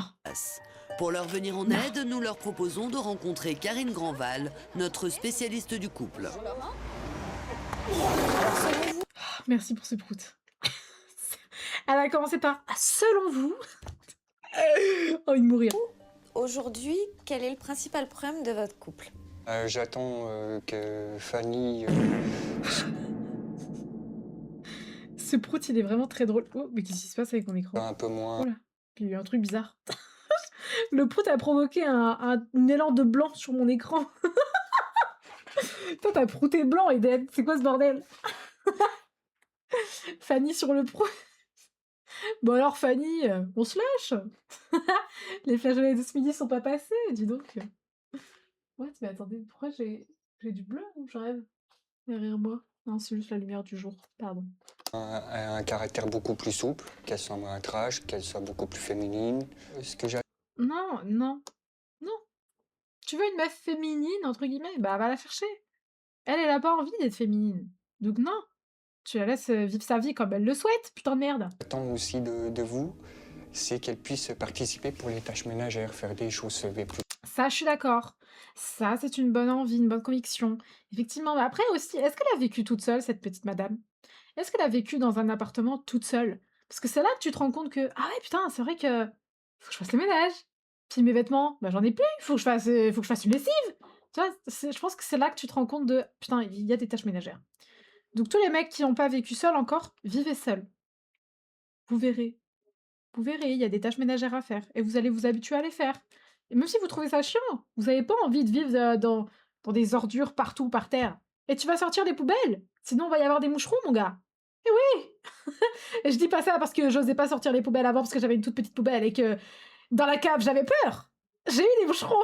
Speaker 4: Pour leur venir en aide, nous leur proposons de rencontrer Karine Grandval, notre spécialiste du couple.
Speaker 1: Merci pour ce prout. Elle a commencé par « selon vous ». Oh, il mourir.
Speaker 6: Aujourd'hui, quel est le principal problème de votre couple?
Speaker 3: J'attends que Fanny...
Speaker 1: Ce prout, il est vraiment très drôle. Oh, mais qu'est-ce qui se passe avec mon écran?
Speaker 3: un peu moins...
Speaker 1: Oh là, puis il y a eu un truc bizarre. Le prout a provoqué un élan de blanc sur mon écran. Toi, t'as prouté blanc, Eden. C'est quoi ce bordel? Fanny sur le prout. Bon alors, Fanny, on se lâche. Les flageolets de ce midi sont pas passés, dis donc. Ouais, mais attendez, pourquoi j'ai du bleu ou je rêve derrière moi? Non, c'est juste la lumière du jour, pardon.
Speaker 3: Un caractère beaucoup plus souple, qu'elle soit moins trash, qu'elle soit beaucoup plus féminine. Ce que
Speaker 1: Non, non, non. Tu veux une meuf féminine, entre guillemets? Bah, va la chercher. Elle a pas envie d'être féminine. Donc non, tu la laisses vivre sa vie comme elle le souhaite, putain de merde.
Speaker 3: j'attends aussi de vous, c'est qu'elle puisse participer pour les tâches ménagères, faire des choses, se lever plus.
Speaker 1: Ça, je suis d'accord. Ça, c'est une bonne envie, une bonne conviction. Effectivement, mais après aussi, est-ce qu'elle a vécu toute seule, cette petite madame? Est-ce qu'elle a vécu dans un appartement toute seule? Parce que c'est là que tu te rends compte que, ah ouais, putain, c'est vrai que faut que je fasse le ménage. Puis mes vêtements, bah j'en ai plus, faut que je fasse une lessive. Tu vois, je pense que c'est là que tu te rends compte de, putain, il y a des tâches ménagères. Donc tous les mecs qui n'ont pas vécu seuls encore, vivez seuls. Vous verrez. Vous verrez, il y a des tâches ménagères à faire. Et vous allez vous habituer à les faire. Et même si vous trouvez ça chiant, vous n'avez pas envie de vivre dans des ordures partout par terre. Et tu vas sortir des poubelles. Sinon, il va y avoir des moucherons, mon gars. Eh oui. Et je dis pas ça parce que j'osais pas sortir les poubelles avant parce que j'avais une toute petite poubelle et que dans la cave, j'avais peur. J'ai eu des moucherons.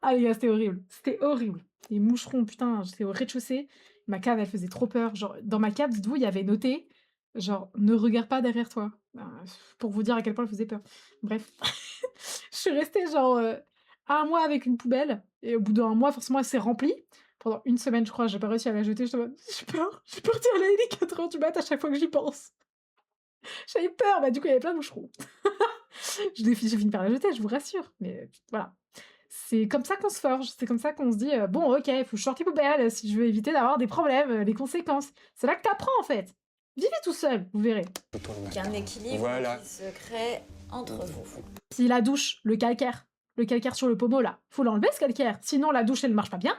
Speaker 1: Ah les gars, c'était horrible. C'était horrible. Les moucherons, putain, j'étais au rez-de-chaussée. Ma cave, elle faisait trop peur. Genre, dans ma cave, dites-vous, il y avait noté, genre, ne regarde pas derrière toi. Pour vous dire à quel point elle faisait peur. Bref. Je suis restée, genre, 1 mois avec une poubelle. Et au bout d'1 mois, forcément, elle s'est remplie. Pendant 1 semaine, je crois, j'ai pas réussi à la jeter. J'ai peur. J'ai peur d'y aller, il est 4h du mat à chaque fois que j'y pense. J'avais peur. Bah, du coup, il y avait plein de moucherons. J'ai fini par la jeter, je vous rassure. Mais voilà. C'est comme ça qu'on se forge, c'est comme ça qu'on se dit bon, ok, faut que je sorte les poubelles si je veux éviter d'avoir des problèmes, les conséquences. C'est là que t'apprends en fait. Vivez tout seul, vous verrez.
Speaker 6: Il y a un équilibre
Speaker 3: Voilà.
Speaker 6: qui se crée entre vous.
Speaker 1: Puis la douche, le calcaire sur le pommeau là, faut l'enlever ce calcaire, sinon la douche elle marche pas bien.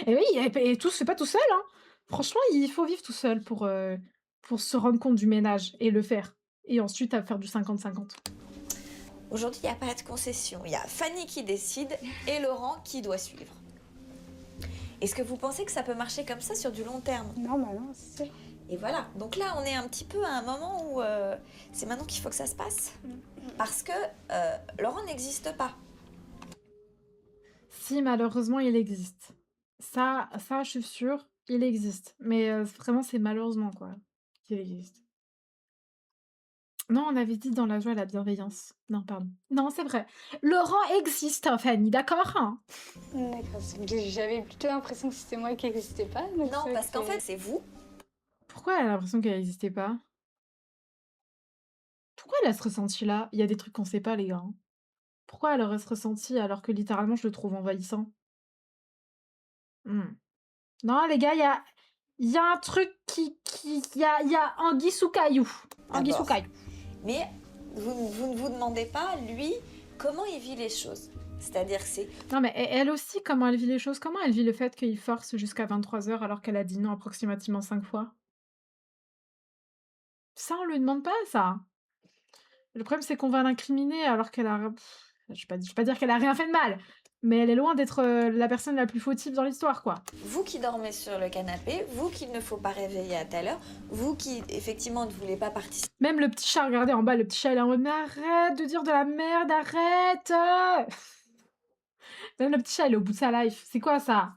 Speaker 1: Et oui, et tout se fait pas tout seul, hein. Franchement, il faut vivre tout seul pour se rendre compte du ménage et le faire. Et ensuite à faire du 50-50.
Speaker 6: Aujourd'hui, il n'y a pas de concession. Il y a Fanny qui décide et Laurent qui doit suivre. Est-ce que vous pensez que ça peut marcher comme ça sur du long terme?
Speaker 2: Non, bah non, c'est sûr.
Speaker 6: Et voilà. Donc là, on est un petit peu à un moment où c'est maintenant qu'il faut que ça se passe. Parce que Laurent n'existe pas.
Speaker 1: Si, malheureusement, il existe. Ça, je suis sûre, il existe. Mais vraiment, c'est malheureusement, quoi, qu'il existe. Non, on avait dit dans la joie et la bienveillance. Non, pardon. Non, c'est vrai. Laurent existe, hein, Fanny, d'accord, hein?
Speaker 2: D'accord, j'avais plutôt l'impression que c'était moi qui n'existais pas. Donc
Speaker 6: Non,
Speaker 2: c'est vrai
Speaker 6: parce
Speaker 2: que
Speaker 6: qu'en fait, c'est vous.
Speaker 1: Pourquoi elle a l'impression qu'elle n'existait pas? Pourquoi elle a ce ressenti-là? Il y a des trucs qu'on sait pas, les gars, hein. Pourquoi elle aurait ce ressenti alors que littéralement je le trouve envahissant? Hmm. Non, les gars, il y a un truc il y a anguille sous caillou. Anguille sous
Speaker 6: D'abord.
Speaker 1: caillou.
Speaker 6: Mais vous ne vous demandez pas, lui, comment il vit les choses. C'est-à-dire que c'est...
Speaker 1: Non, mais elle aussi, comment elle vit les choses? Comment elle vit le fait qu'il force jusqu'à 23h alors qu'elle a dit non approximativement 5 fois? Ça, on lui demande pas, ça. Le problème, c'est qu'on va l'incriminer alors qu'elle a... je vais pas dire qu'elle a rien fait de mal, mais elle est loin d'être la personne la plus fautive dans l'histoire, quoi.
Speaker 6: Vous qui dormez sur le canapé, vous qu'il ne faut pas réveiller à telle heure, vous qui, effectivement, ne voulez pas participer.
Speaker 1: Même le petit chat, regardez en bas, le petit chat, il est en mode, mais arrête de dire de la merde, arrête! Même le petit chat, il est au bout de sa life. C'est quoi ça?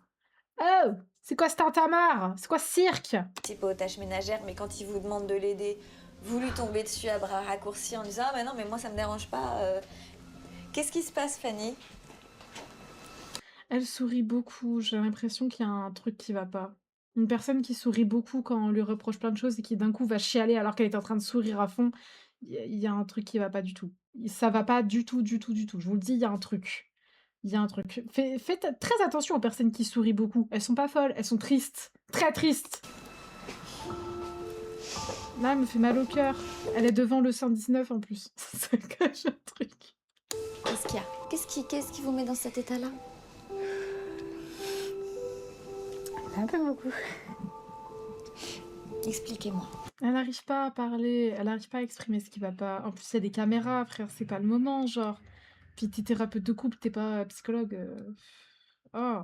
Speaker 1: Oh! C'est quoi ce tintamarre? C'est quoi ce cirque?
Speaker 6: Aux tâches ménagères, mais quand il vous demande de l'aider, vous lui tombez dessus à bras raccourcis en disant « Ah mais non, mais moi ça me dérange pas. Qu'est-ce qui se passe, Fanny?
Speaker 1: Elle sourit beaucoup. J'ai l'impression qu'il y a un truc qui va pas. Une personne qui sourit beaucoup quand on lui reproche plein de choses et qui d'un coup va chialer alors qu'elle est en train de sourire à fond, il y a un truc qui va pas du tout. Ça va pas du tout, du tout, du tout. Je vous le dis, il y a un truc. Il y a un truc. Faites très attention aux personnes qui sourient beaucoup. Elles sont pas folles, elles sont tristes. Très tristes. Là, elle me fait mal au cœur. Elle est devant le 119 en plus. Ça cache un truc.
Speaker 6: Qu'est-ce qu'il y a? Qu'est-ce qui vous met dans cet état-là?
Speaker 2: un peu beaucoup.
Speaker 6: Expliquez-moi.
Speaker 1: Elle n'arrive pas à parler, elle n'arrive pas à exprimer ce qui va pas. En plus, il y a des caméras, frère, c'est pas le moment, genre. Puis t'es thérapeute de couple, t'es pas psychologue. Oh.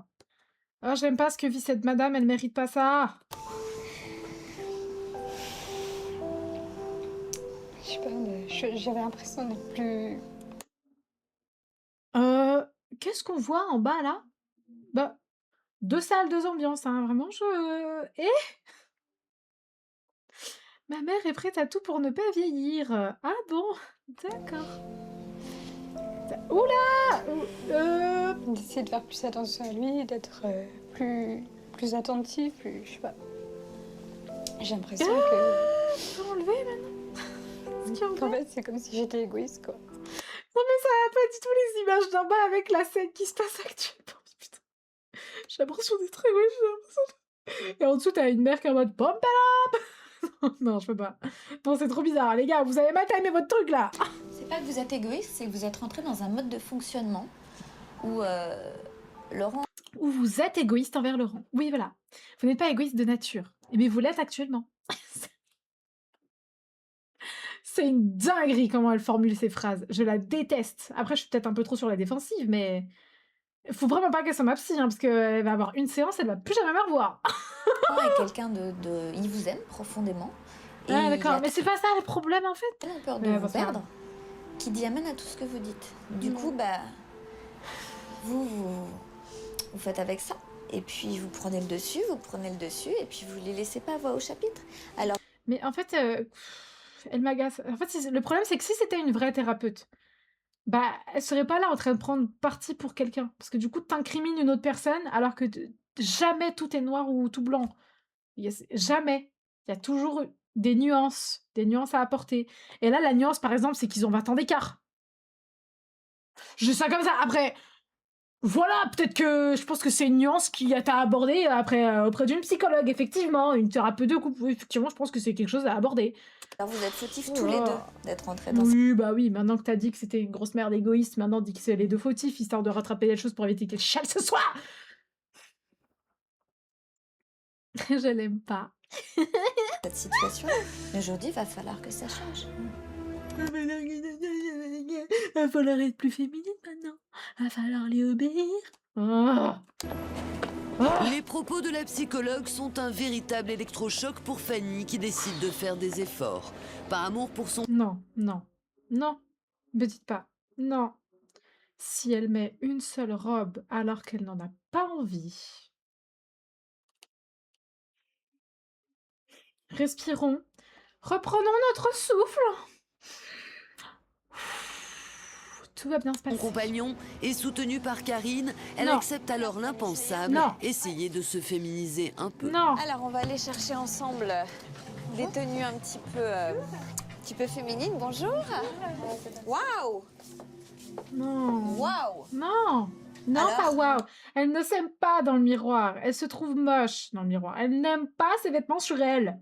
Speaker 1: Oh, j'aime pas ce que vit cette madame, elle mérite pas ça.
Speaker 2: Je sais pas, mais j'avais l'impression d'être plus...
Speaker 1: Qu'est-ce qu'on voit en bas, là? Bah, 2 salles, 2 ambiances, hein, vraiment, Ma mère est prête à tout pour ne pas vieillir. Ah bon? D'accord. Oula!
Speaker 2: D'essayer de faire plus attention à lui, d'être plus attentif, plus... Je sais pas. J'ai l'impression que...
Speaker 1: Faut enlever, maintenant. Ce qui est en
Speaker 2: qu'en
Speaker 1: bas.
Speaker 2: fait, c'est comme si j'étais égoïste, quoi.
Speaker 1: Non mais ça va pas du tout les images d'en bas avec la scène qui se passe actuellement. Putain. J'ai l'impression d'être égoïste, j'ai l'impression de... Et en dessous, t'as une mère qui est en mode pump it up. Non, je peux pas. Non, c'est trop bizarre. Les gars, vous avez mal timé votre truc, là.
Speaker 6: C'est pas que vous êtes égoïste, c'est que vous êtes rentré dans un mode de fonctionnement où Laurent...
Speaker 1: Ou vous êtes égoïste envers Laurent. Oui, voilà. Vous n'êtes pas égoïste de nature. Mais vous l'êtes actuellement. C'est une dinguerie comment elle formule ces phrases. Je la déteste. Après, je suis peut-être un peu trop sur la défensive, mais... Faut vraiment pas qu'elle soit ma psy, hein, parce qu'elle va avoir une séance, elle va plus jamais me revoir.
Speaker 6: est quelqu'un de... Il vous aime profondément. Et
Speaker 1: Ah,
Speaker 6: il
Speaker 1: d'accord.
Speaker 6: a
Speaker 1: Mais c'est pas ça le problème, en fait.
Speaker 6: tellement peur de
Speaker 1: Mais
Speaker 6: vous
Speaker 1: bon, ça va.
Speaker 6: perdre qui dit amen à tout ce que vous dites. Du coup, bah... Vous faites avec ça. Et puis vous prenez le dessus, et puis vous les laissez pas voix au chapitre. Alors...
Speaker 1: Mais en fait, elle m'agace. En fait, le problème, c'est que si c'était une vraie thérapeute, bah, elle serait pas là en train de prendre parti pour quelqu'un. Parce que du coup, t'incrimines une autre personne alors que jamais tout est noir ou tout blanc. Jamais. Il y a toujours des nuances à apporter. Et là, la nuance, par exemple, c'est qu'ils ont 20 ans d'écart. Je dis ça comme ça. Après, voilà, peut-être que je pense que c'est une nuance qui a à aborder après, auprès d'une psychologue, effectivement, une thérapeute de couple. Oui, effectivement, je pense que c'est quelque chose à aborder.
Speaker 6: Alors vous êtes fautifs
Speaker 1: Oh
Speaker 6: tous les
Speaker 1: là.
Speaker 6: deux d'être rentrés dans
Speaker 1: Oui, bah oui, maintenant que t'as dit que c'était une grosse merde égoïste, maintenant dis que c'est les deux fautifs, histoire de rattraper les choses pour éviter qu'elle chiale ce soir. Je l'aime pas.
Speaker 6: cette situation. Mais aujourd'hui, il va falloir que ça change.
Speaker 1: Il va falloir être plus féminine maintenant. Il va falloir lui obéir. Oh.
Speaker 4: Les propos de la psychologue sont un véritable électrochoc pour Fanny qui décide de faire des efforts. Par amour pour son
Speaker 1: Non, non, non, me dites pas. Non. Si elle met une seule robe alors qu'elle n'en a pas envie. Respirons. Reprenons notre souffle. Tout va bien se passer.
Speaker 4: compagnon et soutenue par Karine, elle
Speaker 1: Non.
Speaker 4: accepte alors l'impensable,
Speaker 1: Non.
Speaker 4: essayer de se féminiser un peu.
Speaker 1: Non.
Speaker 6: Alors, on va aller chercher ensemble des tenues un petit peu féminines. Bonjour. Waouh.
Speaker 1: Non.
Speaker 6: Waouh.
Speaker 1: Non. Non,
Speaker 6: Alors
Speaker 1: pas waouh. Elle ne s'aime pas dans le miroir. Elle se trouve moche dans le miroir. Elle n'aime pas ses vêtements sur elle.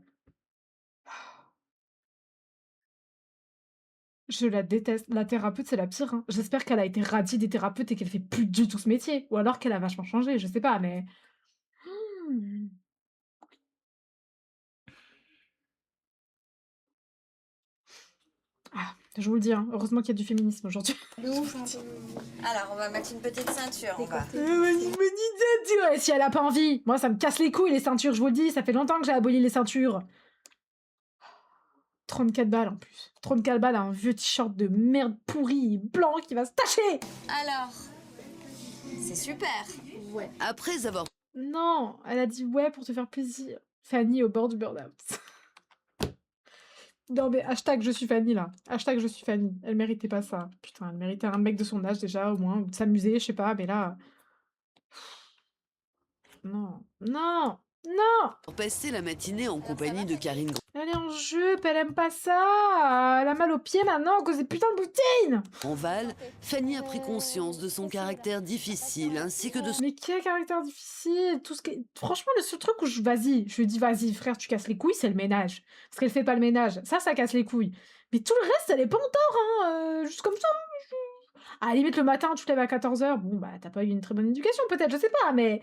Speaker 1: Je la déteste. La thérapeute, c'est la pire, hein. J'espère qu'elle a été radiée des thérapeutes et qu'elle fait plus du tout ce métier. Ou alors qu'elle a vachement changé, je sais pas, mais... Hmm. Ah, je vous le dis, hein, heureusement qu'il y a du féminisme aujourd'hui.
Speaker 6: Alors, on va mettre une petite ceinture. On va.
Speaker 1: Ouais, si elle a pas envie. Moi, ça me casse les couilles, les ceintures, je vous le dis. Ça fait longtemps que j'ai aboli les ceintures. 34 balles en plus. 34 balles à un vieux t-shirt de merde pourri, blanc, qui va se tacher.
Speaker 6: Alors, c'est super.
Speaker 4: Après avoir
Speaker 1: Non, elle a dit ouais pour te faire plaisir. Fanny au bord du burn-out. Non mais hashtag je suis Fanny là. Hashtag je suis Fanny. Elle méritait pas ça. Putain, elle méritait un mec de son âge déjà au moins, ou de s'amuser, je sais pas, mais là... Non, non, non.
Speaker 4: passé la matinée en compagnie de Karine
Speaker 1: Elle est en jupe, elle aime pas ça. Elle a mal aux pieds maintenant à cause des putains de boutines.
Speaker 4: Grandval, Fanny a pris conscience de son caractère difficile ainsi que de son
Speaker 1: Mais quel caractère difficile. Tout ce qui... Franchement, le seul truc où vas-y, je lui dis vas-y frère, tu casses les couilles, c'est le ménage. Parce qu'elle fait pas le ménage. Ça casse les couilles. Mais tout le reste, elle est pas en tort, hein. Juste comme ça. À la limite, le matin, tu te lèves à 14h. Bon, bah, t'as pas eu une très bonne éducation, peut-être, je sais pas, mais...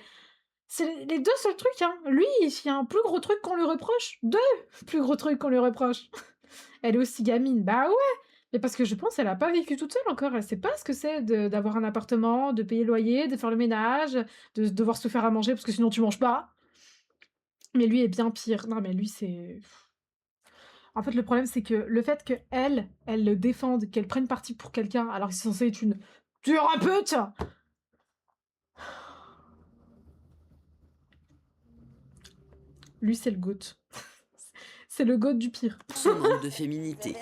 Speaker 1: C'est les deux seuls trucs, hein. Lui, il y a un plus gros truc qu'on lui reproche. Deux plus gros trucs qu'on lui reproche. Elle est aussi gamine. Bah ouais. Mais parce que je pense qu'elle a pas vécu toute seule encore. Elle sait pas ce que c'est d'avoir un appartement, de payer le loyer, de faire le ménage, de devoir se faire à manger parce que sinon tu manges pas. Mais lui est bien pire. Non, mais lui, c'est... En fait, le problème, c'est que le fait qu'elle le défende, qu'elle prenne parti pour quelqu'un, alors que c'est censé être une thérapeute. Lui, c'est le GOAT. C'est le GOAT du pire.
Speaker 4: son manque de féminité.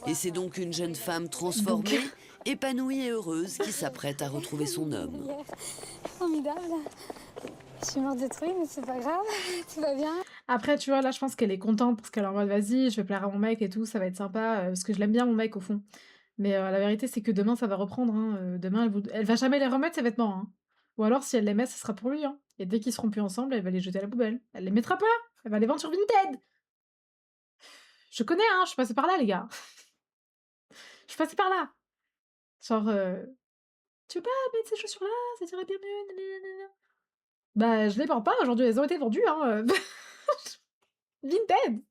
Speaker 4: Et c'est donc une jeune femme transformée, épanouie et heureuse qui s'apprête à retrouver son homme.
Speaker 2: Formidable. Je suis morte de trucs, mais c'est pas grave. Tout va bien.
Speaker 1: Après, tu vois, là, je pense qu'elle est contente parce qu'elle est en mode vas-y, je vais plaire à mon mec et tout, ça va être sympa, parce que je l'aime bien, mon mec, au fond. Mais la vérité, c'est que demain, ça va reprendre. Hein. Demain, elle va jamais les remettre, ses vêtements. Hein. Ou alors, si elle les met, ce sera pour lui. Hein. Et dès qu'ils seront plus ensemble, elle va les jeter à la poubelle. Elle les mettra pas. Elle va les vendre sur Vinted. Je connais, hein, je suis passée par là, les gars. Je suis passée par là. Genre, tu veux pas mettre ces chaussures-là, ça t'irait bien mieux. Nanana. Bah, je les vends pas aujourd'hui, elles ont été vendues. Hein. Vinted.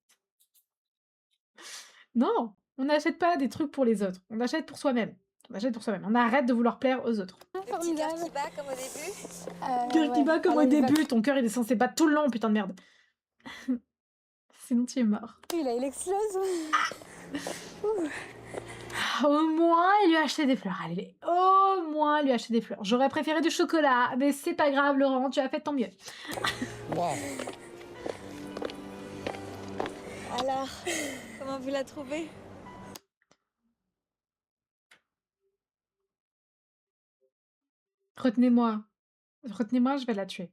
Speaker 1: Non, on n'achète pas des trucs pour les autres. On achète pour soi-même. On achète pour soi-même. On arrête de vouloir plaire aux autres.
Speaker 6: Le petit cœur qui bat comme au début.
Speaker 1: Cœur qui bat comme au début. Ton cœur, il est censé battre tout le long, putain de merde. Sinon, tu es mort.
Speaker 2: Il explose.
Speaker 1: Au moins, il lui a acheté des fleurs. Allez, au moins, il lui a acheté des fleurs. J'aurais préféré du chocolat, mais c'est pas grave, Laurent, tu as fait tant mieux.
Speaker 6: Alors, comment vous la trouvez?
Speaker 1: Retenez-moi. Retenez-moi, je vais la tuer.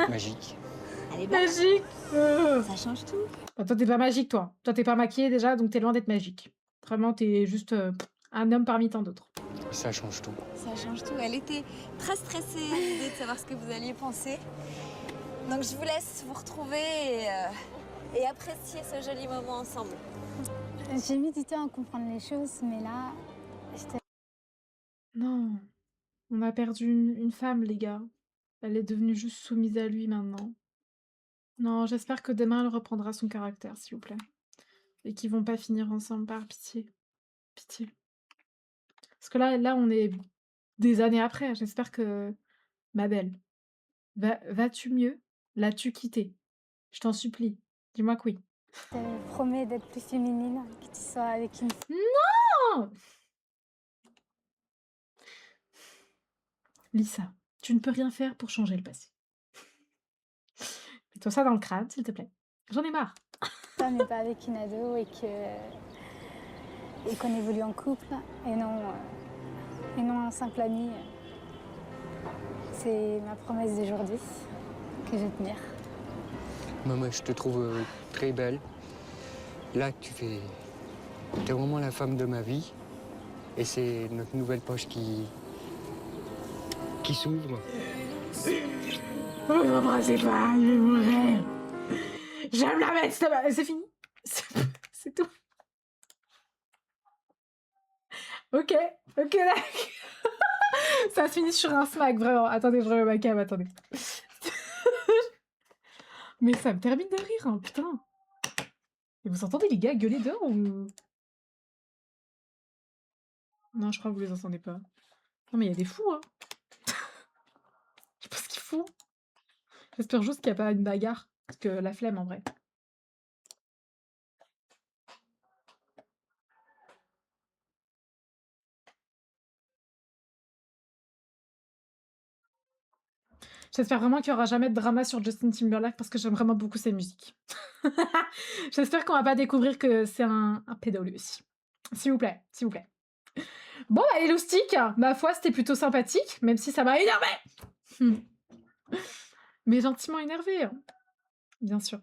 Speaker 3: Magique.
Speaker 6: Elle est belle.
Speaker 1: Magique.
Speaker 6: Ça change tout.
Speaker 1: Bah, toi, t'es pas magique, toi. Toi, t'es pas maquillée déjà, donc t'es loin d'être magique. Vraiment, t'es juste un homme parmi tant d'autres.
Speaker 3: Ça change tout.
Speaker 6: Ça change tout. Elle était très stressée à l'idée de savoir ce que vous alliez penser. Donc je vous laisse vous retrouver et apprécier ce joli moment ensemble.
Speaker 2: J'ai mis du temps à comprendre les choses, mais là, j'étais...
Speaker 1: Non. On a perdu une femme, les gars. Elle est devenue juste soumise à lui maintenant. Non, j'espère que demain, elle reprendra son caractère, s'il vous plaît. Et qu'ils vont pas finir ensemble, par pitié. Pitié. Parce que là, on est des années après. J'espère que... Ma belle. Vas-tu mieux? L'as-tu quitté? Je t'en supplie, dis-moi que oui.
Speaker 2: Je te promets d'être plus féminine, que tu sois avec une
Speaker 1: Non! Lisa, tu ne peux rien faire pour changer le passé. Mets-toi ça dans le crâne, s'il te plaît. J'en ai marre.
Speaker 2: femme et pas avec une ado et qu'on évolue en couple et non en simple ami. C'est ma promesse d'aujourd'hui que je vais tenir.
Speaker 3: Maman, je te trouve très belle. Là, t'es vraiment la femme de ma vie. Et c'est notre nouvelle poche qui s'ouvre.
Speaker 1: Oh, ne m'embrassez pas, je vais mourir. J'aime la mettre, c'est fini. C'est tout. Ok, d'accord. Ça se finit sur un smack, vraiment. Attendez, je remets ma cam, attendez. Mais ça me termine de rire, hein, putain. Et vous entendez les gars gueuler dehors ou... Non, je crois que vous les entendez pas. Non, mais il y a des fous, hein. Je sais pas ce qu'ils font. J'espère juste qu'il n'y a pas une bagarre. Parce que la flemme, en vrai. J'espère vraiment qu'il n'y aura jamais de drama sur Justin Timberlake parce que j'aime vraiment beaucoup ses musiques. J'espère qu'on va pas découvrir que c'est un pédo lui aussi. S'il vous plaît, s'il vous plaît. Bon, bah, les loustiques, ma foi, c'était plutôt sympathique, même si ça m'a énervé. Mais gentiment énervé, hein. Bien sûr.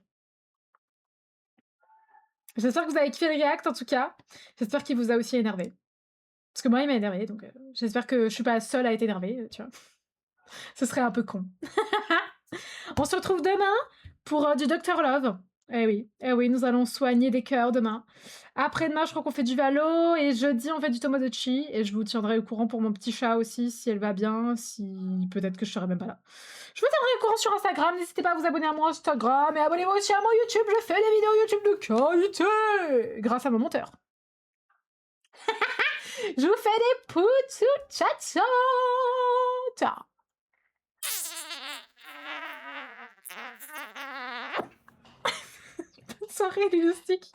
Speaker 1: J'espère que vous avez kiffé le react en tout cas. J'espère qu'il vous a aussi énervé. Parce que moi, il m'a énervé, donc j'espère que je suis pas seule à être énervée, tu vois. Ce serait un peu con. On se retrouve demain pour du Dr Love. Eh oui, nous allons soigner des cœurs demain. Après-demain, je crois qu'on fait du Valo et jeudi, on fait du Tomodachi et je vous tiendrai au courant pour mon petit chat aussi, si elle va bien, si peut-être que je serai même pas là. Je vous tiendrai au courant sur Instagram, n'hésitez pas à vous abonner à mon Instagram et abonnez-vous aussi à mon YouTube, je fais des vidéos YouTube de qualité grâce à mon monteur. Je vous fais des poutous, ciao ciao. Ciao. Bonne soirée les loustiques.